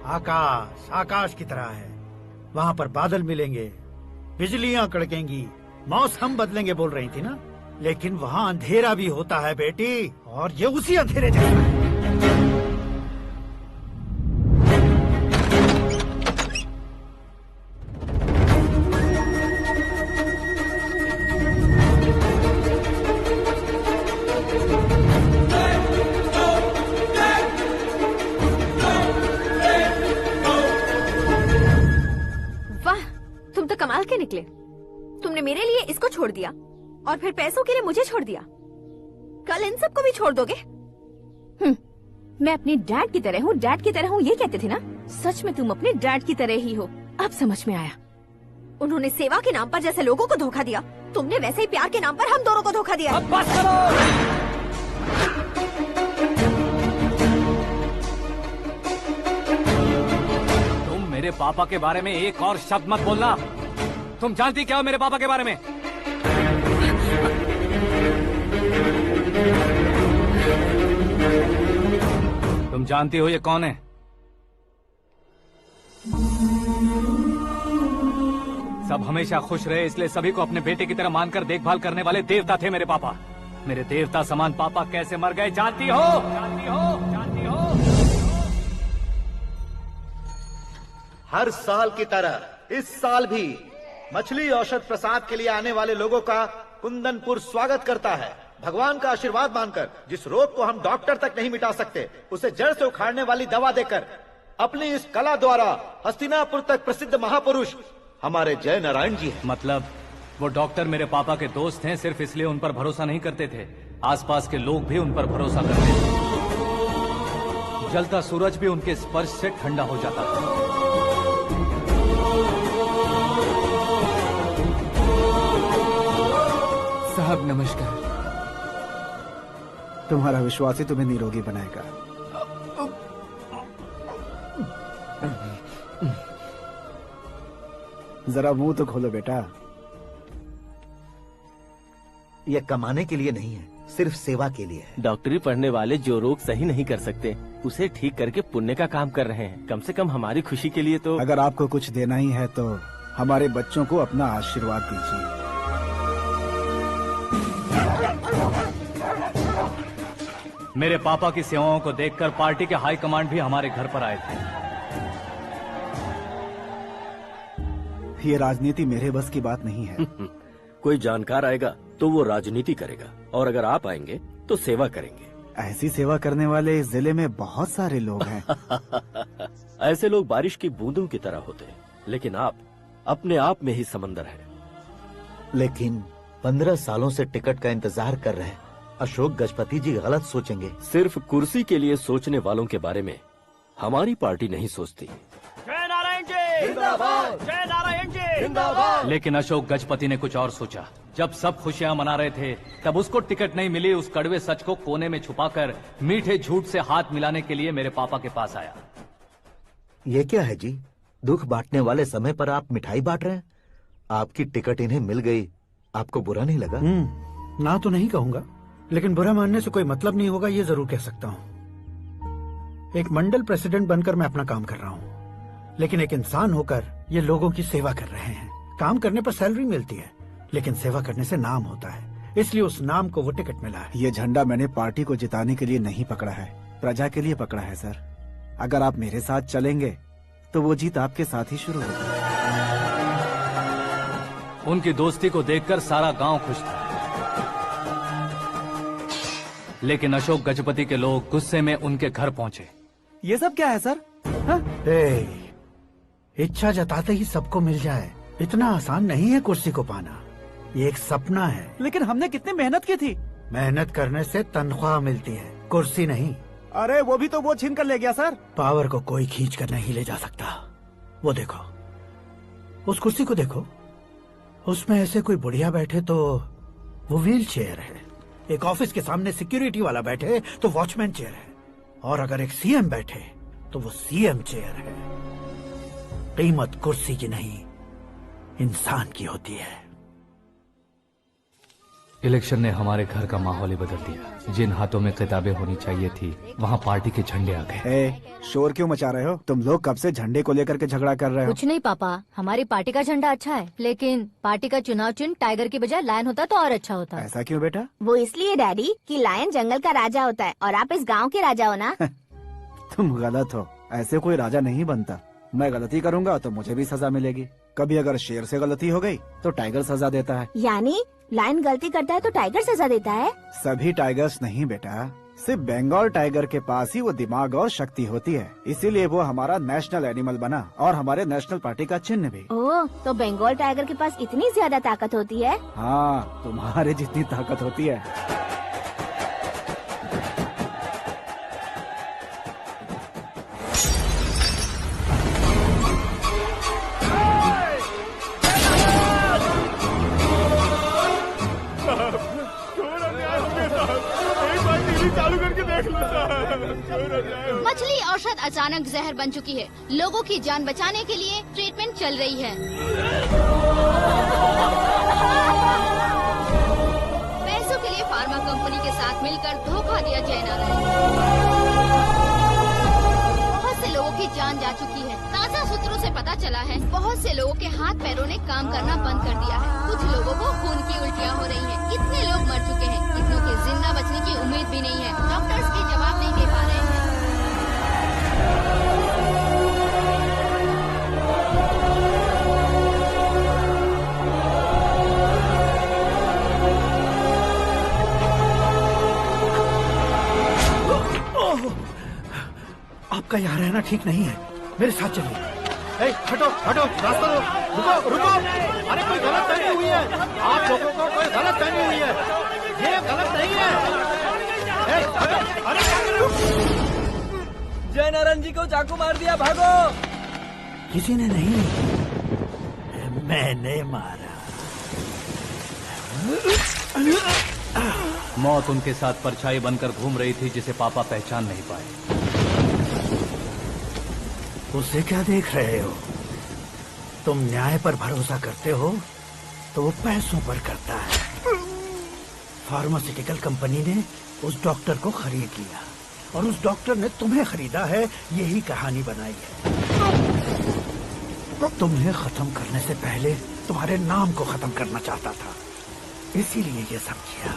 आकाश आकाश की तरह है, वहाँ पर बादल मिलेंगे, बिजलियां कड़केंगी, मौसम बदलेंगे बोल रही थी ना। लेकिन वहाँ अंधेरा भी होता है बेटी, और ये उसी अंधेरे जैसा है। वाह, तुम तो कमाल के निकले। तुमने मेरे लिए इसको छोड़ दिया और फिर पैसों के लिए मुझे छोड़ दिया। कल इन सबको भी छोड़ दोगे? मैं अपने डैड की तरह हूँ, डैड की तरह हूँ, ये कहते थे ना। सच में तुम अपने डैड की तरह ही हो, अब समझ में आया। उन्होंने सेवा के नाम पर जैसे लोगों को धोखा दिया, तुमने वैसे ही प्यार के नाम पर हम दोनों को धोखा दिया। अब बस करो। तुम मेरे पापा के बारे में एक और शब्द मत बोलना। तुम जानती क्या हो मेरे पापा के बारे में? तुम जानती हो ये कौन है? सब हमेशा खुश रहे इसलिए सभी को अपने बेटे की तरह मानकर देखभाल करने वाले देवता थे मेरे पापा। मेरे देवता समान पापा कैसे मर गए जानती हो? जानती हो? जानती हो? हर साल की तरह इस साल भी मछली औषध प्रसाद के लिए आने वाले लोगों का कुंदनपुर स्वागत करता है। भगवान का आशीर्वाद मानकर जिस रोग को हम डॉक्टर तक नहीं मिटा सकते, उसे जड़ से उखाड़ने वाली दवा देकर अपनी इस कला द्वारा हस्तिनापुर तक प्रसिद्ध महापुरुष हमारे जय नारायण जी हैं। मतलब वो डॉक्टर मेरे पापा के दोस्त हैं, सिर्फ इसलिए उन पर भरोसा नहीं करते थे, आसपास के लोग भी उन पर भरोसा करते थे। जलता सूरज भी उनके स्पर्श से ठंडा हो जाता था। साहब नमस्कार। तुम्हारा विश्वास ही तुम्हें निरोगी बनाएगा। जरा मुंह तो खोलो बेटा। यह कमाने के लिए नहीं है, सिर्फ सेवा के लिए है। डॉक्टरी पढ़ने वाले जो रोग सही नहीं कर सकते, उसे ठीक करके पुण्य का काम कर रहे हैं। कम से कम हमारी खुशी के लिए तो। अगर आपको कुछ देना ही है तो हमारे बच्चों को अपना आशीर्वाद दीजिए। मेरे पापा की सेवाओं को देखकर पार्टी के हाई कमांड भी हमारे घर पर आए थे। ये राजनीति मेरे बस की बात नहीं है। कोई जानकार आएगा तो वो राजनीति करेगा, और अगर आप आएंगे तो सेवा करेंगे। ऐसी सेवा करने वाले इस जिले में बहुत सारे लोग हैं। ऐसे लोग बारिश की बूंदों की तरह होते हैं, लेकिन आप अपने आप में ही समंदर हैं। लेकिन 15 सालों से टिकट का इंतजार कर रहे हैं। अशोक गजपति जी गलत सोचेंगे। सिर्फ कुर्सी के लिए सोचने वालों के बारे में हमारी पार्टी नहीं सोचती। जय नारायण जी जिंदाबाद, जय नारायण जी जिंदाबाद। लेकिन अशोक गजपति ने कुछ और सोचा। जब सब खुशियां मना रहे थे, तब उसको टिकट नहीं मिली। उस कड़वे सच को कोने में छुपाकर मीठे झूठ से हाथ मिलाने के लिए मेरे पापा के पास आया। ये क्या है जी? दुख बांटने वाले समय पर आप मिठाई बांट रहे हैं। आपकी टिकट इन्हें मिल गई, आपको बुरा नहीं लगा? ना तो नहीं कहूंगा, लेकिन बुरा मानने से कोई मतलब नहीं होगा, ये जरूर कह सकता हूँ। एक मंडल प्रेसिडेंट बनकर मैं अपना काम कर रहा हूँ, लेकिन एक इंसान होकर ये लोगों की सेवा कर रहे हैं। काम करने पर सैलरी मिलती है, लेकिन सेवा करने से नाम होता है। इसलिए उस नाम को वो टिकट मिला है। ये झंडा मैंने पार्टी को जिताने के लिए नहीं पकड़ा है, प्रजा के लिए पकड़ा है सर। अगर आप मेरे साथ चलेंगे तो वो जीत आपके साथ ही शुरू होगी। उनकी दोस्ती को देखकर सारा गांव खुश था, लेकिन अशोक गजपति के लोग गुस्से में उनके घर पहुंचे। ये सब क्या है सर? इच्छा जताते ही सबको मिल जाए इतना आसान नहीं है कुर्सी को पाना। ये एक सपना है। लेकिन हमने कितनी मेहनत की थी। मेहनत करने से तनख्वाह मिलती है, कुर्सी नहीं। अरे वो भी तो वो छीन कर ले गया सर। पावर को कोई खींच कर नहीं ले जा सकता। वो देखो, उस कुर्सी को देखो, उसमें ऐसे कोई बुढ़िया बैठे तो वो व्हील चेयर है, एक ऑफिस के सामने सिक्योरिटी वाला बैठे तो वॉचमैन चेयर है, और अगर एक सीएम बैठे तो वो सीएम चेयर है। कीमत कुर्सी की नहीं, इंसान की होती है। इलेक्शन ने हमारे घर का माहौल ही बदल दिया। जिन हाथों में किताबें होनी चाहिए थी, वहाँ पार्टी के झंडे आ गए। शोर क्यों मचा रहे हो? तुम लोग कब से झंडे को लेकर के झगड़ा कर रहे हो? कुछ नहीं पापा, हमारी पार्टी का झंडा अच्छा है, लेकिन पार्टी का चुनाव चिन्ह टाइगर की बजाय लायन होता तो और अच्छा होता। ऐसा क्यों बेटा? वो इसलिए डैडी कि लायन जंगल का राजा होता है और आप इस गांव के राजा हो ना। तुम गलत हो, ऐसे कोई राजा नहीं बनता। मैं गलती करूंगा तो मुझे भी सजा मिलेगी। कभी अगर शेर से गलती हो गई तो टाइगर सजा देता है। यानी लायन गलती करता है तो टाइगर सजा देता है? सभी टाइगर्स नहीं बेटा, सिर्फ बंगाल टाइगर के पास ही वो दिमाग और शक्ति होती है, इसीलिए वो हमारा नेशनल एनिमल बना और हमारे नेशनल पार्टी का चिन्ह भी। ओह, तो बंगाल टाइगर के पास इतनी ज्यादा ताकत होती है? हाँ, तुम्हारे जितनी ताकत होती है। मछली औषध अचानक जहर बन चुकी है। लोगों की जान बचाने के लिए ट्रीटमेंट चल रही है। पैसों के लिए फार्मा कंपनी के साथ मिलकर धोखा दिया जा रहा है। बहुत से लोगों की जान जा चुकी है। ताज़ा सूत्रों से पता चला है बहुत से लोगों के हाथ पैरों ने काम करना बंद कर दिया है। कुछ लोगों को खून की उल्टियाँ हो रही हैं। कितने लोग मर चुके हैं, कितनों के जिंदा बचने की उम्मीद भी नहीं है। डॉक्टर्स भी जवाब नहीं दे पा रहे हैं। आपका यहाँ रहना ठीक नहीं है, मेरे साथ चलिए। हटो हटो, रास्ता दो। रुको रुको, अरे कोई गलत फहमी हुई है, आप लोगों को कोई गलत फहमी हुई है, ये गलत नहीं है। हटो, अरे जय नारायण जी को चाकू मार दिया, भागो। किसी ने नहीं, मैंने मारा। मौत उनके साथ परछाई बनकर घूम रही थी, जिसे पापा पहचान नहीं पाए। उसे क्या देख रहे हो? तुम न्याय पर भरोसा करते हो तो वो पैसों पर करता है। फार्मास्यूटिकल कंपनी ने उस डॉक्टर को खरीद लिया और उस डॉक्टर ने तुम्हें खरीदा है, यही कहानी बनाई है। तुम्हें खत्म करने से पहले तुम्हारे नाम को खत्म करना चाहता था, इसीलिए ये सब किया।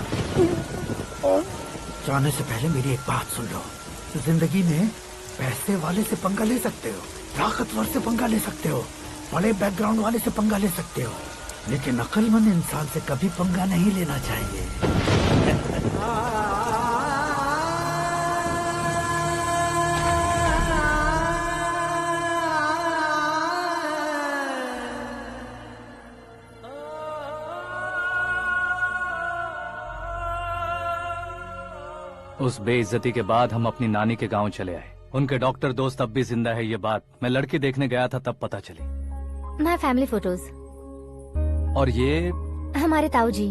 जाने से पहले मेरी एक बात सुन लो। जिंदगी में पैसे वाले से पंगा ले सकते हो, ताकतवर से पंगा ले सकते हो, बड़े बैकग्राउंड वाले से पंगा ले सकते हो, लेकिन अक्लमंद इंसान से कभी पंगा नहीं लेना चाहिए। उस बेइज्जती के बाद हम अपनी नानी के गांव चले आए। उनके डॉक्टर दोस्त अब भी जिंदा है, ये बात मैं लड़की देखने गया था तब पता चली। My family photos. और ये हमारे ताऊ जी।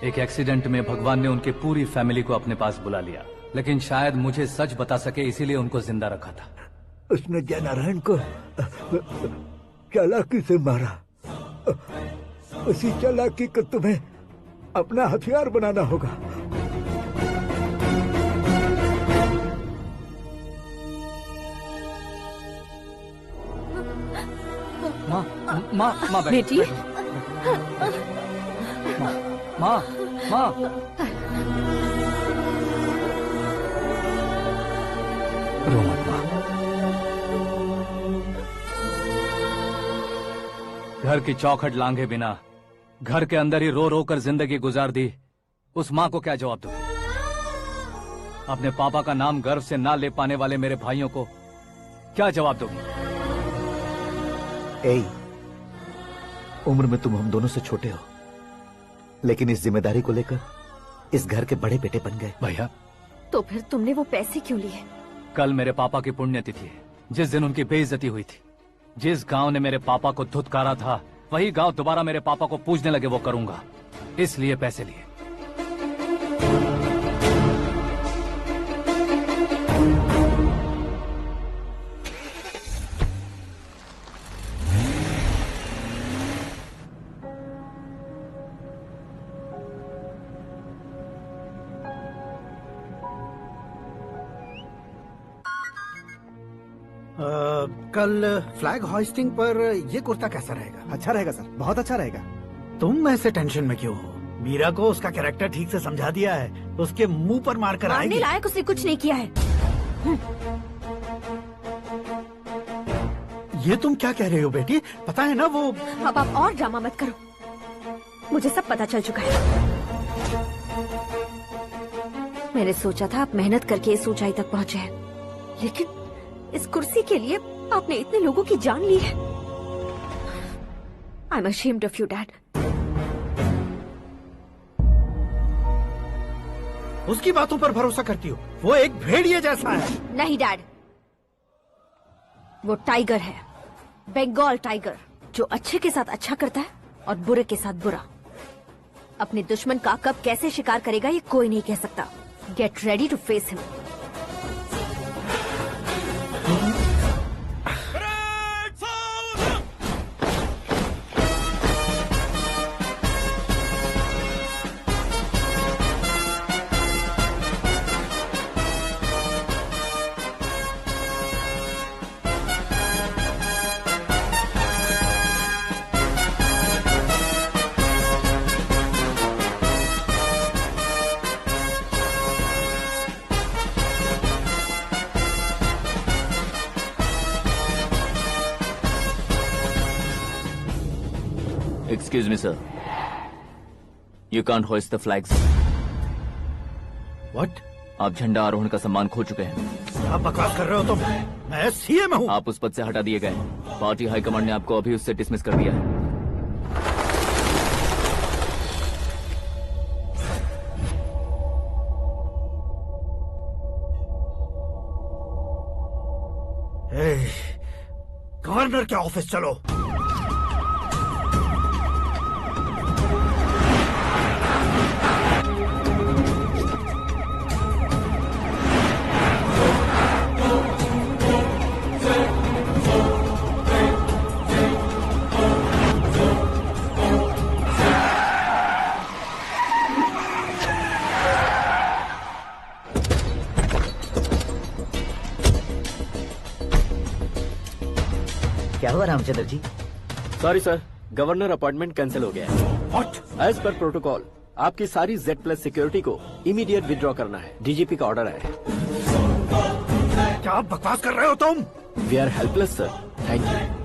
एक एक्सीडेंट में भगवान ने उनकी पूरी फैमिली को अपने पास बुला लिया, लेकिन शायद मुझे सच बता सके, इसीलिए उनको जिंदा रखा था। उसने जय नारायण को चालाकी से मारा। उसी चालाकी को तुम्हें अपना हथियार बनाना होगा। माँ, माँ माँ बैठो, बेटी। माँ माँ रो मत माँ। घर की चौखट लांघे बिना घर के अंदर ही रो रो कर जिंदगी गुजार दी उस माँ को क्या जवाब दूं? अपने पापा का नाम गर्व से ना ले पाने वाले मेरे भाइयों को क्या जवाब दोगी? ए, उम्र में तुम हम दोनों से छोटे हो, लेकिन इस जिम्मेदारी को लेकर इस घर के बड़े बेटे बन गए। भैया, तो फिर तुमने वो पैसे क्यों लिए? कल मेरे पापा की पुण्यतिथि है, जिस दिन उनकी बेइज्जती हुई थी। जिस गांव ने मेरे पापा को धुतकारा था, वही गांव दोबारा मेरे पापा को पूजने लगे वो करूंगा, इसलिए पैसे लिए। कल फ्लैग होइस्टिंग पर ये कुर्ता कैसा रहेगा? अच्छा रहेगा सर, बहुत अच्छा रहेगा। तुम ऐसे टेंशन में क्यों हो? मीरा को उसका कैरेक्टर ठीक से समझा दिया है, उसके मुंह पर मारकर मारने आएगी। लायक उसने कुछ नहीं किया है। ये तुम क्या कह रहे हो बेटी? पता है ना वो। अब आप और ड्रामा मत करो, मुझे सब पता चल चुका है। मैंने सोचा था आप मेहनत करके इस ऊंचाई तक पहुंचे हैं, लेकिन इस कुर्सी के लिए आपने इतने लोगों की जान ली है। I am ashamed of you, Dad. उसकी बातों पर भरोसा करती हो? वो एक भेड़िए जैसा है। नहीं डैड, वो टाइगर है, बंगाल टाइगर, जो अच्छे के साथ अच्छा करता है और बुरे के साथ बुरा। अपने दुश्मन का कब कैसे शिकार करेगा ये कोई नहीं कह सकता। Get ready to face him. Excuse me, sir. You can't hoist the flags. What? आप झंडा आरोहण का सम्मान खो चुके हैं। क्या बकवास कर रहे हो तुम? मैं सीएम हूँ। आप उस पद से हटा दिए गए। पार्टी हाईकमांड ने आपको अभी उससे डिसमिस कर दिया है। गवर्नर के ऑफिस चलो। क्या हुआ Ramchandra ji? Sorry sir, governor appointment cancel हो गया है। What? एज पर प्रोटोकॉल आपकी सारी Z+ सिक्योरिटी को इमीडिएट विड्रॉ करना है। डीजीपी का ऑर्डर है। क्या बकवास कर रहे हो तुम? We are helpless sir. Thank you.